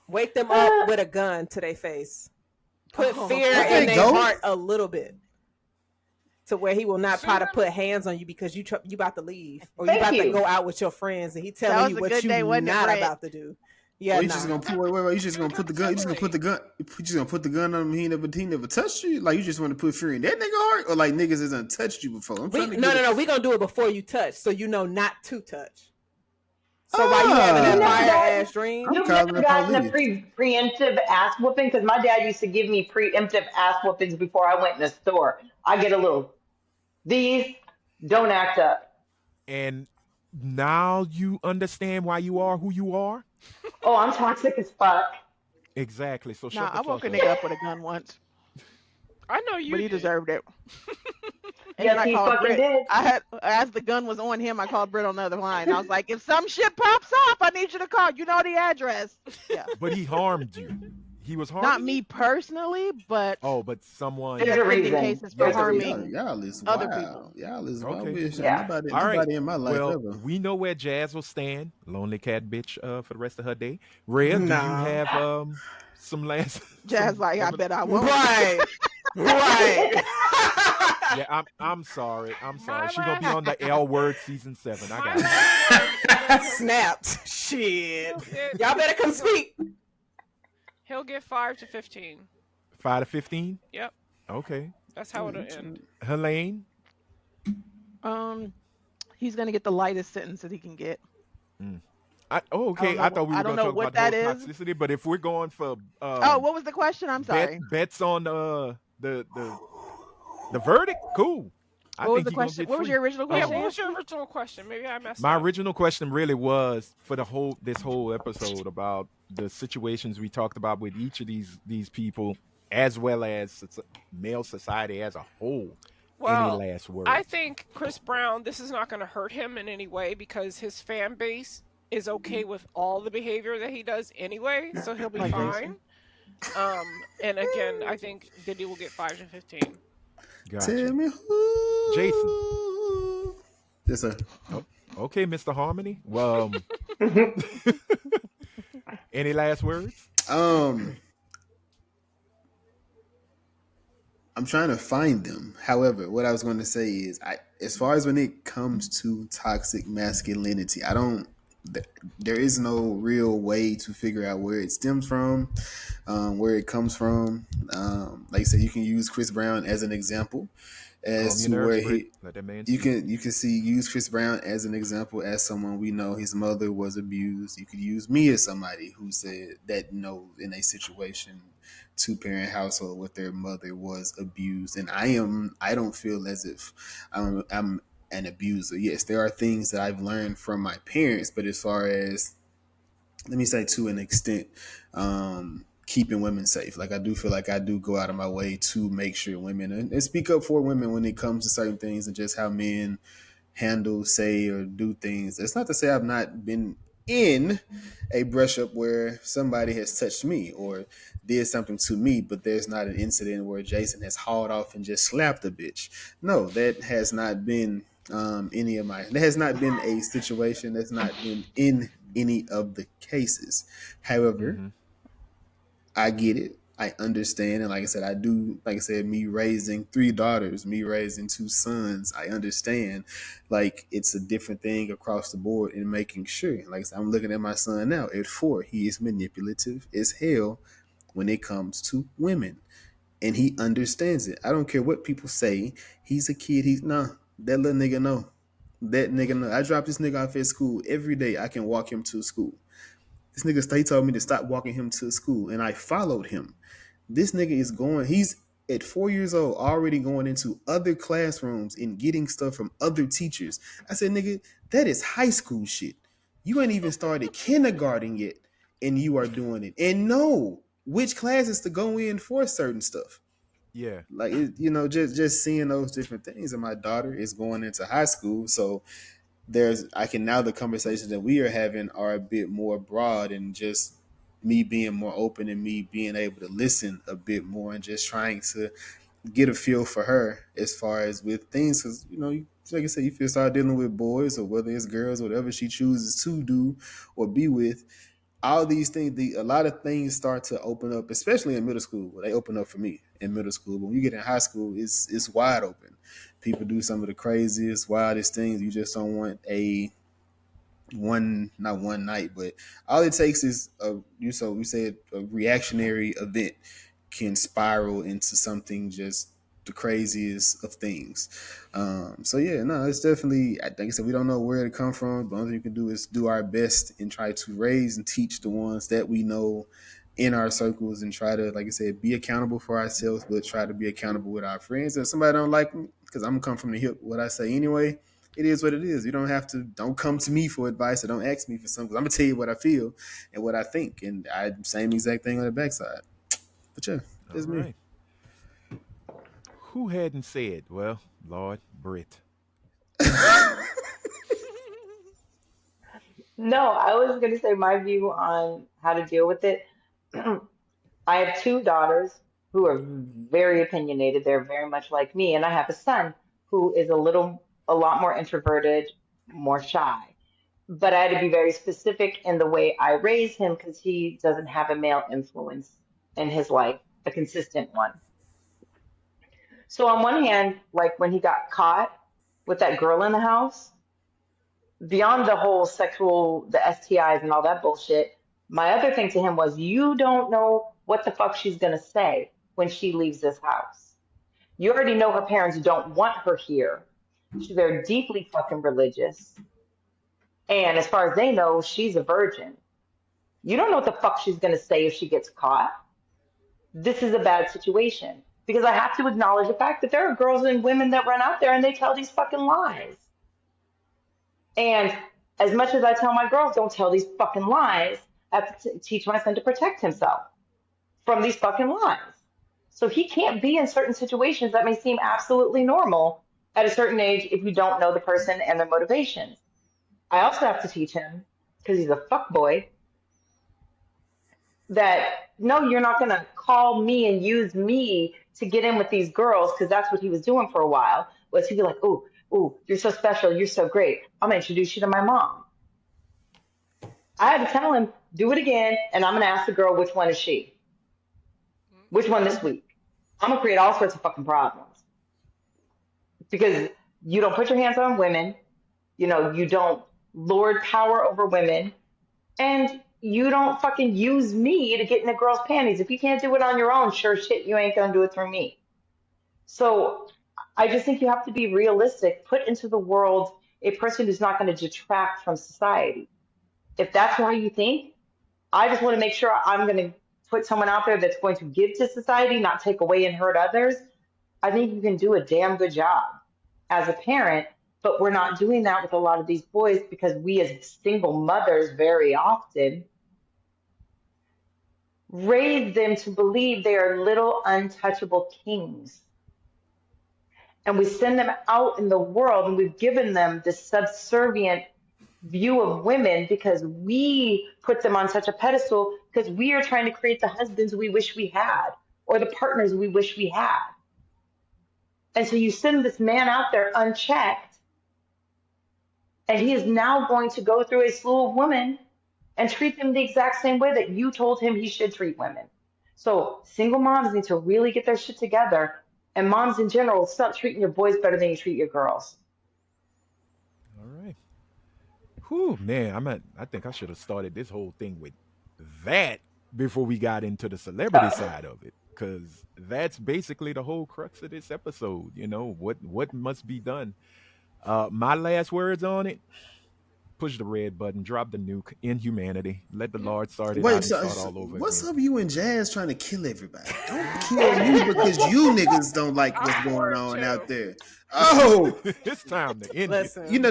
Wake them up with a gun to their face. Put Oh. fear Okay, in their go. heart a little bit. To where he will not try to Sooner- put hands on you because you about to leave or Thank you about to you. go out with your friends and he That telling was you a what good you day, wasn't it, not Brett? about to do. Yeah, Well, you nah. just gonna put wait. You just gonna put the gun. You just gonna put the gun. You just gonna put the gun on him. He never touched you. Like you just want to put fear in that nigga heart, or like niggas hasn't touched you before. I'm trying to get No. We gonna do it before you touch, so you know not to touch. So while you having that Ah. fire ass dream, you've calling never the gotten a police. preemptive ass whooping because my dad used to give me preemptive ass whoopings before I went in the store. I get a little. These don't act up. And now you understand why you are who you are? Oh, I'm toxic as fuck. Exactly. So Nah, shut I the woke a fuck nigga up. up with a gun once. I know you but he did. deserved it. And then Yes, I he called fucking Britt. did. As the gun was on him, I called Britt on the other line. I was like, if some shit pops up, I need you to call. You know the address. Yeah. But he harmed you. He was Not harming me you. personly, but Oh, but someone. There's there's a pending reason. cases for Yeah. There's a Y'all, harming reason. y'all is other wild. people. Y'all is wild. I Okay. wish Yeah. All right. nobody in my life Well, ever. we know where Jazz will stand. Lonely cat bitch for the rest of her day. Rhea, do you No. have some last Jazz some like, I bet I won't. Right. Right. Yeah, I'm sorry. I'm sorry. My She's gonna be on the L Word season 7. I My got it. last word is that Snapped. Shit. he'll get, Y'all better come speak. he'll get 5 to 15. 5 to 15? Yep, Okay. that's how it'll end. Helene? He's gonna get the lightest sentence that he can get. Okay. I I don't know. thought we were I don't gonna know talk what about the that whole is. toxicity, but if we're going for Oh, what was the question? I'm sorry. bets on the verdict, cool. I What was think the he's gonna question? get What was free. your original Yeah, question? what was your original question? Maybe I messed My up. original question really was for this whole episode about the situations we talked about with each of these people, as well as male society as a whole. Any Well, last I words? think Chris Brown, this is not going to hurt him in any way because his fan base is okay with all the behavior that he does anyway, so he'll be Like fine. Jason. And again, I think Diddy will get 5 to 15. Gotcha. Tell me who. Jason. Yes, sir. Oh, okay, Mr. Harmony. Well, any last words? I'm trying to find them. However, what I was going to say is, as far as when it comes to toxic masculinity, I don't. There is no real way to figure out where it stems from, where it comes from. Like I said, you can use Chris Brown as an example Calm as your to nerves, where Britt. he. Let that man You speak. can use Chris Brown as an example as someone we know his mother was abused. You could use me as somebody who said that in a situation 2-parent household with their mother was abused, and I don't feel as if I'm an abuser. Yes, there are things that I've learned from my parents, but as far as, let me say, to an extent, keeping women safe. Like, I do feel like I do go out of my way to make sure women and speak up for women when it comes to certain things and just how men handle, say, or do things. It's not to say I've not been in a brush up where somebody has touched me or did something to me, but there's not an incident where Jason has hauled off and just slapped a bitch. No, that has not been that has not been a situation. That's not been in any of the cases. However, Mm-hmm. I get it. I understand. And like I said, I do, like I said, me raising 3 daughters, me raising 2 sons, I understand. Like, it's a different thing across the board in making sure. Like I said, I'm looking at my son now at 4. He is manipulative as hell when it comes to women. And he understands it. I don't care what people say. He's a kid. That little nigga know. That nigga know. I drop this nigga off at school every day. I can walk him to school. This nigga, he told me to stop walking him to school, and I followed him. This nigga he's at 4 years old already going into other classrooms and getting stuff from other teachers. I said, nigga, that is high school shit. You ain't even started kindergarten yet, and you are doing it. And know which classes to go in for certain stuff. Yeah. Like, just seeing those different things. And my daughter is going into high school, so the conversations that we are having are a bit more broad, and just me being more open and me being able to listen a bit more and just trying to get a feel for her as far as with things. Because, like I said, you feel start dealing with boys or whether it's girls, whatever she chooses to do or be with, all these things, a lot of things start to open up, especially in middle school. Well, they open up for me in middle school, but when you get in high school, it's wide open. People do some of the craziest, wildest things. You just don't want not one night, but all it takes is we said a reactionary event can spiral into something just the craziest of things. So yeah, no, it's definitely, like I said, we don't know where to come from. The only thing we can do is do our best and try to raise and teach the ones that we know in our circles, and try to, like I said, be accountable for ourselves, but try to be accountable with our friends. And if somebody don't like me, because I'm gonna come from the hip what I say anyway, it is what it is. You don't come to me for advice, or don't ask me for something. I'm gonna tell you what I feel and what I think, and I same exact thing on the backside. But yeah, All that's me. right. Who hadn't said, well, Lord, Brit. No, I was going to say my view on how to deal with it. I have two daughters who are very opinionated. They're very much like me. And I have a son who is a lot more introverted, more shy. But I had to be very specific in the way I raise him because he doesn't have a male influence in his life, a consistent one. So on one hand, like when he got caught with that girl in the house, beyond the whole sexual, the STIs and all that bullshit, my other thing to him was, you don't know what the fuck she's gonna say when she leaves this house. You already know her parents don't want her here. They're deeply fucking religious. And as far as they know, she's a virgin. You don't know what the fuck she's gonna say if she gets caught. This is a bad situation. Because I have to acknowledge the fact that there are girls and women that run out there and they tell these fucking lies. And as much as I tell my girls, don't tell these fucking lies, I have to teach my son to protect himself from these fucking lies. So he can't be in certain situations that may seem absolutely normal at a certain age if you don't know the person and their motivations. I also have to teach him, because he's a fuckboy, that no, you're not going to call me and use me to get in with these girls, because that's what he was doing for a while, was he'd be like, ooh, you're so special, you're so great, I'm going to introduce you to my mom. I had to tell him, do it again, and I'm going to ask the girl, which one is she? Which one this week? I'm going to create all sorts of fucking problems. Because you don't put your hands on women, you don't lord power over women, and you don't fucking use me to get in a girl's panties. If you can't do it on your own, sure shit, you ain't gonna do it through me. So I just think you have to be realistic, put into the world a person who's not going to detract from society. If that's how you think, I just want to make sure I'm going to put someone out there that's going to give to society, not take away and hurt others. I think you can do a damn good job as a parent, but we're not doing that with a lot of these boys because we as single mothers very often raise them to believe they are little untouchable kings. And we send them out in the world and we've given them this subservient view of women because we put them on such a pedestal because we are trying to create the husbands we wish we had or the partners we wish we had. And so you send this man out there unchecked, and he is now going to go through a slew of women and treat them the exact same way that you told him he should treat women. So single moms need to really get their shit together, and moms in general, stop treating your boys better than you treat your girls. All right. Whew, man, I think I should have started this whole thing with that before we got into the celebrity side of it, because that's basically the whole crux of this episode. What must be done. My last words on it: push the red button, drop the nuke, end humanity, let the Lord start it out and start all over what's again. up, you and Jazz trying to kill everybody? Don't kill me because you niggas don't like what's going on out there. Oh, It's time to end it. Listen,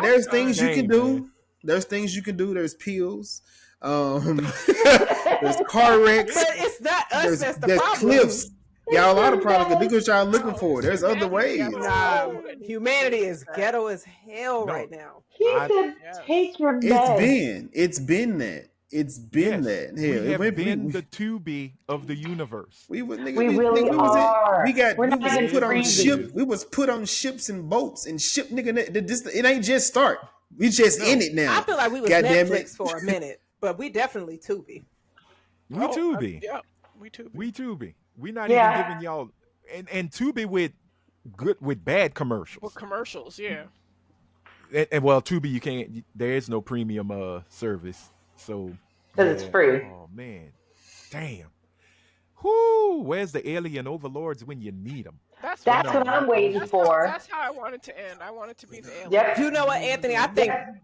there's things you can do. Man. There's things you can do. There's pills. There's car wrecks. but it's not us that's the There's problem. cliffs. Y'all a lot of problems. Look what y'all looking for. There's other ways. Nah, humanity is ghetto as hell right now. He said, take your meds. It's been that. It's been that. Hell, We have been the 2B of the universe. We really are. We was put on ships and boats and ship nigga. It ain't just start. We just in it now. I feel like we was Netflix for a minute, but we definitely Tubi. We Tubi. Yeah, we Tubi. We Tubi. We not even giving y'all and Tubi with bad commercials. With commercials, yeah. And well, Tubi you can't. There is no premium service, so because it's free. Oh man, damn. Whoo, where's the alien overlords when you need them? That's what I'm waiting for. That's how I want it to end. I want it to be the alien. Yep. You know what, Anthony? I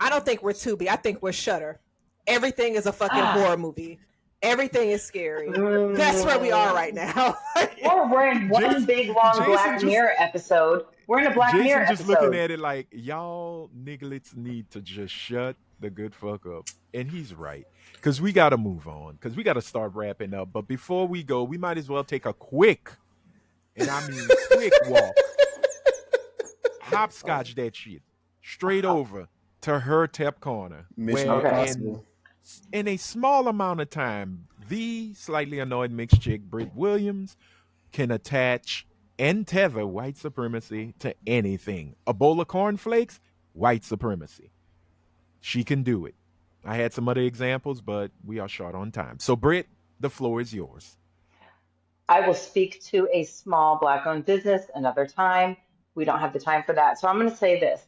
don't think we're Tubi. I think we're Shudder. Everything is a fucking horror movie. Everything is scary. That's where we are right now. Or we're in one big long Black Mirror episode. We're in a Black Mirror episode. Jason just looking at it like, y'all nigglets need to just shut the good fuck up. And he's right. Because we got to move on. Because we got to start wrapping up. But before we go, we might as well take a quick and I mean quick walk, hopscotch that shit straight over to her tep corner, Mission where Okay. in a small amount of time, the slightly annoyed mixed chick Britt Williams can attach and tether white supremacy to anything. A bowl of cornflakes, white supremacy. She can do it. I had some other examples, but we are short on time. So, Britt, the floor is yours. I will speak to a small Black owned business another time. We don't have the time for that. So I'm going to say this.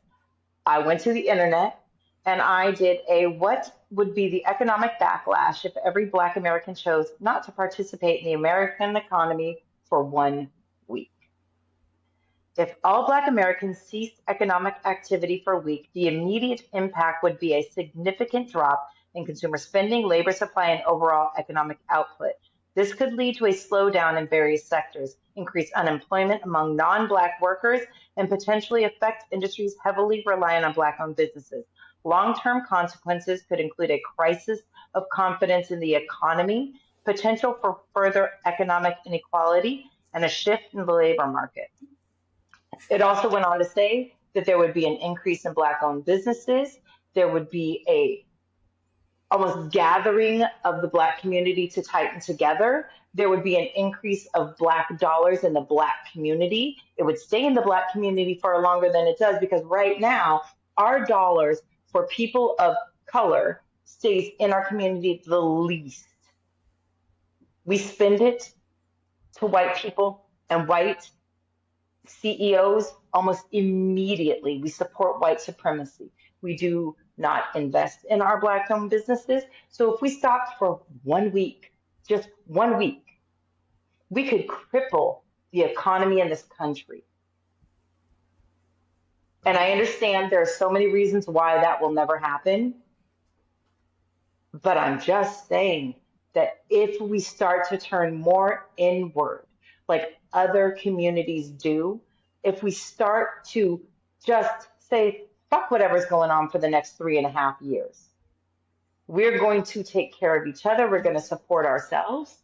I went to the internet and I did a what would be the economic backlash if every Black American chose not to participate in the American economy for 1 week. If all Black Americans ceased economic activity for a week, the immediate impact would be a significant drop in consumer spending, labor supply, and overall economic output. This could lead to a slowdown in various sectors, increase unemployment among non-Black workers, and potentially affect industries heavily reliant on Black-owned businesses. Long-term consequences could include a crisis of confidence in the economy, potential for further economic inequality, and a shift in the labor market. It also went on to say that there would be an increase in Black-owned businesses. There would be a almost gathering of the Black community to tighten together. There would be an increase of Black dollars in the Black community. It would stay in the Black community for longer than it does because right now, our dollars for people of color stays in our community the least. We spend it to white people and white CEOs almost immediately. We support white supremacy. We do not invest in our Black owned businesses. So if we stopped for 1 week, just 1 week, we could cripple the economy in this country. And I understand there are so many reasons why that will never happen. But I'm just saying that if we start to turn more inward, like other communities do, if we start to just say, fuck whatever's going on for the next 3.5 years, we're going to take care of each other. We're going to support ourselves.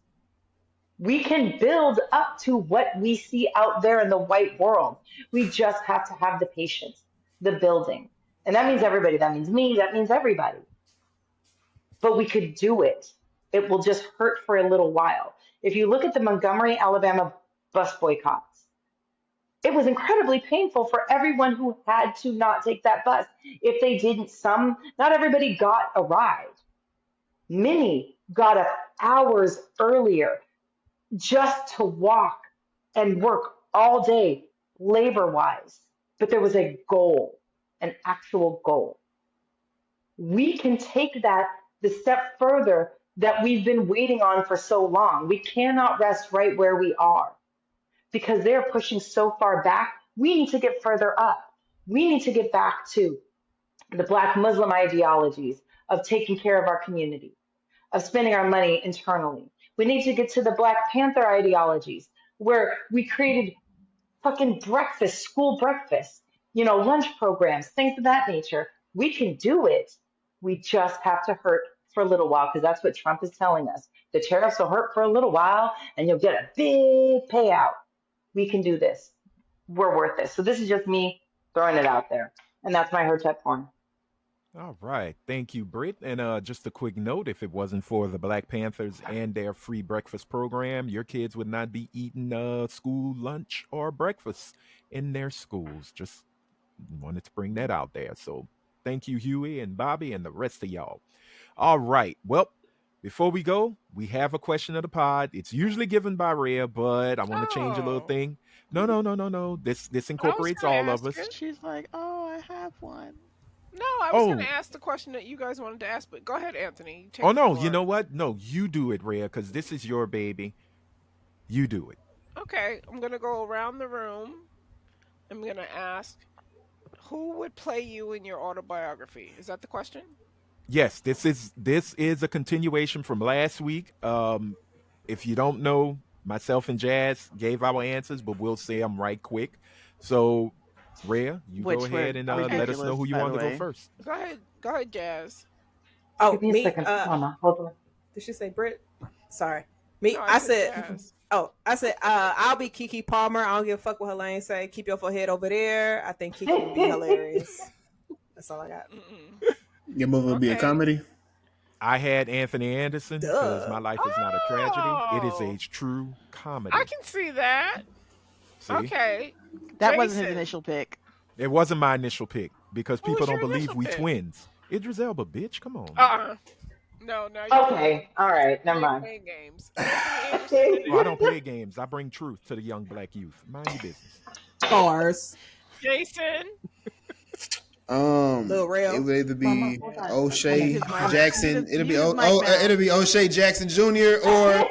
We can build up to what we see out there in the white world. We just have to have the patience, the building. And that means everybody. That means me. That means everybody. But we could do it. It will just hurt for a little while. If you look at the Montgomery, Alabama bus boycotts, it was incredibly painful for everyone who had to not take that bus. If they didn't, not everybody got a ride. Many got up hours earlier just to walk and work all day labor wise. But there was a goal, an actual goal. We can take that the step further that we've been waiting on for so long. We cannot rest right where we are because they're pushing so far back. We need to get further up. We need to get back to the Black Muslim ideologies of taking care of our community, of spending our money internally. We need to get to the Black Panther ideologies where we created fucking breakfast, school breakfast, lunch programs, things of that nature. We can do it. We just have to hurt for a little while because that's what Trump is telling us. The tariffs will hurt for a little while and you'll get a big payout. We can do this. We're worth this. So this is just me throwing it out there. And that's my Hotep corner. All right. Thank you, Britt. And just a quick note, if it wasn't for the Black Panthers and their free breakfast program, your kids would not be eating school lunch or breakfast in their schools. Just wanted to bring that out there. So thank you, Huey and Bobby and the rest of y'all. All right. Well, before we go, we have a question of the pod. It's usually given by Rhea, but I want to change a little thing. No. This incorporates all of us. She's like, oh, I have one. No, I was going to ask the question that you guys wanted to ask, but go ahead, Anthony. Oh, no, you know what? No, you do it, Rhea, because this is your baby. You do it. Okay, I'm going to go around the room. I'm going to ask, who would play you in your autobiography? Is that the question? Yes, this is a continuation from last week. If you don't know, myself and Jazz gave our answers, but we'll say them right quick. So, Rhea, you go ahead and let us know who you want to go first. Go ahead, Jazz. Oh, give me a second. Mama, hold on. Did she say Brit? Sorry. Me, No, I said said, Jazz. I'll be Kiki Palmer. I don't give a fuck what her lane say. Keep your forehead over there. I think Kiki would be hilarious. That's all I got. Mm-mm. Your movie would be a Okay. comedy. I had Anthony Anderson because Duh. my life is not a tragedy. It is a Oh, true comedy. I can see that. See, Okay. That wasn't his Jason. initial pick. it wasn't my initial pick because Who people was don't your believe initial we pick? twins. Idris Elba, bitch, come on. Uh-uh. No, you're Okay, all right, never you ain't mind. playing games. Anthony Anderson. Oh, I don't play games. I bring truth to the young black youth. Mind your business. Bars. Jason. Lil Rel. It would either Mama, be hold on. O'Shea Mute his mic. Jackson. Mute his It'll mic now. be O'Shea Jackson Jr. or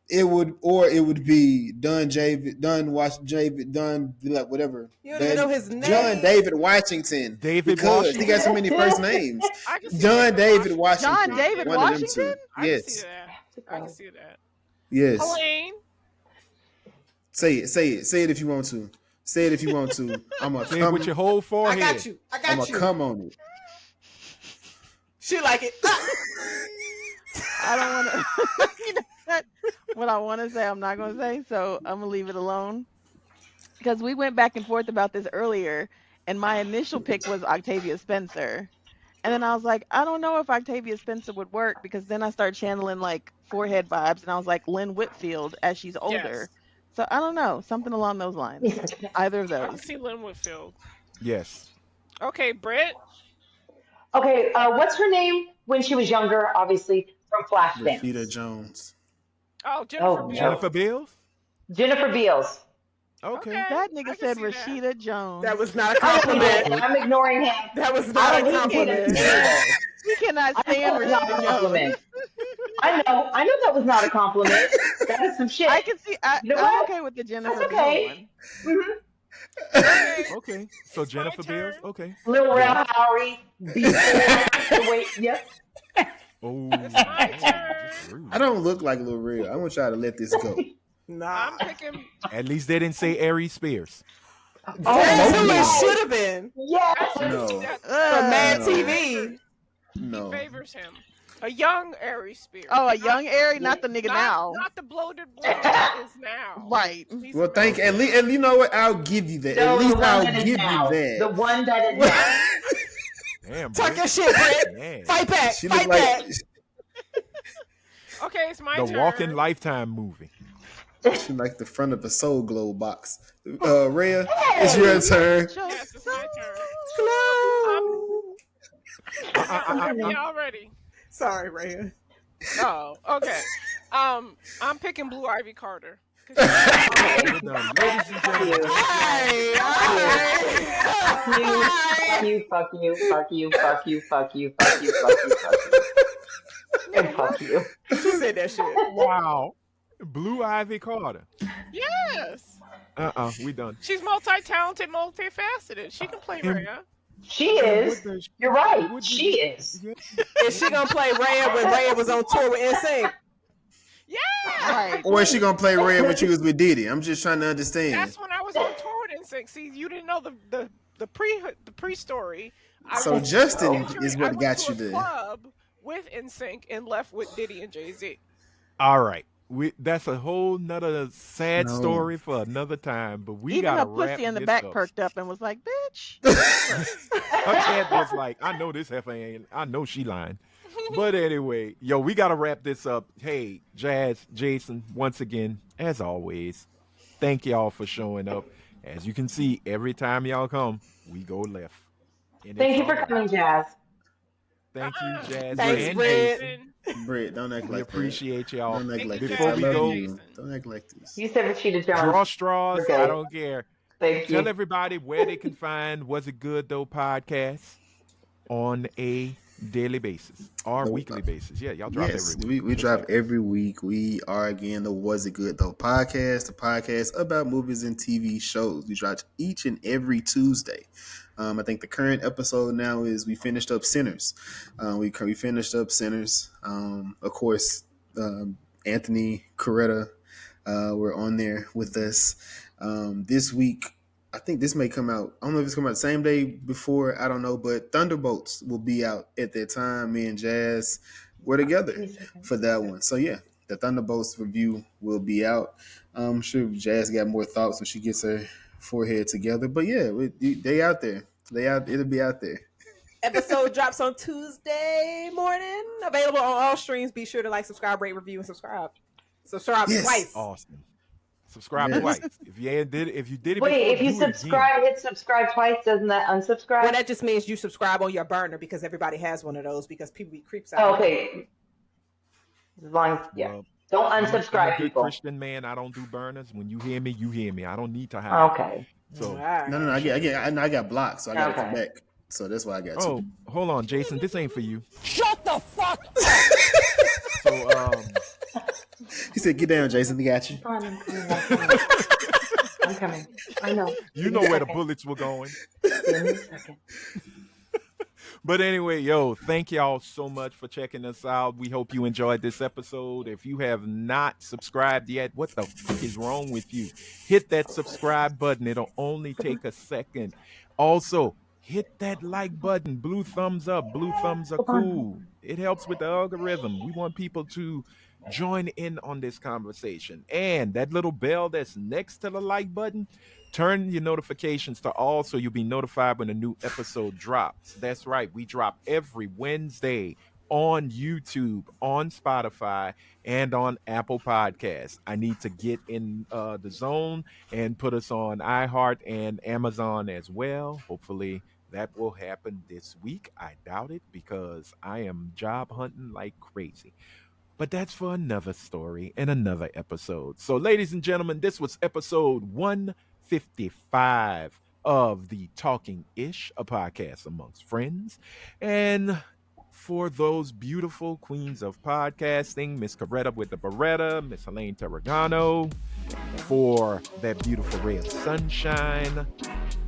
it would be Dunn whatever. You don't even know his John name. David Washington. David because Washington. he got so many first names. I can see John David Washington. John David one of them Washington? two. I can see Yes. that. I can see that. Yes. Helene. Say it if you want to. Say it if you want to. I'm gonna Say it come with your whole I forehead. got you. I I'm got gonna you. come on it. She like it. I don't want to. You know what I want to say, I'm not going to say, so I'm going to leave it alone. Because we went back and forth about this earlier, and my initial pick was Octavia Spencer. And then I was like, I don't know if Octavia Spencer would work, because then I started channeling like forehead vibes, and I was like Lynn Whitfield as she's older. Yes. So I don't know, something along those lines. Either of I can those. see Lynn Whitfield. Yes. Okay, Britt. Okay, what's her name when she was younger? Obviously from Flashdance. Rashida Jones. Oh, Jennifer Oh, Beals. Jennifer Beals. Jennifer Beals. Okay. That I nigga can said see that. Rashida Jones. That was not a I'm compliment. ignoring him. That was I not a don't think he compliment. did. We cannot I know stand that was not a Rashida Jones. compliment. I know that was not a compliment. That is some shit. I can see. You know I'm what? okay with the Jennifer That's Beals okay. one. Mm-hmm. Okay. So It's my Jennifer Beals. turn. Okay. Lil Yes. Rel Howery before the wait. Yep. Oh, It's my that's turn. rude. I don't look like Lil Real. I want y'all to let this go. Nah. I'm picking. At least they didn't say Aries Spears. That's who it yes. should have been. Yes. No. From Mad No. TV. No. He favors him. A young Aries Spears. Oh, a young Aries, not the nigga now. Not the bloated boy that is now. Right. He's Well, thank amazing. at least, and you know what? I'll give you that. No, At least the one I'll that is give now. you that. The one that is now. Damn, Talk Britt. your shit, Britt. Man. Fight back. She Fight look back. like Okay, it's my The turn. Walking Lifetime movie. she like the front of a Soul Glow box. Rhea, it's your turn. Yes, it's my turn. Glow. Y'all ready? Sorry, Rhea. Oh, okay. I'm picking Blue Ivy Carter. We're done. Ladies and gentlemen. Hey, Fuck you, fuck you, fuck you, fuck you, fuck you, fuck you, fuck you, fuck you. And fuck you. She said that shit. Wow. Blue Ivy Carter. Yes. We done. She's multi-talented, multifaceted. She can play And- Rhea. She is. You're right. What She is. Is she gonna play Rhea when Rhea was on tour with NSYNC? Yeah. Right. Or is she gonna play Red when she was with Diddy? I'm just trying to understand. That's when I was on tour with NSYNC. See, you didn't know the pre-story. So Justin is what got you there. there. Club with NSYNC and left with Diddy and Jay-Z. All right. That's a whole nother sad No. story for another time, but we Even gotta her pussy wrap in the this back up. perked up and was like, bitch. Her cat was like, I know this heifer ain't, I know she lying. But anyway, yo, we got to wrap this up. Hey, Jazz, Jason, once again, as always, thank y'all for showing up. As you can see, every time y'all come, we go left. And Thank it's you for all coming, right. Jazz. Thank you, Jazz. Thanks, and Britt. Jason. Britt, don't act We like appreciate that. y'all. Don't act Thank like you, this. Before I we love go- you. Don't act like this. You said Rashida Jones. Draw straws. Okay. I don't care. Thank Tell you. everybody where they can find Was It Good Though podcast on a daily basis or weekly basis. Yeah, y'all drop Yes, every week. we drop every week. We are again the Was It Good Though podcast, the podcast about movies and TV shows. We drop each and every Tuesday. I think the current episode now is we finished up Sinners. We finished up Sinners. Of course, Anthony Coretta were on there with us this week. I think this may come out. I don't know if it's coming out the same day before. I don't know, but Thunderbolts will be out at that time. Me and Jazz were together for that one. So yeah, the Thunderbolts review will be out. I'm sure Jazz got more thoughts when she gets her forehead together. But yeah, they out there. It'll be out there. Episode drops on Tuesday morning. Available on all streams. Be sure to like, subscribe, rate, review, and subscribe. Subscribe twice. Awesome. Subscribe twice. If you did it before, wait, if you do it subscribe, hit subscribe twice, doesn't that unsubscribe? Well, that just means you subscribe on your burner because everybody has one of those because people be creeps out. Oh, okay. As long as, Well, don't I'm unsubscribe, a good people. Christian man. I don't do burners. When you hear me, you hear me. I don't need to hide. Okay. So No, I got blocked, so I got to come back. So that's why I got two. Hold on, Jason. This ain't for you. Shut the fuck up! So He said, "Get down, Jason. We got you." I'm coming. I know. You know where the bullets were going. Give me a second. But anyway, thank y'all so much for checking us out. We hope you enjoyed this episode. If you have not subscribed yet, what the fuck is wrong with you? Hit that subscribe button. It'll only take a second. Also, hit that like button. Blue thumbs up. Blue thumbs are cool. It helps with the algorithm. We want people to join in on this conversation. And that little bell that's next to the like button, turn your notifications to all so you'll be notified when a new episode drops. That's right. We drop every Wednesday on YouTube, on Spotify, and on Apple Podcasts. I need to get in the zone and put us on iHeart and Amazon as well. Hopefully that will happen this week. I doubt it because I am job hunting like crazy. But that's for another story and another episode. So, ladies and gentlemen, this was episode 155 of the Talking Ish, a podcast amongst friends. And for those beautiful queens of podcasting, Miss Coretta with the Beretta, Miss Elaine Terragano, for that beautiful ray of sunshine,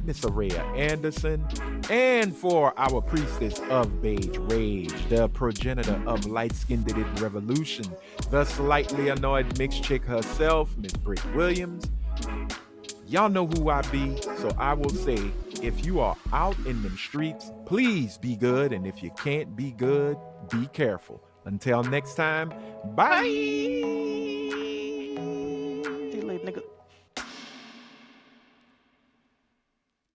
Miss Araya Anderson, and for our priestess of beige rage, the progenitor of light-skinned revolution, the slightly annoyed mixed chick herself, Miss Britt Williams. Y'all know who I be, so I will say, if you are out in them streets, please be good, and if you can't be good, be careful. Until next time, bye.